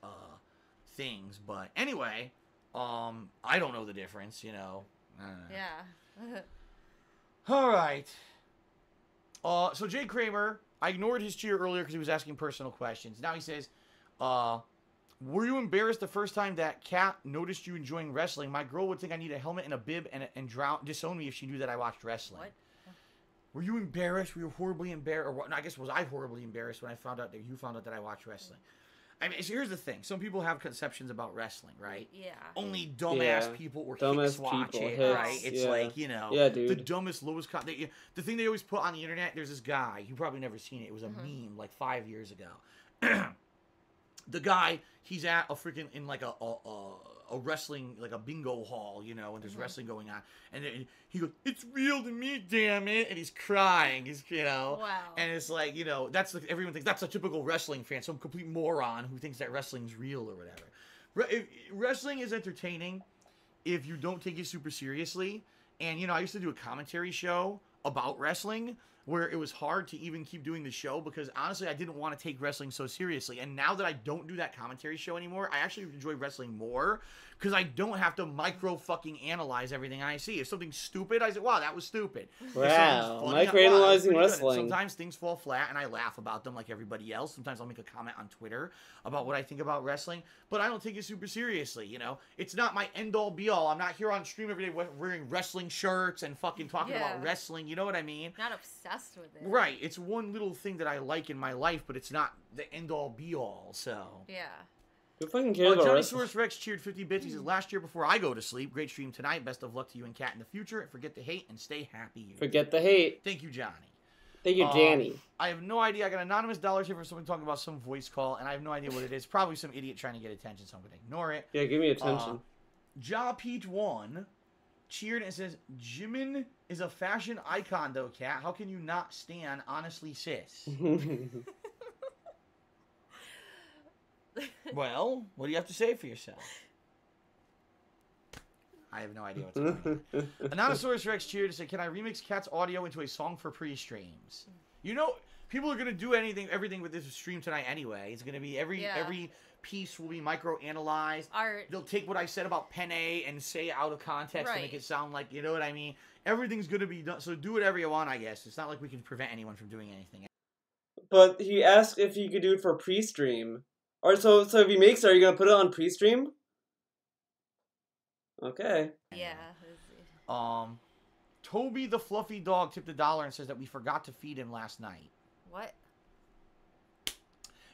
things, but anyway, I don't know the difference, you know. Yeah. All right. So Jay Kramer, I ignored his cheer earlier because he was asking personal questions. Now he says, were you embarrassed the first time that Kat noticed you enjoying wrestling? My girl would think I need a helmet and a bib and disown me if she knew that I watched wrestling. What? Were you embarrassed? Were you horribly embarrassed? Or what? No, I guess was I horribly embarrassed when I found out that you found out that I watched wrestling? I mean, so here's the thing. Some people have conceptions about wrestling, right? Yeah. Only dumbass people or Dumbass hicks watch people, it, hicks, right? It's yeah. like, you know, Yeah, dude. the dumbest, lowest... the thing they always put on the internet, there's this guy. You probably never seen it. It was a meme like 5 years ago. The guy, he's at a freaking, in like a wrestling, like a bingo hall, you know, and there's wrestling going on. And then he goes, it's real to me, damn it. And he's crying. He's, you know. Wow. And it's like, you know, that's like, everyone thinks that's a typical wrestling fan, some complete moron who thinks that wrestling's real or whatever. Wrestling is entertaining if you don't take it super seriously. And, you know, I used to do a commentary show about wrestling where it was hard to even keep doing the show because, honestly, I didn't want to take wrestling so seriously. And now that I don't do that commentary show anymore, I actually enjoy wrestling more because I don't have to micro-fucking-analyze everything I see. If something's stupid, I say, wow, that was stupid. Wow, Wow, micro-analyzing wrestling. Sometimes things fall flat, and I laugh about them like everybody else. Sometimes I'll make a comment on Twitter about what I think about wrestling, but I don't take it super seriously, you know? It's not my end-all, be-all. I'm not here on stream every day wearing wrestling shirts and fucking talking about wrestling, you know what I mean? Not obsessed with it. Right, it's one little thing that I like in my life, but it's not the end-all, be-all, so... Yeah. Who fucking cares about Johnny wrestling? Source Rex cheered 50 bits. He says, last year before I go to sleep, great stream tonight. Best of luck to you and Kat in the future. And forget the hate and stay happy. Forget the hate. Thank you, Johnny. Thank you, Danny. I have no idea. I got anonymous dollars here for someone talking about some voice call, and I have no idea what it is. Probably some idiot trying to get attention, so I'm going to ignore it. Yeah, give me attention. Ja Peach 1 cheered and says, Jimin is a fashion icon, though, Kat. How can you not stan honestly, sis? Well, what do you have to say for yourself? I have no idea what's going on. Anonymosaurus Rex cheered and said, can I remix Kat's audio into a song for pre-streams? You know, people are going to do everything with this stream tonight anyway. It's going to be every piece will be micro-analyzed. They'll take what I said about Penne and say out of context to make it sound like, you know what I mean? Everything's going to be done. So do whatever you want, I guess. It's not like we can prevent anyone from doing anything. But he asked if he could do it for pre-stream. Or so if he makes it, are you gonna put it on pre-stream? Okay. Yeah. Toby the fluffy dog tipped $1 and says that we forgot to feed him last night. What?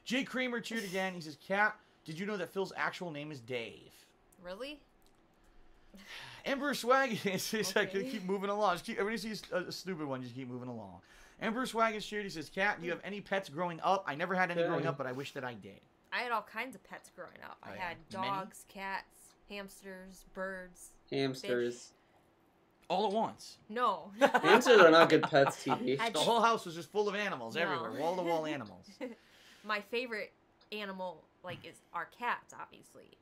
Jay Kramer cheered again. He says, Kat, did you know that Phil's actual name is Dave? Really? Emperor Swag is like, keep moving along. Everybody sees a stupid one, just keep moving along. Emperor Swag is cheered. He says, Kat, do you have any pets growing up? I never had any growing up, but I wish that I did. I had all kinds of pets growing up. I had dogs, cats, hamsters, birds. Hamsters. Fish. All at once. No. Hamsters are not good pets, TB. The whole house was just full of animals everywhere. Wall-to-wall animals. My favorite animal, are cats, obviously.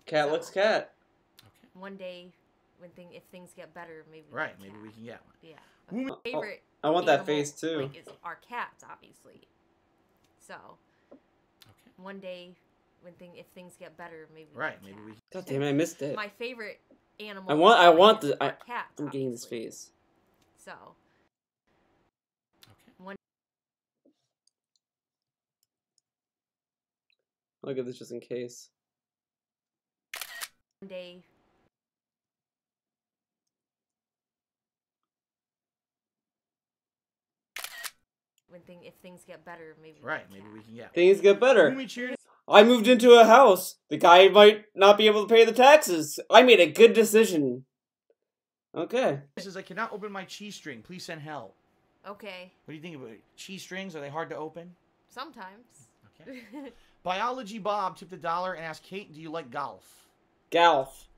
Cat looks cat. Okay. One day, if things get better, maybe maybe we can get one. Yeah. My favorite I want that face, too. Are cats, obviously. So... One day, if things get better, maybe maybe we. God damn it, I missed it. My favorite animal. I'm getting this face. So. Okay. I'll get this just in case. One day. If things get better, maybe maybe we can get. Things get better. I moved into a house. The guy might not be able to pay the taxes. I made a good decision. Okay. This is I cannot open my cheese string. Please send help. Okay. What do you think about it? Cheese strings? Are they hard to open? Sometimes. Okay. Biology Bob tipped $1 and asked Kate, "Do you like golf?" Golf.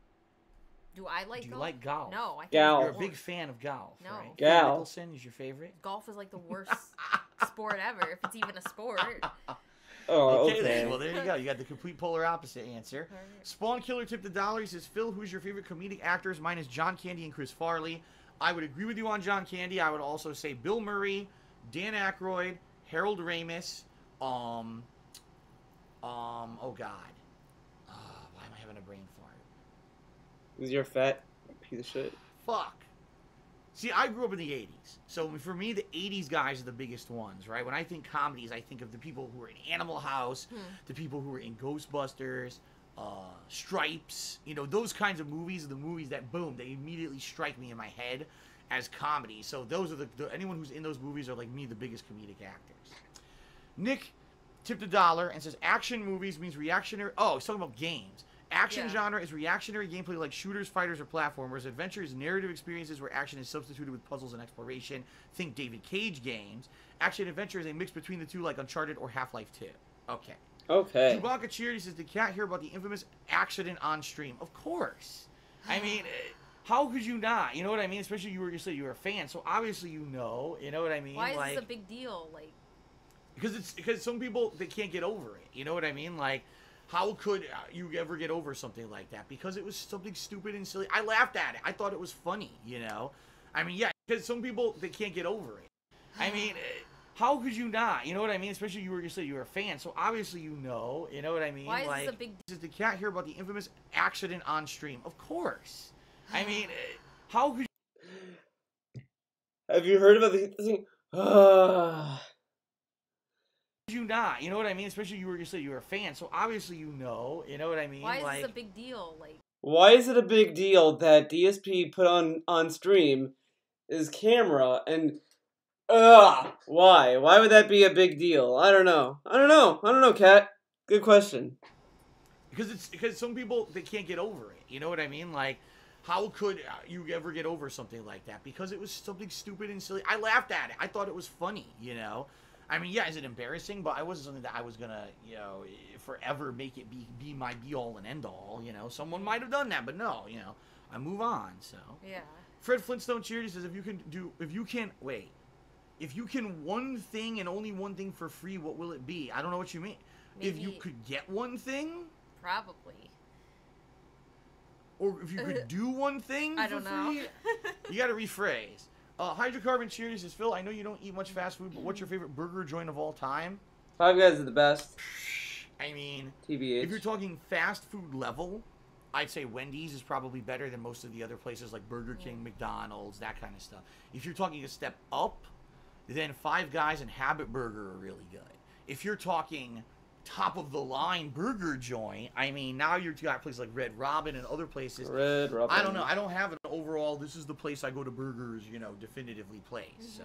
Do I like Do you golf? like golf? No, I think Golf. You're a it's big worse. fan of golf, No. right? Gal. Phil Mickelson is your favorite? Golf is like the worst sport ever, if it's even a sport. Oh, Okay, okay. then. Well, there you go. You got the complete polar opposite answer. Alright. Spawn Killer tipped $1. He says, "Phil, who's your favorite comedic actors?" Mine is John Candy and Chris Farley. I would agree with you on John Candy. I would also say Bill Murray, Dan Aykroyd, Harold Ramis. Oh God. Why am I having a brain fart? Because you're a fat piece of shit. Fuck. See, I grew up in the 80s. So for me, the 80s guys are the biggest ones, right? When I think comedies, I think of the people who were in Animal House, the people who were in Ghostbusters, Stripes. You know, those kinds of movies are the movies that, boom, they immediately strike me in my head as comedy. So those are anyone who's in those movies are, like me, the biggest comedic actors. Nick tipped $1 and says, "Action movies means reactionary..." Oh, he's talking about games. Action genre is reactionary gameplay like shooters, fighters, or platformers. Adventure is narrative experiences where action is substituted with puzzles and exploration. Think David Cage games. Action adventure is a mix between the two like Uncharted or Half-Life 2. Okay. Okay. Chewbacca Cheer, he says, "Did Cat hear about the infamous accident on stream?" Of course. I mean, how could you not? You know what I mean? Especially you said you were a fan, so obviously you know. You know what I mean? Why is like, this a big deal? Like, because some people, they can't get over it. You know what I mean? Like, how could you ever get over something like that? Because it was something stupid and silly. I laughed at it. I thought it was funny, you know? I mean, yeah, because some people, they can't get over it. I mean, how could you not? You know what I mean? Especially you said you were a fan, so obviously you know. You know what I mean? why is like, this a big deal? Did Cat hear about the infamous accident on stream? Of course. I mean, how could Have you heard about the thing? you not? You know what I mean? Especially you said you were a fan, so obviously you know. You know what I mean? Why is like, this a big deal? Like, Why is it a big deal that DSP put on stream his camera and why? Why would that be a big deal? I don't know, Kat. Good question. Because some people, they can't get over it. You know what I mean? Like, how could you ever get over something like that? Because it was something stupid and silly. I laughed at it. I thought it was funny, you know? I mean, yeah, is it embarrassing? But it wasn't something that I was gonna, you know, forever make it be my be-all and end-all, you know? Someone might have done that, but no, you know? I move on, so. yeah. Fred Flintstone cheered. He says, if you can one thing and only one thing for free, what will it be? I don't know what you mean. If you Maybe- could get one thing? Probably. Or if you could do one thing I for don't know. free? You gotta rephrase. Hydrocarbon cheers says, "Phil, I know you don't eat much fast food, but what's your favorite burger joint of all time?" Five Guys are the best. I mean, TBH. if you're talking fast food level, I'd say Wendy's is probably better than most of the other places like Burger King, McDonald's, that kind of stuff. If you're talking a step up, then Five Guys and Habit Burger are really good. If you're talking top of the line burger joint, I mean, now you're got places like Red Robin and other places. Red Robin. I don't know. I don't have an overall, this is the place I go to burgers, you know, definitively place. So.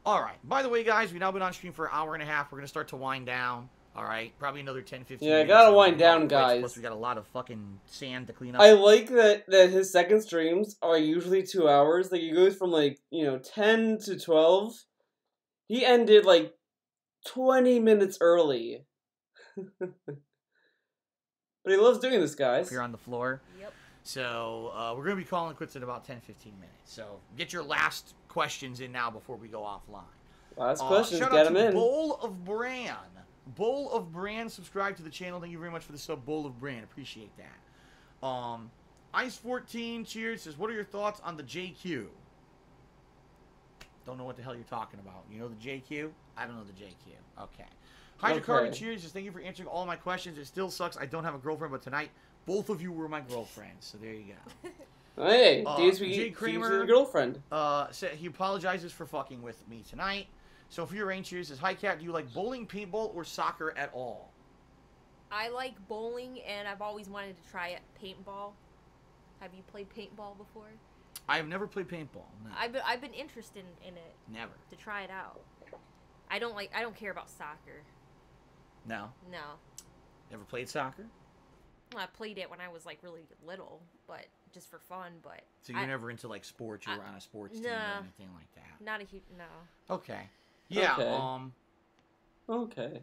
All right. By the way, guys, we've now been on stream for an hour and a half. We're going to start to wind down. All right. Probably another 10, 15 Yeah, minutes. gotta and wind we'll down, quit. guys. Plus, we got a lot of fucking sand to clean up. I like that his second streams are usually 2 hours. Like, he goes from, 10 to 12. He ended, 20 minutes early. But he loves doing this, guys. Here on the floor. Yep. So, we're going to be calling quits in about 10, 15 minutes. So, get your last questions in now before we go offline. Last questions, Shout get out them to in. Bowl of Bran. Bowl of Bran, subscribe to the channel. Thank you very much for the sub, Bowl of Bran. Appreciate that. Ice14, cheers, says, what are your thoughts on the JQ? Don't know what the hell you're talking about. You know the JQ? I don't know the JQ. Okay. Hydrocarbon, Okay. cheers, says, thank you for answering all my questions. It still sucks I don't have a girlfriend, but tonight, both of you were my girlfriends. So there you go. Hey, Jay DSP Kramer- your girlfriend. Said he apologizes for fucking with me tonight. Sophia Rain cheers says, hi Cat, do you like bowling, paintball, or soccer at all? I like bowling, and I've always wanted to try it. Paintball. Have you played paintball before? I've never played paintball. No, I've been interested in it never. to try it out. I don't care about soccer. No. No. Never played soccer? Well, I played it when I was really little, but just for fun. But So you're never into like sports. You were on a sports team or anything like that. Not a huge no. Okay. Yeah. Okay.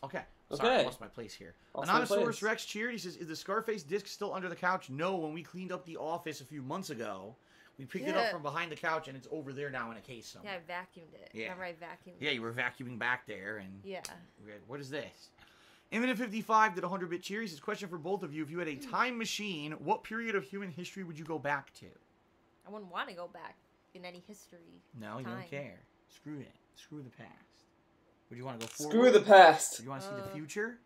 Okay. Sorry, I lost my place here. Anonymosaurus Rex cheered. He says, "Is the Scarface disc still under the couch?" No. When we cleaned up the office a few months ago, we picked it up from behind the couch, and it's over there now in a case somewhere. Yeah, I vacuumed it. Yeah. Remember I vacuumed it? Yeah, you were vacuuming back there, and yeah. What is this? Infinite55 did a 100-bit cheer. He says, question for both of you: if you had a time machine, what period of human history would you go back to? I wouldn't want to go back in any history. No, you don't care. Screw it. Screw the past. Would you want to go forward? Screw the past. Would you want to see the future?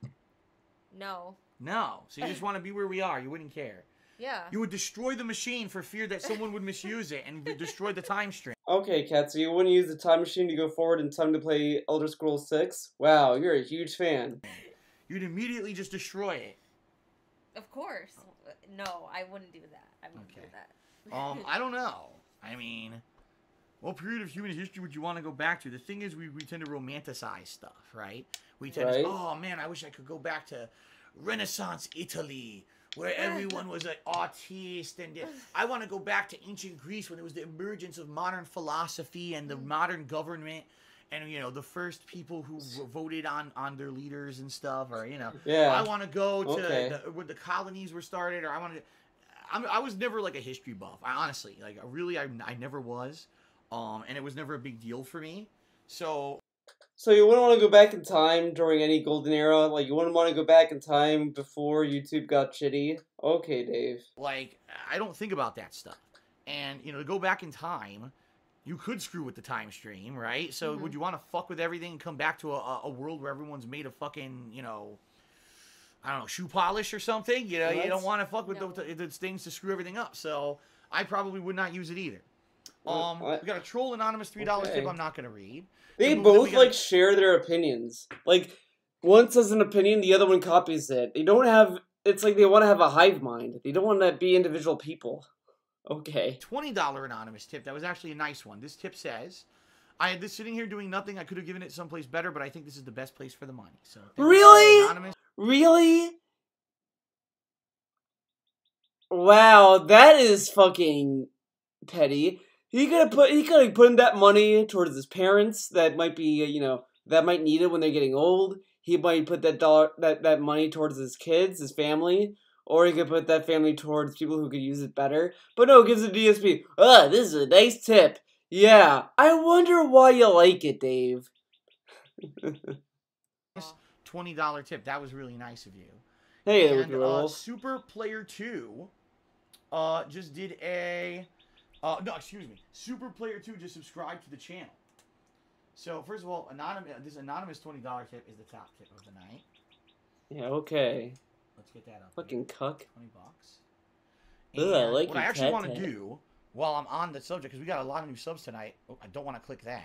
No. No. So you just want to be where we are. You wouldn't care. Yeah. You would destroy the machine for fear that someone would misuse it and would destroy the time stream. Okay, Kat, so you wouldn't use the time machine to go forward in time to play Elder Scrolls 6? Wow, you're a huge fan. You'd immediately just destroy it. Of course. No, I wouldn't do that. I wouldn't do that. I don't know. I mean, what period of human history would you want to go back to? The thing is, we tend to romanticize stuff, right? We tend to say, oh man, I wish I could go back to Renaissance Italy, where everyone was an artist, and I want to go back to ancient Greece when it was the emergence of modern philosophy and the modern government, and the first people who voted on their leaders and stuff, or I want to go to where the colonies were started, or I was never like a history buff. I never was, and it was never a big deal for me. So you wouldn't want to go back in time during any golden era? Like, you wouldn't want to go back in time before YouTube got shitty? Okay, Dave. Like, I don't think about that stuff. And, to go back in time, you could screw with the time stream, right? So would you want to fuck with everything and come back to a world where everyone's made of fucking, I don't know, shoe polish or something? You don't want to fuck with those things to screw everything up. So I probably would not use it either. We got a troll anonymous $3 tip I'm not going to read. They both, share their opinions. Like, one says an opinion, the other one copies it. They don't have... It's like they want to have a hive mind. They don't want to be individual people. Okay. $20 anonymous tip. That was actually a nice one. This tip says, I had this sitting here doing nothing. I could have given it someplace better, but I think this is the best place for the money. So really? Really? Wow, that is fucking petty. He could have put in that money towards his parents that might be, that might need it when they're getting old. He might put that money towards his kids, his family, or he could put that family towards people who could use it better. But no, it gives it DSP. This is a nice tip. Yeah, I wonder why you like it, Dave. $20 tip. That was really nice of you. Hey, and, Super Player 2 just did a... no, excuse me. Super Player 2 just subscribed to the channel. So, first of all, this anonymous $20 tip is the top tip of the night. Yeah, okay. Let's get that up. Fucking cuck. $20 bucks. Ugh, I like what I actually want to do, while I'm on the subject, because we got a lot of new subs tonight. Oh, I don't want to click that.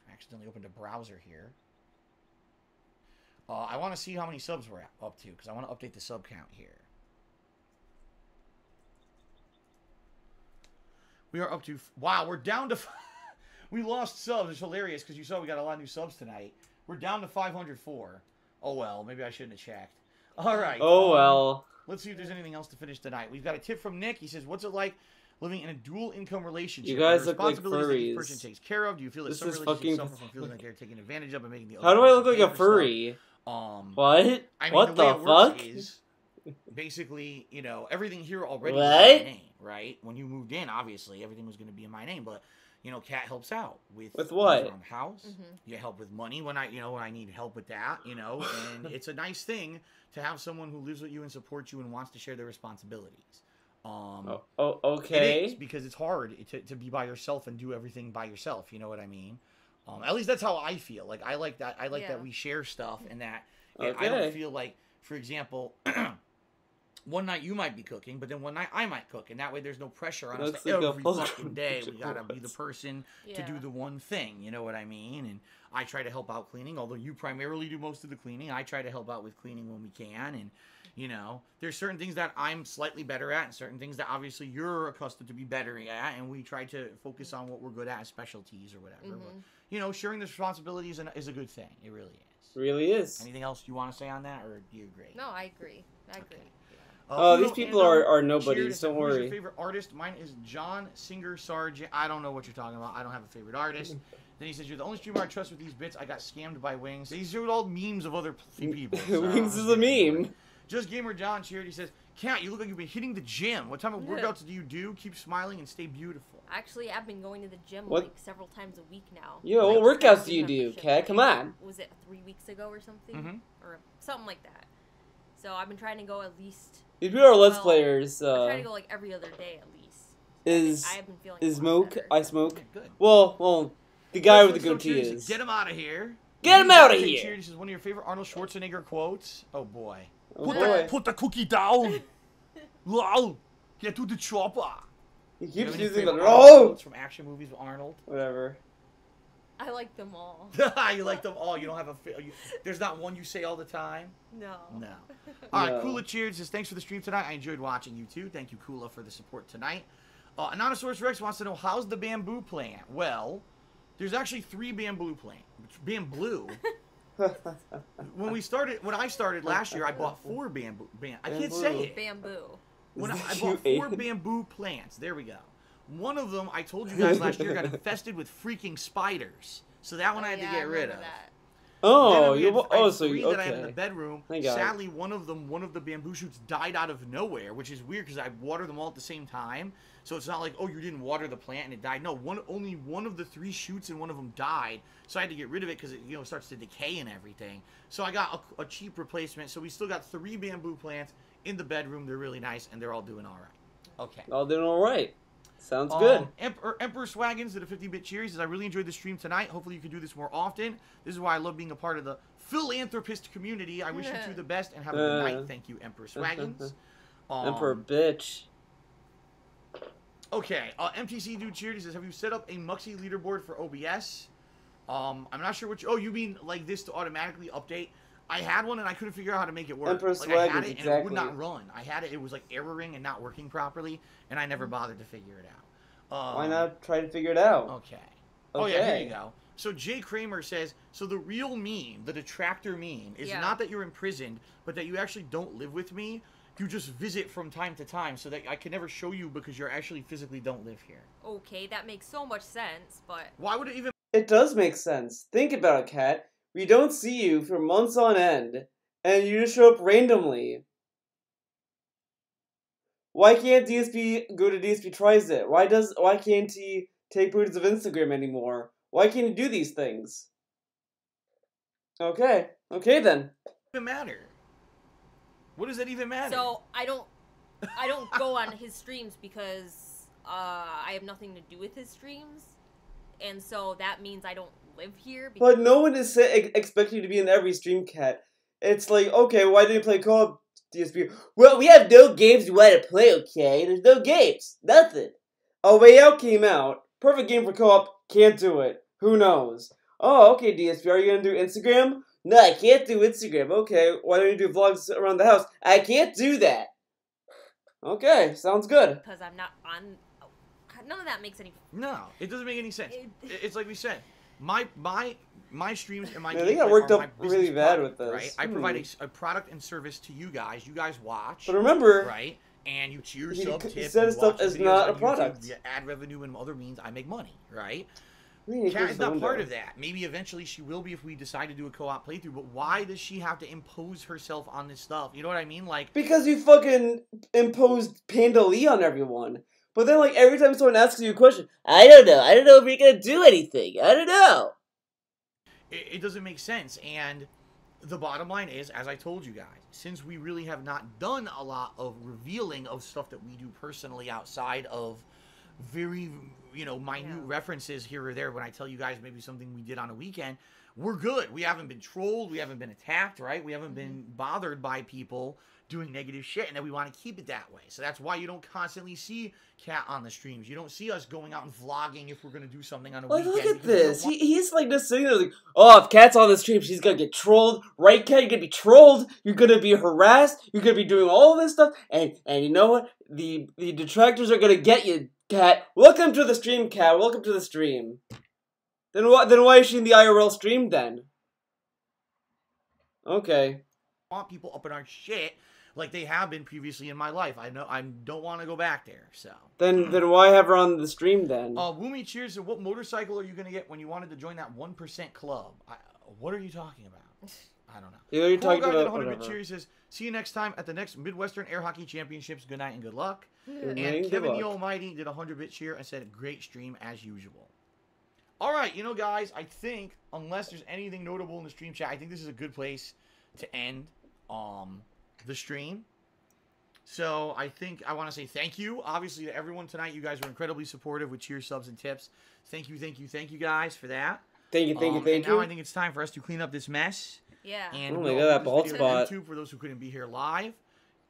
I accidentally opened a browser here. I want to see how many subs we're up to, because I want to update the sub count here. We are up to... Wow, we're down to... We lost subs. It's hilarious because you saw we got a lot of new subs tonight. We're down to 504. Oh, well. Maybe I shouldn't have checked. All right. Oh, well. Let's see if there's anything else to finish tonight. We've got a tip from Nick. He says, what's it like living in a dual income relationship? You guys look like furries. That each person takes care of? Do you feel that some relationships suffer from feeling like they're taking advantage of and making the other How do I look like a furry? I What? mean, What the fuck? Is basically, everything here already is in my name, right? When you moved in, obviously, everything was going to be in my name, but... Kat helps out with what? House. You help with money when I need help with that, and it's a nice thing to have someone who lives with you and supports you and wants to share their responsibilities. Okay. It is, because it's hard to be by yourself and do everything by yourself. You know what I mean? At least that's how I feel. Like, I like that. I like that we share stuff and that I don't feel like, for example. One night you might be cooking, but then one night I might cook, and that way there's no pressure on us every fucking day. We gotta be the person to do the one thing, you know what I mean? And I try to help out cleaning, although you primarily do most of the cleaning. I try to help out with cleaning when we can, and there's certain things that I'm slightly better at, and certain things that obviously you're accustomed to be better at, and we try to focus on what we're good at as specialties or whatever. But sharing the responsibilities is a good thing. It really is. Really is. Anything else you want to say on that, or do you agree? No, I agree. I agree. Oh, these Uno people Ando are cheered nobodies. and said, Don't "Who's your worry. favorite artist?" Mine is John Singer Sargent. I don't know what you're talking about. I don't have a favorite artist. Then he says, "You're the only streamer I trust with these bits. I got scammed by Wings." These are all memes of other people. So Wings is a meme. Just Gamer John cheered. He says, "Cat, you look like you've been hitting the gym. What type of workouts do you do? Keep smiling and stay beautiful." Actually, I've been going to the gym What? like several times a week now. Yo, Like, what workouts do gym you do, membership, Kat? like, Come on. Was it 3 weeks ago or something? Mhm. Or something like that. So I've been trying to go at least. These people are Let's Well, Players. I'm trying to go like every other day at least. Is I have been feeling is a lot Smoke? better. I smoke. Okay, good. Well, the guy with the Let's go goatee cheers. is. Get him out of here. Get him outta Dante here. Cheers. This is one of your favorite Arnold Schwarzenegger quotes. Oh boy. Oh boy. Put the cookie down. Lol. Get to the chopper. He Do you have keeps any using the favorite Arnold no. quotes from action movies with Arnold? Whatever. I like them all. You like them all. You don't have a. There's not one you say all the time. No. No. All right, No. Kula cheers. Says thanks for the stream tonight. I enjoyed watching you too. Thank you, Kula, for the support tonight. Anonymosaurus Rex wants to know how's the bamboo plant. Well, there's actually 3 bamboo plant. Bamboo. When I started last year, I bought 4 bamboo. I can't say it. Bamboo. When Is I that bought you 4 ate? bamboo plants. There we go. One of them, I told you guys last year, got infested with freaking spiders. So that one I had to Yeah, get rid remember of. that. Oh, Then you. I had So 3 you that I have in the okay? bedroom. Thank God. Sadly, one of the bamboo shoots died out of nowhere, which is weird because I watered them all at the same time. So it's not like, oh, you didn't water the plant and it died. No, only one of the 3 shoots and one of them died. So I had to get rid of it because it starts to decay and everything. So I got a cheap replacement. So we still got 3 bamboo plants in the bedroom. They're really nice and they're all doing all right. Okay. All doing all right. Sounds good. Emperor Swaggins did a 50-bit cheers. Says, I really enjoyed the stream tonight. Hopefully you can do this more often. This is why I love being a part of the philanthropist community. I wish you 2 the best and have a good night. Thank you, Emperor Swaggins. Emperor bitch. Okay, MTC Dude cheered. He says, have you set up a Muxy leaderboard for OBS? I'm not sure which. Oh, you mean like this to automatically update? I had one and I couldn't figure out how to make it work. Emperor Like I had Swaggins, it and it would exactly. not run. I had it. It was like erroring and not working properly, and I never bothered to figure it out. Why not try to figure it out? Okay. Oh yeah, here Okay. you go. So Jay Kramer says, so the real meme, the detractor meme, is Yeah. not that you're imprisoned, but that you actually don't live with me. You just visit from time to time, so that I can never show you because you actually physically don't live here. Okay, that makes so much sense, but Why would it even It does make sense. Think about it, Kat. We don't see you for months on end, and you just show up randomly. Why can't DSP go to DSP Tries It? Why can't he take photos of Instagram anymore? Why can't he do these things? Okay. Okay then. matter? What does that even matter? so I don't go on his streams because I have nothing to do with his streams, and so that means I don't live here. Because But no one is expecting you to be in every stream, Cat. It's like, okay, why didn't you play co-op DSP? Well, we have no games we want to play, okay? There's no games. Nothing. A Way Out came out. Perfect game for co-op. Can't do it. Who knows? Oh, okay, DSP. Are you going to do Instagram? No, I can't do Instagram. Okay, why don't you do vlogs around the house? I can't do that. Okay, sounds good. because I'm not on. None of that makes any. no, it doesn't make any sense. It- It's like we said, my streams and my Man, they gameplay got worked are up my business really bad product, with this. Right? I provide a product and service to you guys. You guys watch. But remember, Right? And you cheer, He sub, c- tip, said and stuff watch the is videos not on a product. YouTube via ad revenue and other means, I make money, right? Man, Kat is close the not part window. of that. Maybe eventually she will be if we decide to do a co-op playthrough, but why does she have to impose herself on this stuff? You know what I mean? Like, Because you fucking imposed Panda Lee on everyone. But then, like, every time someone asks you a question, I don't know if you're gonna do anything. I don't know. it doesn't make sense. And the bottom line is, as I told you guys, since we really have not done a lot of revealing of stuff that we do personally outside of very, minute Yeah. references here or there when I tell you guys maybe something we did on a weekend, we're good. We haven't been trolled. We haven't been attacked, right? We haven't been bothered by people doing negative shit, and then we want to keep it that way. So that's why you don't constantly see Kat on the streams. You don't see us going out and vlogging if we're going to do something on a Like, weekend. look at because we don't this. want- He's like just sitting there like, oh, if Kat's on the stream, she's gonna get trolled. Right, Kat? You're gonna be trolled. You're gonna be harassed. You're gonna be doing all this stuff. And you know what? The detractors are gonna get you, Kat. Welcome to the stream, Kat. Welcome to the stream. Then why is she in the IRL stream then? Okay. want people up in our shit, like they have been previously in my life. I know I don't want to go back there. So Then why have her on the stream then? Woomy Cheers said, what motorcycle are you gonna get when you wanted to join that 1% club? What are you talking about? I don't know. Yeah, you're talking about 100 Cheers says, see you next time at the next Midwestern Air Hockey Championships. Good night and good luck. Good night And and Kevin good the luck. Almighty did a 100-bit cheer and said, great stream as usual. All right, you know, guys, I think unless there's anything notable in the stream chat, I think this is a good place to end the stream. So I think I want to say thank you, obviously, to everyone tonight. You guys were incredibly supportive with cheers, subs, and tips. Thank you, guys, for that. Thank you, and now I think it's time for us to clean up this mess. Yeah. And Oh my we'll God, upload that this bald video spot. to YouTube for those who couldn't be here live.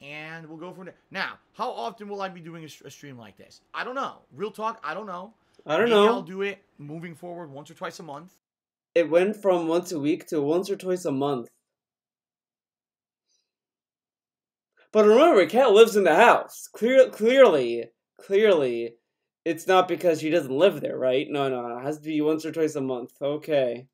And we'll go from there. Now, how often will I be doing a stream like this? I don't know. Real talk, I don't know. I don't Maybe know. I'll do it moving forward once or twice a month. It went from once a week to once or twice a month. But remember, Kat lives in the house. Clearly, it's not because she doesn't live there, right? No, it has to be once or twice a month. Okay.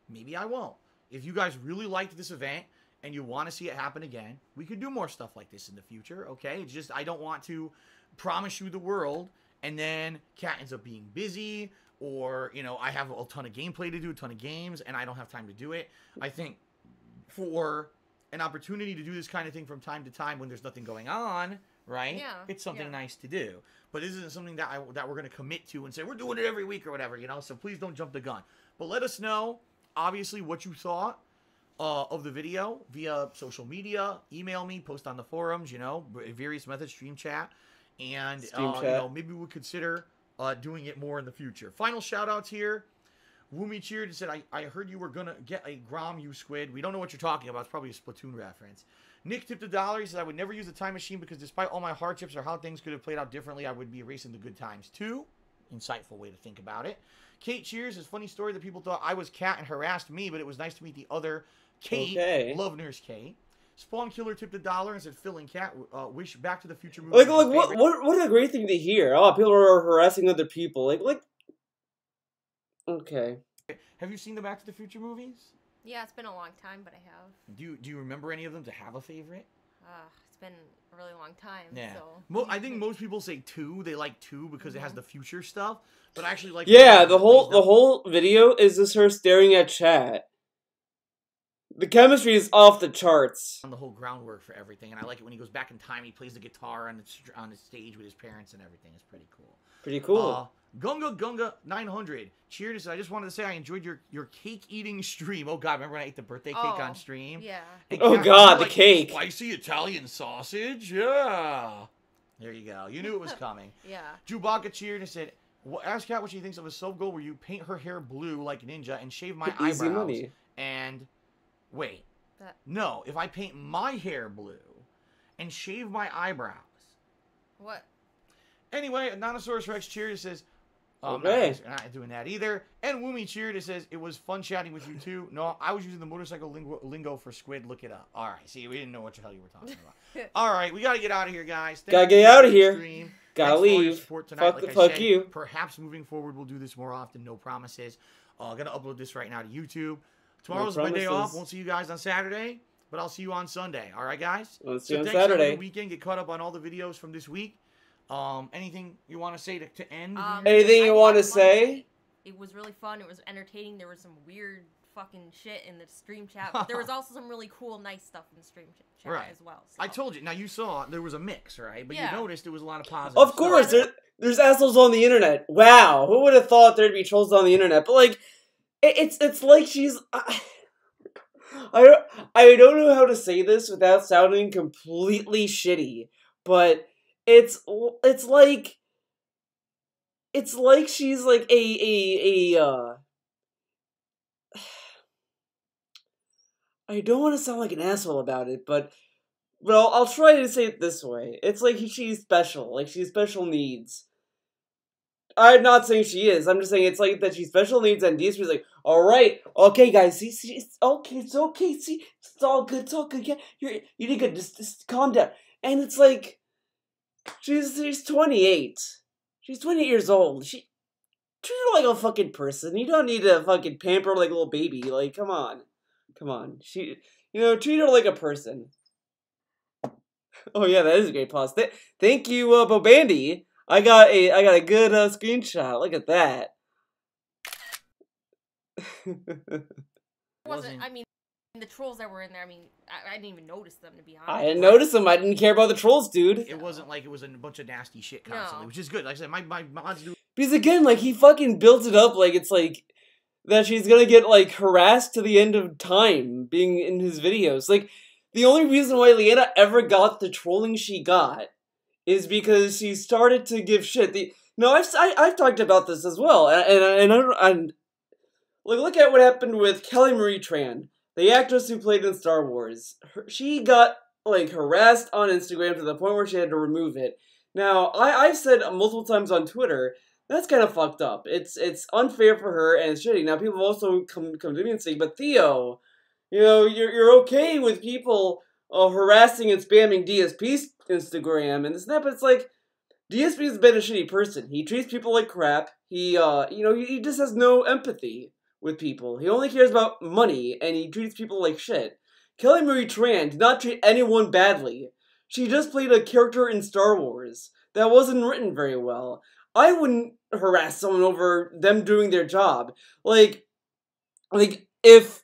Maybe I won't. If you guys really liked this event and you want to see it happen again, we could do more stuff like this in the future, okay? It's just I don't want to promise you the world and then Kat ends up being busy, or, you know, I have a ton of gameplay to do, a ton of games, and I don't have time to do it. I think for an opportunity to do this kind of thing from time to time when there's nothing going on, right? Yeah, It's something yeah. nice to do. But this isn't something that we're going to commit to and say, we're doing it every week or whatever, you know? So please don't jump the gun. But let us know, obviously, what you thought of the video via social media. Email me, post on the forums, you know, various methods, stream chat. And, Stream chat. you know, maybe we'll consider doing it more in the future. Final shout-outs here. Woomy cheered said, I heard you were going to get a Grom, you squid. We don't know what you're talking about. It's probably a Splatoon reference. Nick tipped $1. He said, I would never use the time machine because despite all my hardships or how things could have played out differently, I would be erasing the good times too. Insightful way to think about it. Kate cheers. His funny story that people thought I was Kat and harassed me, but it was nice to meet the other Kate. Okay. Love Nurse Kate. Spawn Killer tipped $1 and said, Phil and Kat wish Back to the Future movie. Like, what a great thing to hear. Oh, people are harassing other people. Like. Okay. Have you seen the Back to the Future movies? Yeah, it's been a long time, but I have. Do you remember any of them to have a favorite? It's been a really long time. Yeah. So. I think most people say 2. They like 2 because it has the future stuff. But I actually like. Yeah, one the whole video is just her staring at chat. The chemistry is off the charts. on the whole groundwork for everything, and I like it when he goes back in time. He plays the guitar on the stage with his parents and everything. It's pretty cool. Pretty cool. Gunga 900 cheers. I just wanted to say I enjoyed your cake eating stream. Oh God, remember when I ate the birthday cake on stream? Yeah. And Oh, Kat, God, you the cake. spicy Italian sausage. Yeah. There you go. You knew it was coming. Yeah. Chewbacca cheered and said, ask Kat what she thinks of a self goal where you paint her hair blue like Ninja and shave my Easy eyebrows. money. And wait. That- No, if I paint my hair blue and shave my eyebrows. What? Anyway, Anonymosaurus Rex cheered says, Okay. I'm not doing that either. And Woomy cheered and says, it was fun chatting with you too. No, I was using the motorcycle lingo for squid. Look it up. All right, see, we didn't know what the hell you were talking about. All right, we got to get out of here, guys. Thank Gotta you get for out of the here. stream. Gotta Thanks for all your leave. support tonight. Fuck Like I said, you. Perhaps moving forward, we'll do this more often. No promises. Gonna upload this right now to YouTube. Tomorrow's my day off. promises. Won't see you guys on Saturday, but I'll see you on Sunday. All right, guys? We'll see you on thanks for having Saturday. the weekend. Get caught up on all the videos from this week. Anything you want to say to end? Anything you I want to had fun say? tonight. It was really fun. It was entertaining. There was some weird fucking shit in the stream chat, but there was also some really cool, nice stuff in the stream chat Right. as well. So. I told you. Now you saw there was a mix, right? But Yeah. you noticed there was a lot of positive. Of course, stuff. there's assholes on the internet. Wow, who would have thought there'd be trolls on the internet? But like, it's like she's. I don't know how to say this without sounding completely shitty, but it's like she's like I don't want to sound like an asshole about it, but well, I'll try to say it this way. It's like she's special, like she's special needs. I'm not saying she is. I'm just saying it's like that she's special needs, and DSP's like, all right, okay, guys, see, it's okay, see, it's all good, yeah, you did good, just calm down. And it's like, she's 28. She's 28 years old. She treat her like a fucking person. You don't need to fucking pamper her like a little baby. Like, come on. Treat her like a person. Oh yeah, that is a great pause. Thank you, Bobandy. I got a good screenshot. Look at that. It wasn't. I mean, the trolls that were in there. I mean, I didn't even notice them, to be honest. I didn't notice them. I didn't care about the trolls, dude. It wasn't like it was a bunch of nasty shit constantly, which is good. Like I said, my mods do. Because again, like, he fucking builds it up like it's like that she's gonna get like harassed to the end of time being in his videos. Like, the only reason why Liana ever got the trolling she got is because she started to give shit. I've talked about this as well, and like, look at what happened with Kelly Marie Tran, the actress who played in Star Wars. She got like harassed on Instagram to the point where she had to remove it. Now, I've said multiple times on Twitter, that's kind of fucked up. It's unfair for her and it's shitty. Now, people also come to me and say, but Theo, you know, you're okay with people harassing and spamming DSP's Instagram and this and that, but it's like, DSP's been a shitty person. He treats people like crap. He just has no empathy with people. He only cares about money, and he treats people like shit. Kelly Marie Tran did not treat anyone badly. She just played a character in Star Wars that wasn't written very well. I wouldn't harass someone over them doing their job. Like if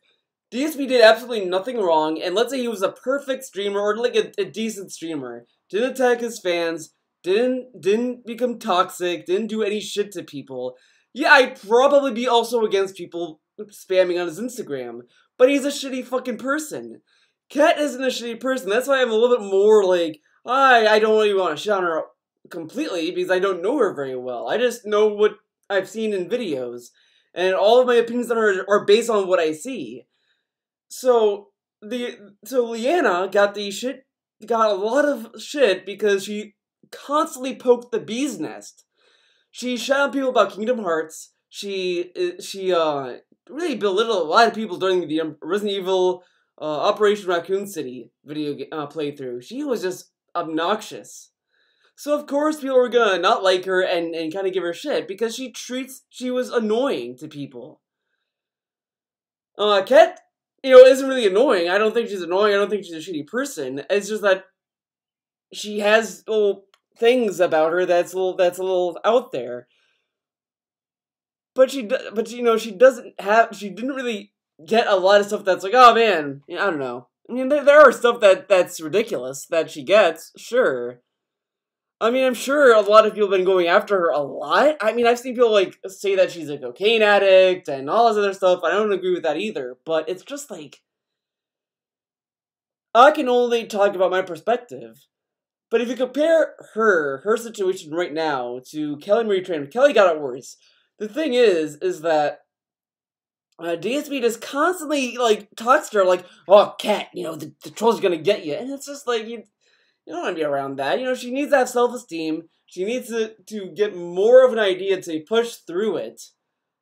DSP did absolutely nothing wrong, and let's say he was a perfect streamer, or like a decent streamer, didn't attack his fans, didn't become toxic, didn't do any shit to people, yeah, I'd probably be also against people spamming on his Instagram. But he's a shitty fucking person. Kat isn't a shitty person. That's why I'm a little bit more like, I don't really want to shut on her completely because I don't know her very well. I just know what I've seen in videos. And all of my opinions on her are based on what I see. So Liana got a lot of shit because she constantly poked the bee's nest. She shot on people about Kingdom Hearts. She really belittled a lot of people during the Resident Evil Operation Raccoon City video playthrough. She was just obnoxious. So of course people were gonna not like her and kind of give her shit because she was annoying to people. Kat, isn't really annoying. I don't think she's annoying. I don't think she's a shitty person. It's just that she has little things about her that's a little out there. But she didn't really get a lot of stuff that's like, oh man, I don't know. I mean, there are stuff that's ridiculous that she gets, sure. I mean, I'm sure a lot of people have been going after her a lot. I mean, I've seen people like say that she's a cocaine addict and all this other stuff. I don't agree with that either. But it's just like, I can only talk about my perspective. But if you compare her situation right now to Kelly Marie Tran, Kelly got it worse. The thing is that DSP just constantly like talks to her like, oh, Kat, the troll's gonna get you, and it's just like you don't want to be around that. She needs to have self-esteem. She needs to get more of an idea to push through it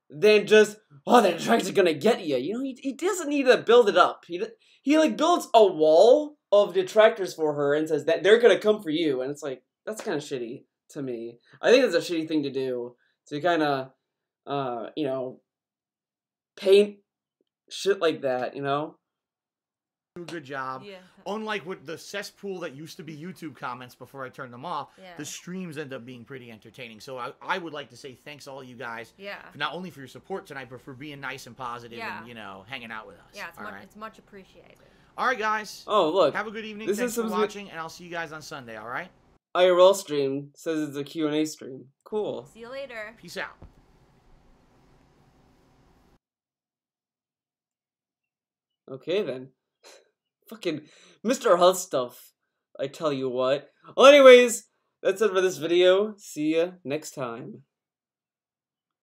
than just, oh, that detractor's gonna get you. He doesn't need to build it up. He like builds a wall of detractors for her and says that they're gonna come for you, and it's like, that's kind of shitty to me. I think it's a shitty thing to do, to kind of paint shit like that, Do a good job. Yeah. Unlike with the cesspool that used to be YouTube comments before I turned them off, the streams end up being pretty entertaining. So I would like to say thanks to all you guys. Yeah. Not only for your support tonight, but for being nice and positive and, hanging out with us. Yeah, it's much appreciated. All right, guys. Oh, look. Have a good evening. Thanks for watching, and I'll see you guys on Sunday, all right? IRL stream says it's a Q&A stream. Cool. See you later. Peace out. Okay, then. Fucking Mr. Huss stuff. I tell you what. Well, anyways, that's it for this video. See ya next time.